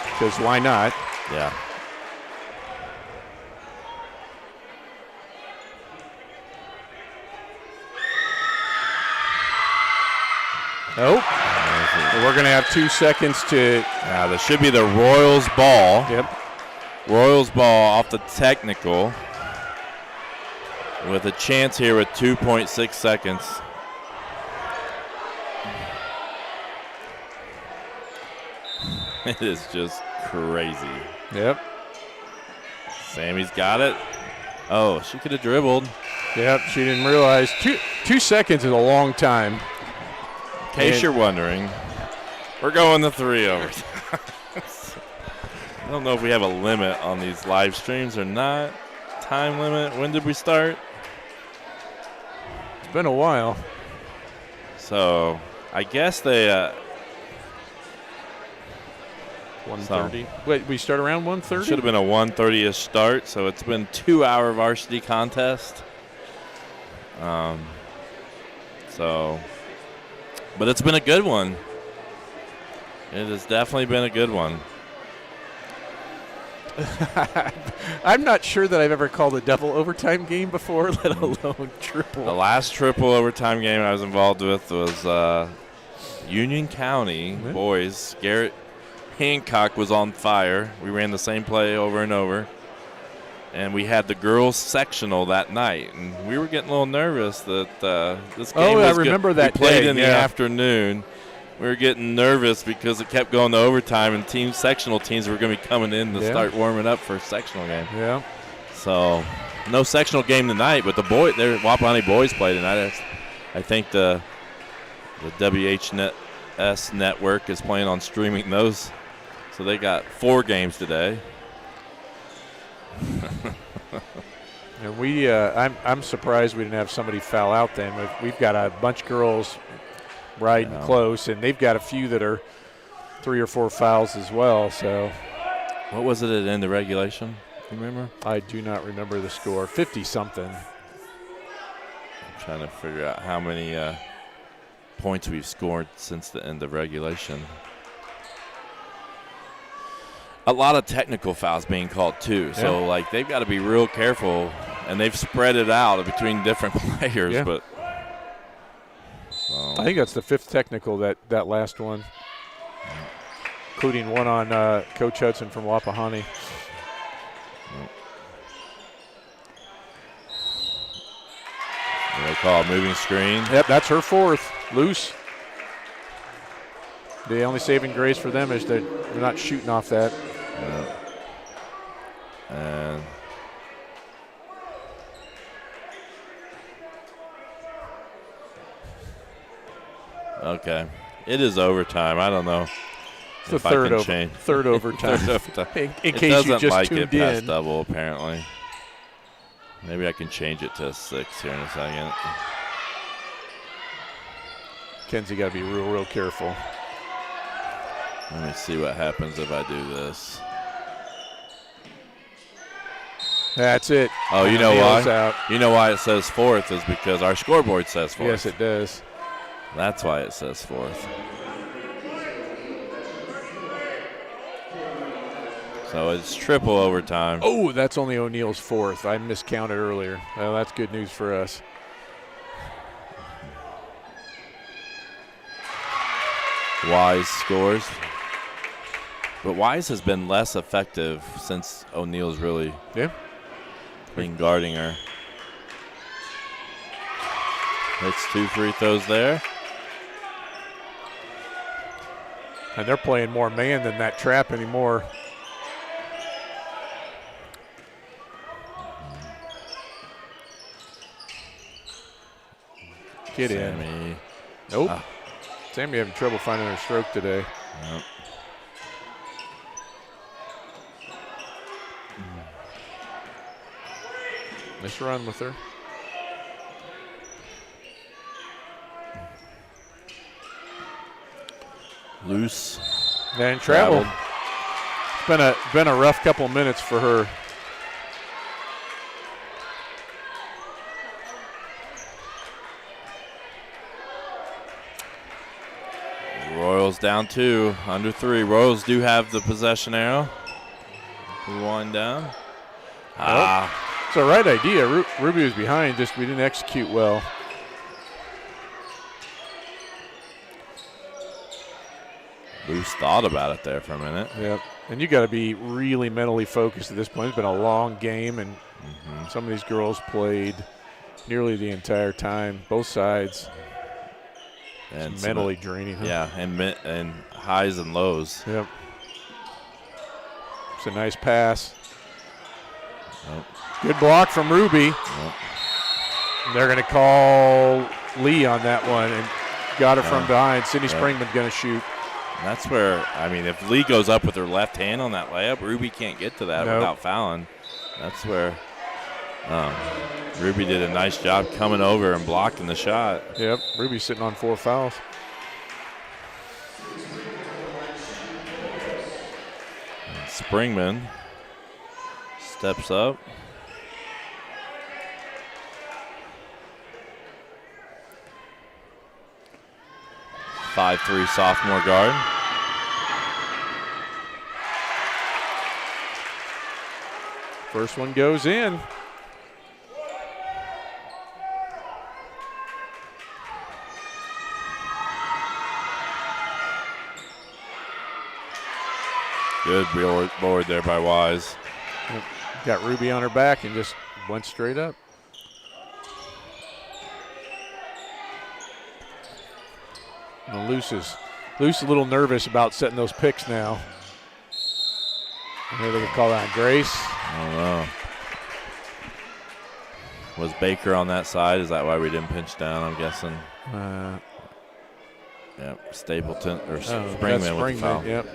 Speaker 2: Because why not?
Speaker 1: Yeah.
Speaker 2: Oh. We're going to have 2 seconds to.
Speaker 1: This should be the Royals ball.
Speaker 2: Yep.
Speaker 1: Royals ball off the technical with a chance here with 2.6 seconds. It is just crazy.
Speaker 2: Yep.
Speaker 1: Sammy's got it. Oh, she could have dribbled.
Speaker 2: Yep, she didn't realize. 2 seconds is a long time.
Speaker 1: In case you're wondering, we're going to 3 overtime. I don't know if we have a limit on these live streams or not. Time limit. When did we start?
Speaker 2: It's been a while.
Speaker 1: So I guess they
Speaker 2: 1:30. Wait, we start around 1:30?
Speaker 1: Should have been a 1:30ish start, so it's been 2-hour varsity contest. But it's been a good one. It has definitely been a good one.
Speaker 2: I'm not sure that I've ever called a double overtime game before, let alone triple.
Speaker 1: The last triple overtime game I was involved with was Union County boys. Garrett Hancock was on fire. We ran the same play over and over. And we had the girls sectional that night. And we were getting a little nervous that this game was
Speaker 2: I remember
Speaker 1: good.
Speaker 2: that
Speaker 1: We played
Speaker 2: day,
Speaker 1: in the afternoon. We were getting nervous because it kept going to overtime, and sectional teams were going to be coming in to start warming up for a sectional game.
Speaker 2: Yeah.
Speaker 1: So no sectional game tonight, but the Wapahani boys played tonight. I think the WHS network is planning on streaming those. So they got 4 games today.
Speaker 2: And I'm surprised we didn't have somebody foul out then. We've got a bunch of girls riding close, and they've got a few that are 3 or 4 fouls as well. So,
Speaker 1: what was it at end of regulation? Do you remember?
Speaker 2: I do not remember the score. 50-something.
Speaker 1: I'm trying to figure out how many points we've scored since the end of regulation. A lot of technical fouls being called too, so like they've got to be real careful, and they've spread it out between different players.
Speaker 2: Yeah.
Speaker 1: But
Speaker 2: I think that's the 5th technical, that last one, including one on Coach Hudson from Wapahani.
Speaker 1: They call a moving screen.
Speaker 2: Yep, that's her 4th. Loose. The only saving grace for them is they're not shooting off that.
Speaker 1: And okay, it is overtime. I don't know.
Speaker 2: It's the third overtime.
Speaker 1: Third overtime.
Speaker 2: In case you just
Speaker 1: like
Speaker 2: tuned
Speaker 1: it past
Speaker 2: in.
Speaker 1: double, apparently. Maybe I can change it to a 6 here in a second.
Speaker 2: Kenzie got to be real careful.
Speaker 1: Let me see what happens if I do this.
Speaker 2: That's it.
Speaker 1: Oh, you know why?
Speaker 2: Out.
Speaker 1: You know why it says 4th is because our scoreboard says 4th.
Speaker 2: Yes, it does.
Speaker 1: That's why it says 4th. So it's triple overtime.
Speaker 2: Oh, that's only O'Neill's 4th. I miscounted earlier. Well, that's good news for us.
Speaker 1: Wise scores. But Wise has been less effective since O'Neill's really been guarding her. Hits 2 free throws there.
Speaker 2: And they're playing more man than that trap anymore. Get
Speaker 1: Sammy.
Speaker 2: in. Nope. Sammy having trouble finding her stroke today.
Speaker 1: Yep.
Speaker 2: Nice run with her.
Speaker 1: Loose.
Speaker 2: And traveled. It's been a rough couple minutes for her.
Speaker 1: Royals down 2, under 3. Royals do have the possession arrow. We wind down.
Speaker 2: It's the right idea. Ruby was behind, just we didn't execute well.
Speaker 1: Loose thought about it there for a minute.
Speaker 2: Yep. And you got to be really mentally focused at this point. It's been a long game, and some of these girls played nearly the entire time, both sides.
Speaker 1: And
Speaker 2: it's mentally draining. Huh?
Speaker 1: Yeah, and highs and lows.
Speaker 2: Yep. It's a nice pass.
Speaker 1: Nope.
Speaker 2: Good block from Ruby.
Speaker 1: Nope.
Speaker 2: They're going to call Lee on that one and got her from behind. Sydney Springman's going to shoot.
Speaker 1: And that's where, I mean, if Lee goes up with her left hand on that layup, Ruby can't get to that without fouling. That's where Ruby did a nice job coming over and blocking the shot.
Speaker 2: Yep, Ruby's sitting on 4 fouls.
Speaker 1: And Springman steps up. .53 sophomore guard.
Speaker 2: First one goes in.
Speaker 1: Good board there by Wise.
Speaker 2: Got Ruby on her back and just went straight up. And Luce a little nervous about setting those picks now. Maybe they could call that Grace.
Speaker 1: I don't know. Was Baker on that side? Is that why we didn't pinch down, I'm guessing? Yep, Stapleton or Springman with the foul.
Speaker 2: Yep.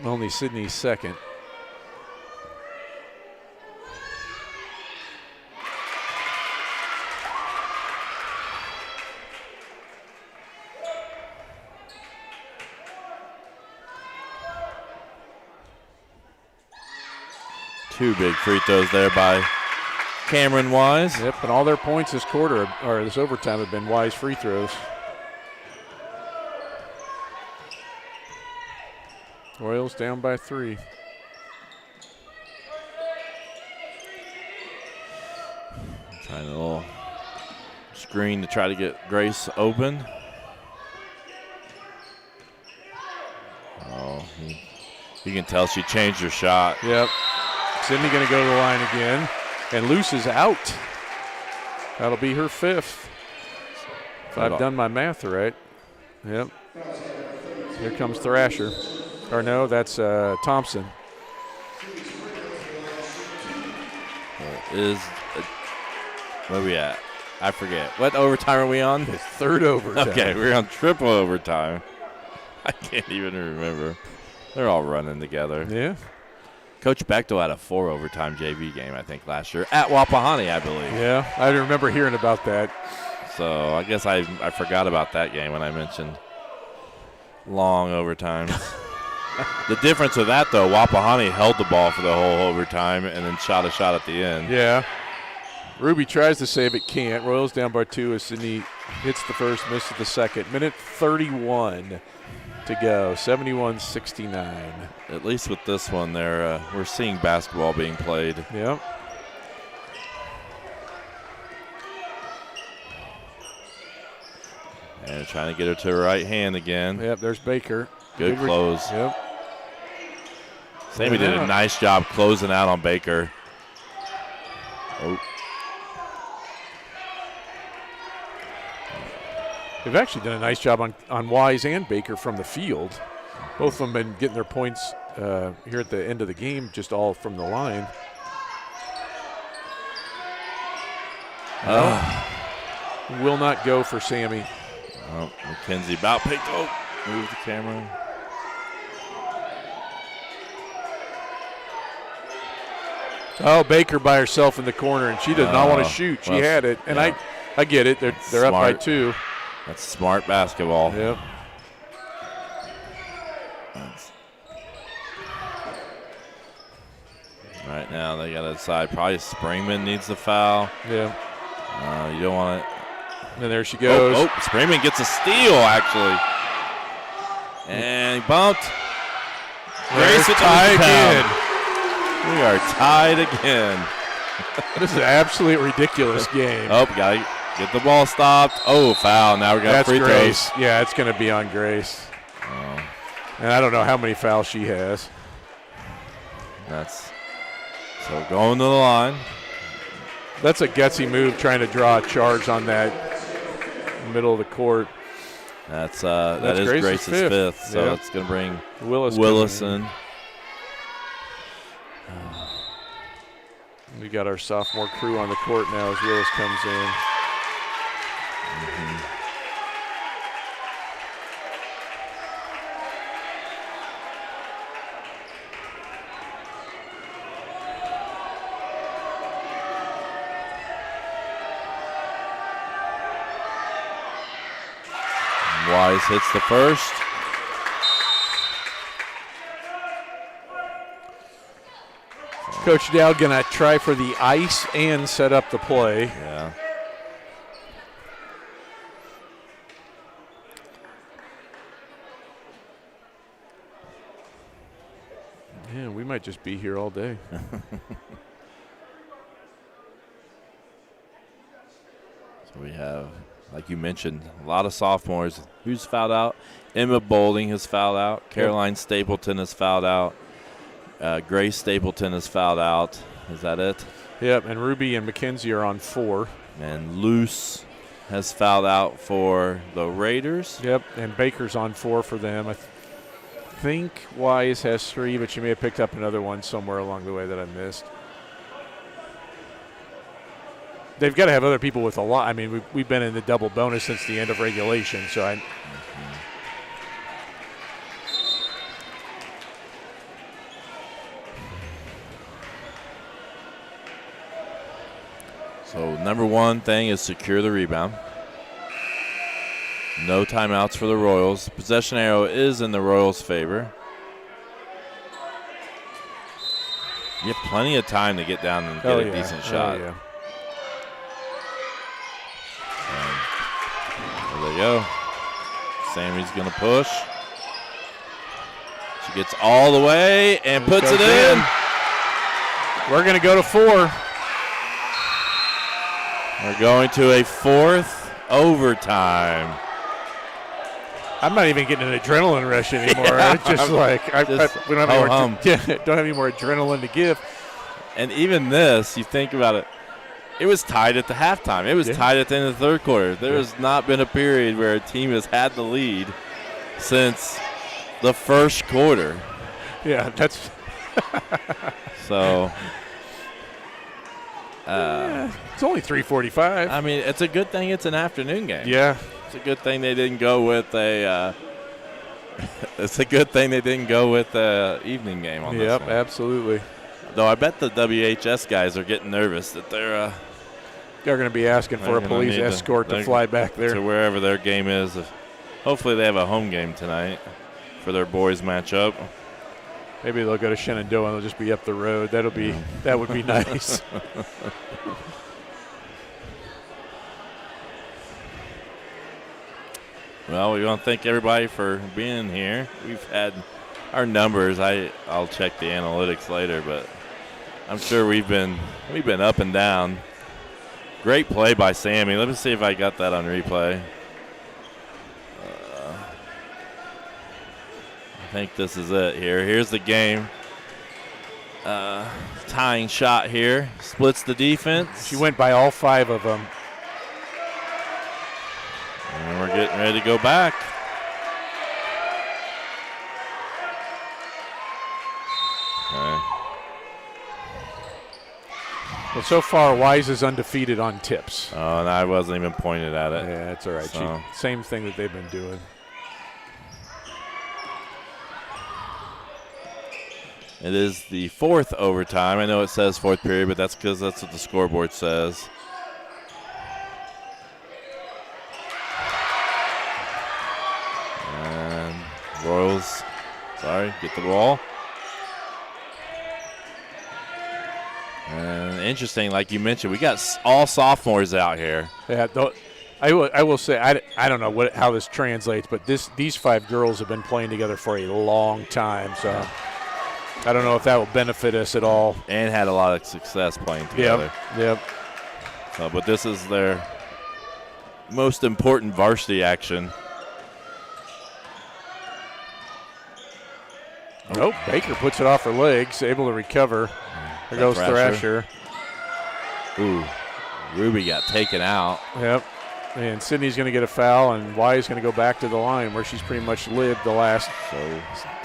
Speaker 2: Only Sydney's second.
Speaker 1: 2 big free throws there by Cameron Wise.
Speaker 2: Yep, and all their points this quarter, or this overtime, have been Wise free throws. Royals down by 3.
Speaker 1: Trying a little screen to try to get Grace open. Oh, you can tell she changed her shot.
Speaker 2: Yep. Sydney going to go to the line again. And Luce is out. That'll be her 5th. If I've done my math right. Yep. Here comes Thrasher. Or no, that's Thompson.
Speaker 1: Where are we at? I forget. What overtime are we on?
Speaker 2: It's 3rd overtime.
Speaker 1: Okay, we're on triple overtime. I can't even remember. They're all running together.
Speaker 2: Yeah.
Speaker 1: Coach Bechtel had a 4 overtime JV game, I think, last year at Wapahani, I believe.
Speaker 2: Yeah, I remember hearing about that.
Speaker 1: So I guess I forgot about that game when I mentioned long overtimes. The difference with that, though, Wapahani held the ball for the whole overtime and then shot a shot at the end.
Speaker 2: Yeah. Ruby tries to save it, can't. Royals down by 2 as Sydney hits the first, misses the second. Minute 31 to go, 71-69.
Speaker 1: At least with this one, we're seeing basketball being played.
Speaker 2: Yep.
Speaker 1: And trying to get her to her right hand again.
Speaker 2: Yep, there's Baker.
Speaker 1: Good close.
Speaker 2: Yep.
Speaker 1: Sammy did a nice job closing out on Baker. Oh.
Speaker 2: They've actually done a nice job on Wise and Baker from the field. Both of them been getting their points here at the end of the game, just all from the line. Will not go for Sammy.
Speaker 1: Oh, McKenzie about picked. Oh, move the camera.
Speaker 2: Oh, Baker by herself in the corner, and she did not want to shoot. She had it, and
Speaker 1: yeah.
Speaker 2: I get it. They're up by 2.
Speaker 1: That's smart basketball.
Speaker 2: Yep.
Speaker 1: Right now they got to decide. Probably Springman needs the foul.
Speaker 2: Yeah.
Speaker 1: You don't want it.
Speaker 2: And there she goes.
Speaker 1: Oh, Springman gets a steal, actually. And he bumped. Grace with
Speaker 2: tie again.
Speaker 1: We are tied again.
Speaker 2: This is an absolutely ridiculous game.
Speaker 1: Oh, got to get the ball stopped. Oh, foul. Now we got free
Speaker 2: Grace.
Speaker 1: throws.
Speaker 2: Yeah, it's going to be on Grace.
Speaker 1: Oh.
Speaker 2: And I don't know how many fouls she has.
Speaker 1: So going to the line.
Speaker 2: That's a gutsy move, trying to draw a charge on that middle of the court.
Speaker 1: That is Grace's 5th. So
Speaker 2: yep.
Speaker 1: it's going to bring
Speaker 2: Willis
Speaker 1: in.
Speaker 2: We got our sophomore crew on the court now as Willis comes in.
Speaker 1: Wise hits the first.
Speaker 2: Coach Dow going to try for the ice and set up the play.
Speaker 1: Yeah.
Speaker 2: Yeah, we might just be here all day.
Speaker 1: So we have, like you mentioned, a lot of sophomores. Who's fouled out? Emma Boulding has fouled out. Caroline Stapleton has fouled out. Grace Stapleton has fouled out. Is that it?
Speaker 2: Yep, and Ruby and McKenzie are on 4.
Speaker 1: And Luce has fouled out for the Raiders.
Speaker 2: Yep, and Baker's on 4 for them. I think Wise has 3, but you may have picked up another one somewhere along the way that I missed. They've got to have other people with a lot. I mean, we've been in the double bonus since the end of regulation, so
Speaker 1: So number one thing is secure the rebound. No timeouts for the Royals. Possession arrow is in the Royals' favor. You have plenty of time to get down and get a decent shot.
Speaker 2: Yeah.
Speaker 1: There they go. Sammy's going to push. She gets all the way and puts it in.
Speaker 2: We're going to go to 4.
Speaker 1: We're going to a 4th overtime.
Speaker 2: I'm not even getting an adrenaline rush anymore.
Speaker 1: Yeah,
Speaker 2: it's just like we don't have any more adrenaline to give.
Speaker 1: And even this, you think about it, it was tied at the halftime. It was tied at the end of the 3rd quarter. There has not been a period where a team has had the lead since the 1st quarter.
Speaker 2: Yeah, that's
Speaker 1: so.
Speaker 2: It's only 3:45.
Speaker 1: I mean, it's a good thing it's an afternoon game.
Speaker 2: Yeah.
Speaker 1: It's a good thing they didn't go with a. It's a good thing they didn't go with the evening game on this one.
Speaker 2: Yep, absolutely.
Speaker 1: Though I bet the WHS guys are getting nervous that they're
Speaker 2: going to be asking for a police escort to fly back there
Speaker 1: to wherever their game is. Hopefully they have a home game tonight for their boys matchup.
Speaker 2: Maybe they'll go to Shenandoah and they'll just be up the road. That would be nice.
Speaker 1: Well, we want to thank everybody for being here. We've had our numbers. I'll check the analytics later, but I'm sure we've been up and down. Great play by Sammy. Let me see if I got that on replay. I think this is it here. Here's the game. Tying shot here. Splits the defense.
Speaker 2: She went by all 5 of them.
Speaker 1: And we're getting ready to go back. Okay.
Speaker 2: Well, so far, Wise is undefeated on tips.
Speaker 1: Oh, and I wasn't even pointed at it.
Speaker 2: Yeah, that's all right.
Speaker 1: So.
Speaker 2: Same thing that they've been doing.
Speaker 1: It is the 4th overtime. I know it says 4th period, but that's because that's what the scoreboard says. And Royals, get the ball. And interesting, like you mentioned, we got all sophomores out here.
Speaker 2: Yeah, I will say I don't know how this translates, but these 5 girls have been playing together for a long time, so I don't know if that will benefit us at all.
Speaker 1: And had a lot of success playing together.
Speaker 2: Yep.
Speaker 1: So, but this is their most important varsity action.
Speaker 2: Oh, Baker puts it off her legs, able to recover. There goes Thrasher.
Speaker 1: Ooh, Ruby got taken out.
Speaker 2: Yep. And Sydney's going to get a foul, and Wise going to go back to the line where she's pretty much lived the last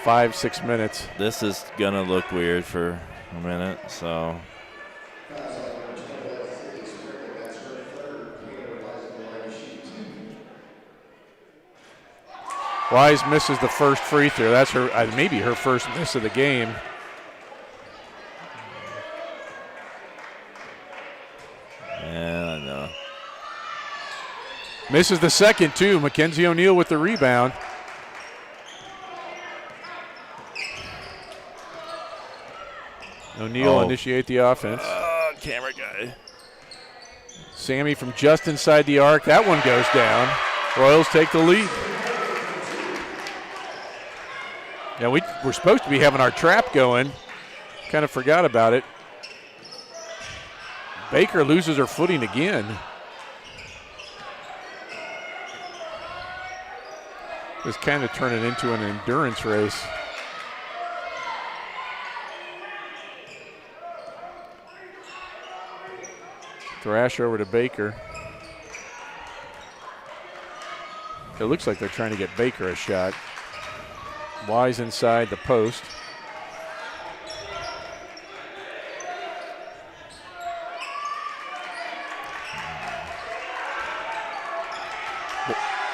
Speaker 2: 5-6 minutes.
Speaker 1: This is going to look weird for a minute, so.
Speaker 2: Wise misses the first free throw. That's her, maybe her first miss of the game.
Speaker 1: Yeah, I know.
Speaker 2: Misses the second, too. Mackenzie O'Neill with the rebound. O'Neill initiate the offense.
Speaker 1: Camera guy.
Speaker 2: Sammy from just inside the arc. That one goes down. Royals take the lead. Now we're supposed to be having our trap going. Kind of forgot about it. Baker loses her footing again. This kind of turning into an endurance race. Thrasher over to Baker. It looks like they're trying to get Baker a shot. Wise inside the post.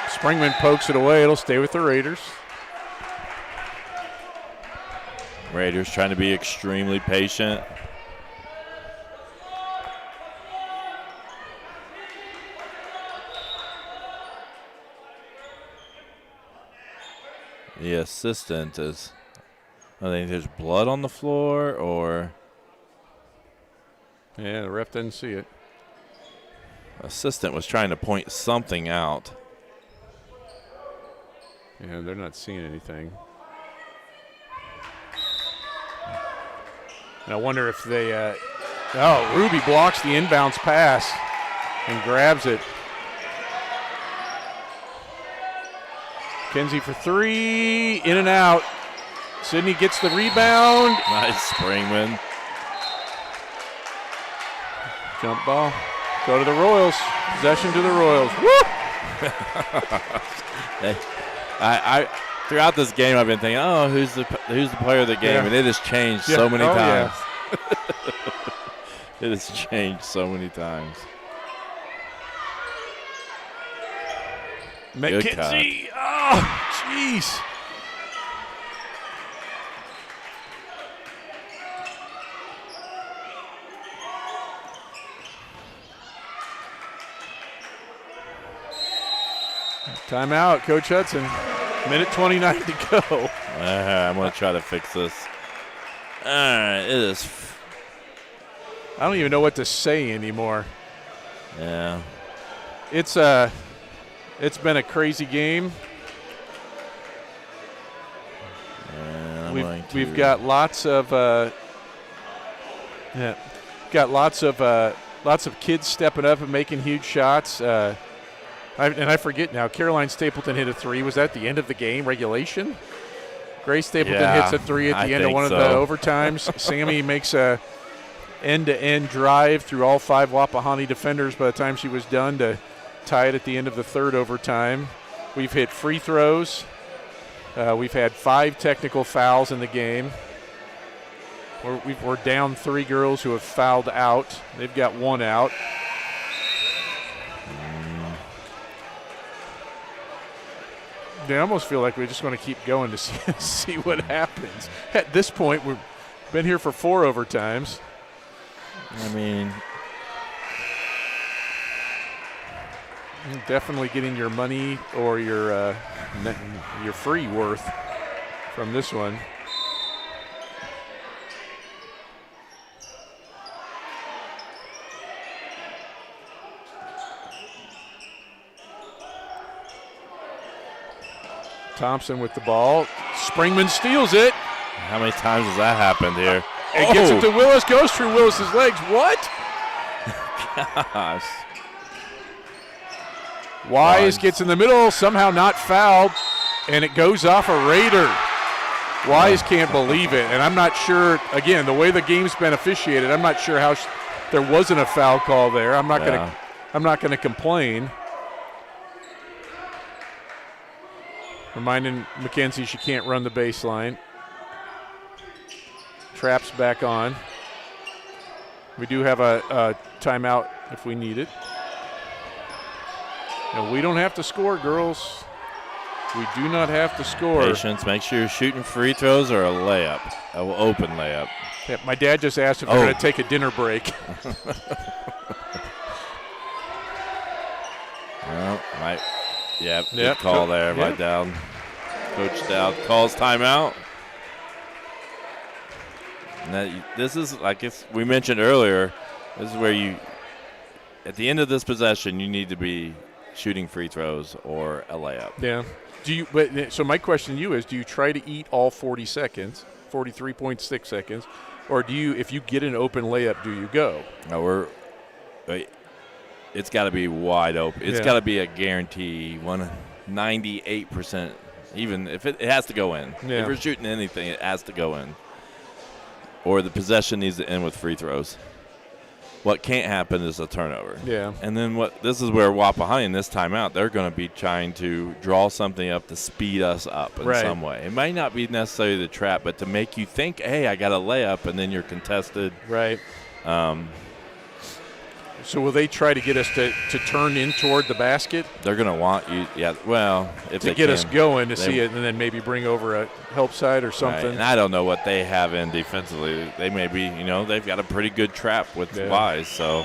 Speaker 2: Springman pokes it away. It'll stay with the Raiders.
Speaker 1: Raiders trying to be extremely patient. The assistant is, I think there's blood on the floor, or
Speaker 2: Yeah, the ref didn't see it.
Speaker 1: Assistant was trying to point something out.
Speaker 2: Yeah, they're not seeing anything. And I wonder if they Ruby blocks the inbounds pass and grabs it. Kenzie for three, in and out. Sydney gets the rebound.
Speaker 1: Nice Springman.
Speaker 2: Jump ball. Go to the Royals. Possession to the Royals. Woo!
Speaker 1: I throughout this game I've been thinking, oh, who's the player of the game,
Speaker 2: Yeah.
Speaker 1: and it has changed so many
Speaker 2: Oh,
Speaker 1: times.
Speaker 2: yeah.
Speaker 1: It has changed so many times.
Speaker 2: McKenzie. Oh, jeez. Timeout, Coach Hudson. Minute 29 to go.
Speaker 1: I'm going to try to fix this. All right, it is.
Speaker 2: I don't even know what to say anymore.
Speaker 1: Yeah.
Speaker 2: It's been a crazy game.
Speaker 1: And
Speaker 2: We've got lots of lots of kids stepping up and making huge shots. I forget now. Caroline Stapleton hit a three. Was that the end of the game? Regulation? Grace Stapleton hits a three at the end of one of the overtimes. Sammy makes a end-to-end drive through all 5 Wapahani defenders by the time she was done to tie it at the end of the third overtime. We've hit free throws. We've had 5 technical fouls in the game. We're down 3 girls who have fouled out. They've got 1 out. I almost feel like we just want to keep going to see what happens. At this point, we've been here for 4 overtimes.
Speaker 1: I mean,
Speaker 2: definitely getting your money or your free worth from this one. Thompson with the ball. Springman steals it.
Speaker 1: how many times has that happened here?
Speaker 2: It gets it to Willis, goes through Willis's legs. What?
Speaker 1: Gosh.
Speaker 2: Wise gets in the middle, somehow not fouled, and it goes off a Raider. Wise can't believe it, and I'm not sure, again, the way the game's been officiated, I'm not sure how there wasn't a foul call there. I'm not going to complain. Reminding Mackenzie she can't run the baseline. Traps back on. We do have a timeout if we need it. And we don't have to score, girls. We do not have to score.
Speaker 1: Patience. Make sure you're shooting free throws or a layup, an open layup.
Speaker 2: Yeah, my dad just asked if we're going to take a dinner break.
Speaker 1: Good call there by Dowd. Coach Dowd calls timeout. And this is, like we mentioned earlier, this is where you, at the end of this possession, you need to be shooting free throws or a layup.
Speaker 2: Yeah. So my question to you is, do you try to eat all 40 seconds, 43.6 seconds, or do you, if you get an open layup, do you go?
Speaker 1: No, it's got to be wide open. It's got to be a guarantee, 98%. Even if it has to go in.
Speaker 2: Yeah.
Speaker 1: If you're shooting anything, it has to go in. Or the possession needs to end with free throws. What can't happen is a turnover.
Speaker 2: Yeah.
Speaker 1: And then this is where Wapahani in this timeout, they're going to be trying to draw something up to speed us up in some way. It might not be necessarily the trap, but to make you think, hey, I got a layup, and then you're contested.
Speaker 2: Right. So will they try to get us to turn in toward the basket?
Speaker 1: They're going to want you, if
Speaker 2: to get us going to see it, and then maybe bring over a help side or something.
Speaker 1: Right. And I don't know what they have in defensively. They may be, they've got a pretty good trap with Wise, so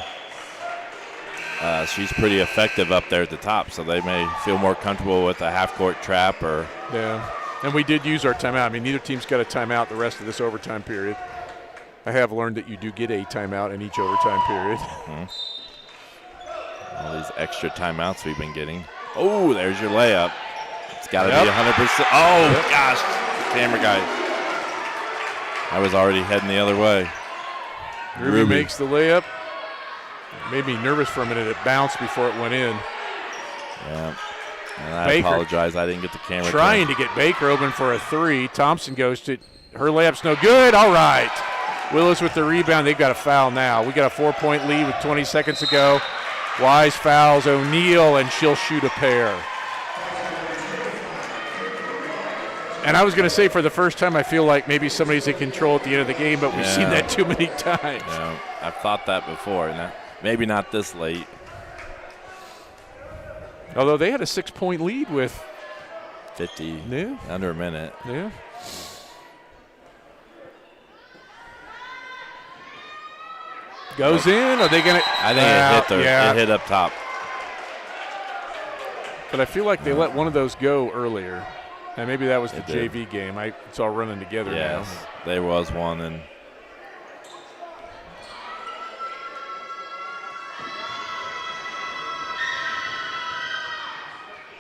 Speaker 1: she's pretty effective up there at the top. So they may feel more comfortable with a half-court trap or.
Speaker 2: Yeah, and we did use our timeout. I mean, neither team's got a timeout the rest of this overtime period. I have learned that you do get a timeout in each overtime period.
Speaker 1: All these extra timeouts we've been getting. Oh, there's your layup. It's got to be 100%. Oh, gosh. Camera guy. I was already heading the other way.
Speaker 2: Ruby makes the layup. Made me nervous for a minute. It bounced before it went in.
Speaker 1: Yeah. And I apologize. I didn't get the camera.
Speaker 2: Trying to get Baker open for a three. Thompson goes to her layup's no good. All right. Willis with the rebound. They've got a foul now. We got a 4-point lead with 20 seconds to go. Wise fouls O'Neal, and she'll shoot a pair. And I was going to say, for the first time, I feel like maybe somebody's in control at the end of the game, but we've seen that too many times.
Speaker 1: Yeah, I've thought that before. Maybe not this late.
Speaker 2: Although they had a 6-point lead with
Speaker 1: 50, under a minute.
Speaker 2: Yeah. Goes in. Are they going to?
Speaker 1: I think it hit up top.
Speaker 2: But I feel like they let one of those go earlier. And maybe that was the JV game. It's all running together now.
Speaker 1: There was one. And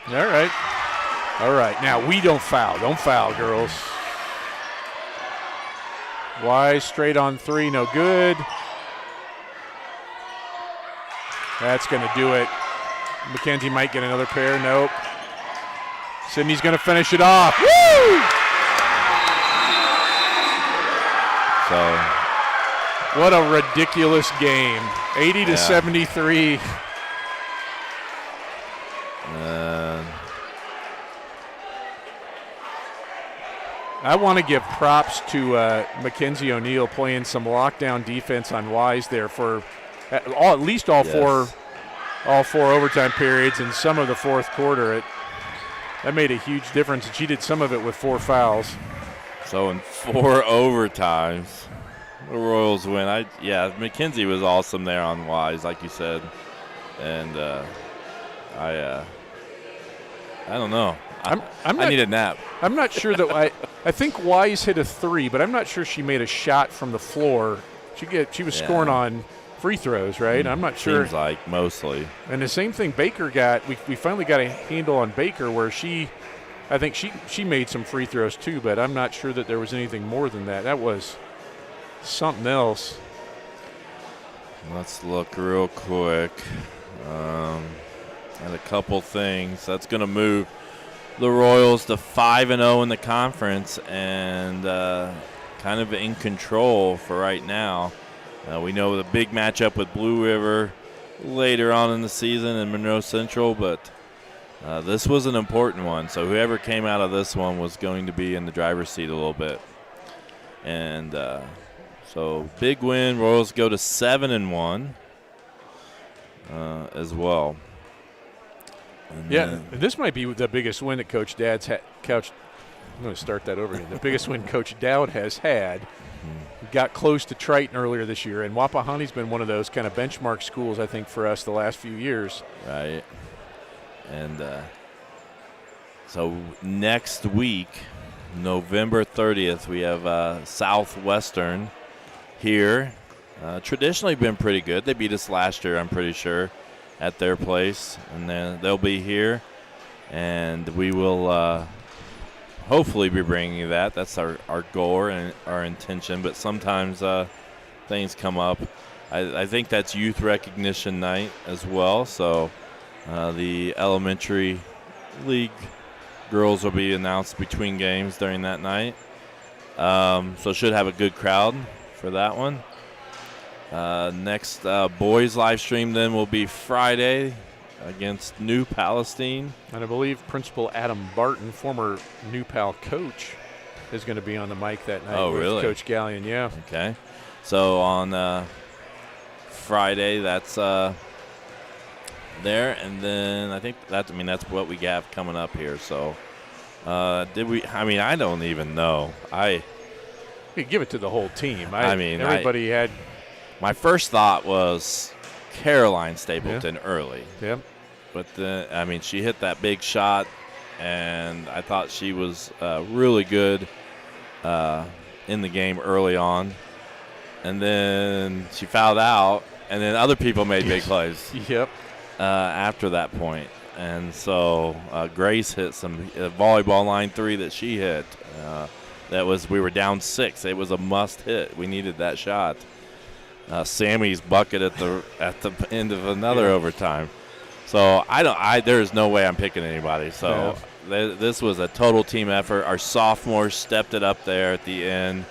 Speaker 2: All right. Now, we don't foul. Don't foul, girls. Wise straight on three. No good. That's going to do it. McKenzie might get another pair. Nope. Sydney's going to finish it off. Woo!
Speaker 1: So,
Speaker 2: what a ridiculous game. 80-73. I want to give props to Mackenzie O'Neal playing some lockdown defense on Wise there for at least all four overtime periods and some of the fourth quarter. That made a huge difference, and she did some of it with 4 fouls.
Speaker 1: So in 4 overtimes, the Royals win. Mackenzie was awesome there on Wise, like you said, and I don't know. I need a nap.
Speaker 2: I'm not sure that I think Wise hit a 3, but I'm not sure she made a shot from the floor. She was scoring on free throws, right? I'm not sure.
Speaker 1: Seems like mostly. And
Speaker 2: the same thing Baker got. We finally got a handle on Baker where I think she made some free throws too, but I'm not sure that there was anything more than that. That was something else.
Speaker 1: Let's look real quick at a couple things. That's going to move the Royals to 5-0 in the conference and kind of in control for right now. We know the big matchup with Blue River later on in the season in Monroe Central, but this was an important one. So whoever came out of this one was going to be in the driver's seat a little bit. And so big win. Royals go to 7-1 as well.
Speaker 2: And this might be the biggest win that Coach Dowd I'm going to start that over again. The biggest win Coach Dowd has had. Got close to Triton earlier this year, and Wapahani's been one of those kind of benchmark schools, I think, for us the last few years.
Speaker 1: Right. And so next week, November 30th, we have Southwestern here. Traditionally been pretty good. They beat us last year, I'm pretty sure, at their place. And then they'll be here, and we will hopefully be bringing you that. That's our goal and our intention, but sometimes things come up. I think that's youth recognition night as well, so the elementary league girls will be announced between games during that night. So should have a good crowd for that one. Next boys live stream then will be Friday against New Palestine.
Speaker 2: And I believe Principal Adam Barton, former New Pal coach, is going to be on the mic that night with Coach Gallion, yeah.
Speaker 1: Okay. So on Friday, that's there. And then I think that's what we have coming up here. So I don't even know.
Speaker 2: You could give it to the whole team. Everybody had.
Speaker 1: My first thought was Caroline Stapleton early.
Speaker 2: Yeah.
Speaker 1: But then, she hit that big shot, and I thought she was really good in the game early on. and then she fouled out, and then other people made big plays.
Speaker 2: Yep.
Speaker 1: After that point. And so Grace hit some volleyball line 3 that she hit. We were down 6. It was a must hit. We needed that shot. Sammy's bucket at the end of another overtime. So there's no way I'm picking anybody. So this was a total team effort. Our sophomores stepped it up there at the end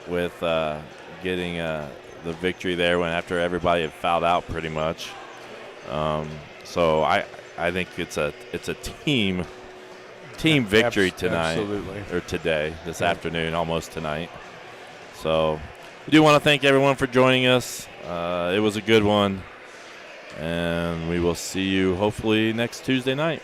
Speaker 1: with getting the victory there after everybody had fouled out pretty much. So I think it's a team victory tonight.
Speaker 2: Absolutely.
Speaker 1: Or today, this afternoon, almost tonight. So we do want to thank everyone for joining us. It was a good one, and we will see you hopefully next Tuesday night.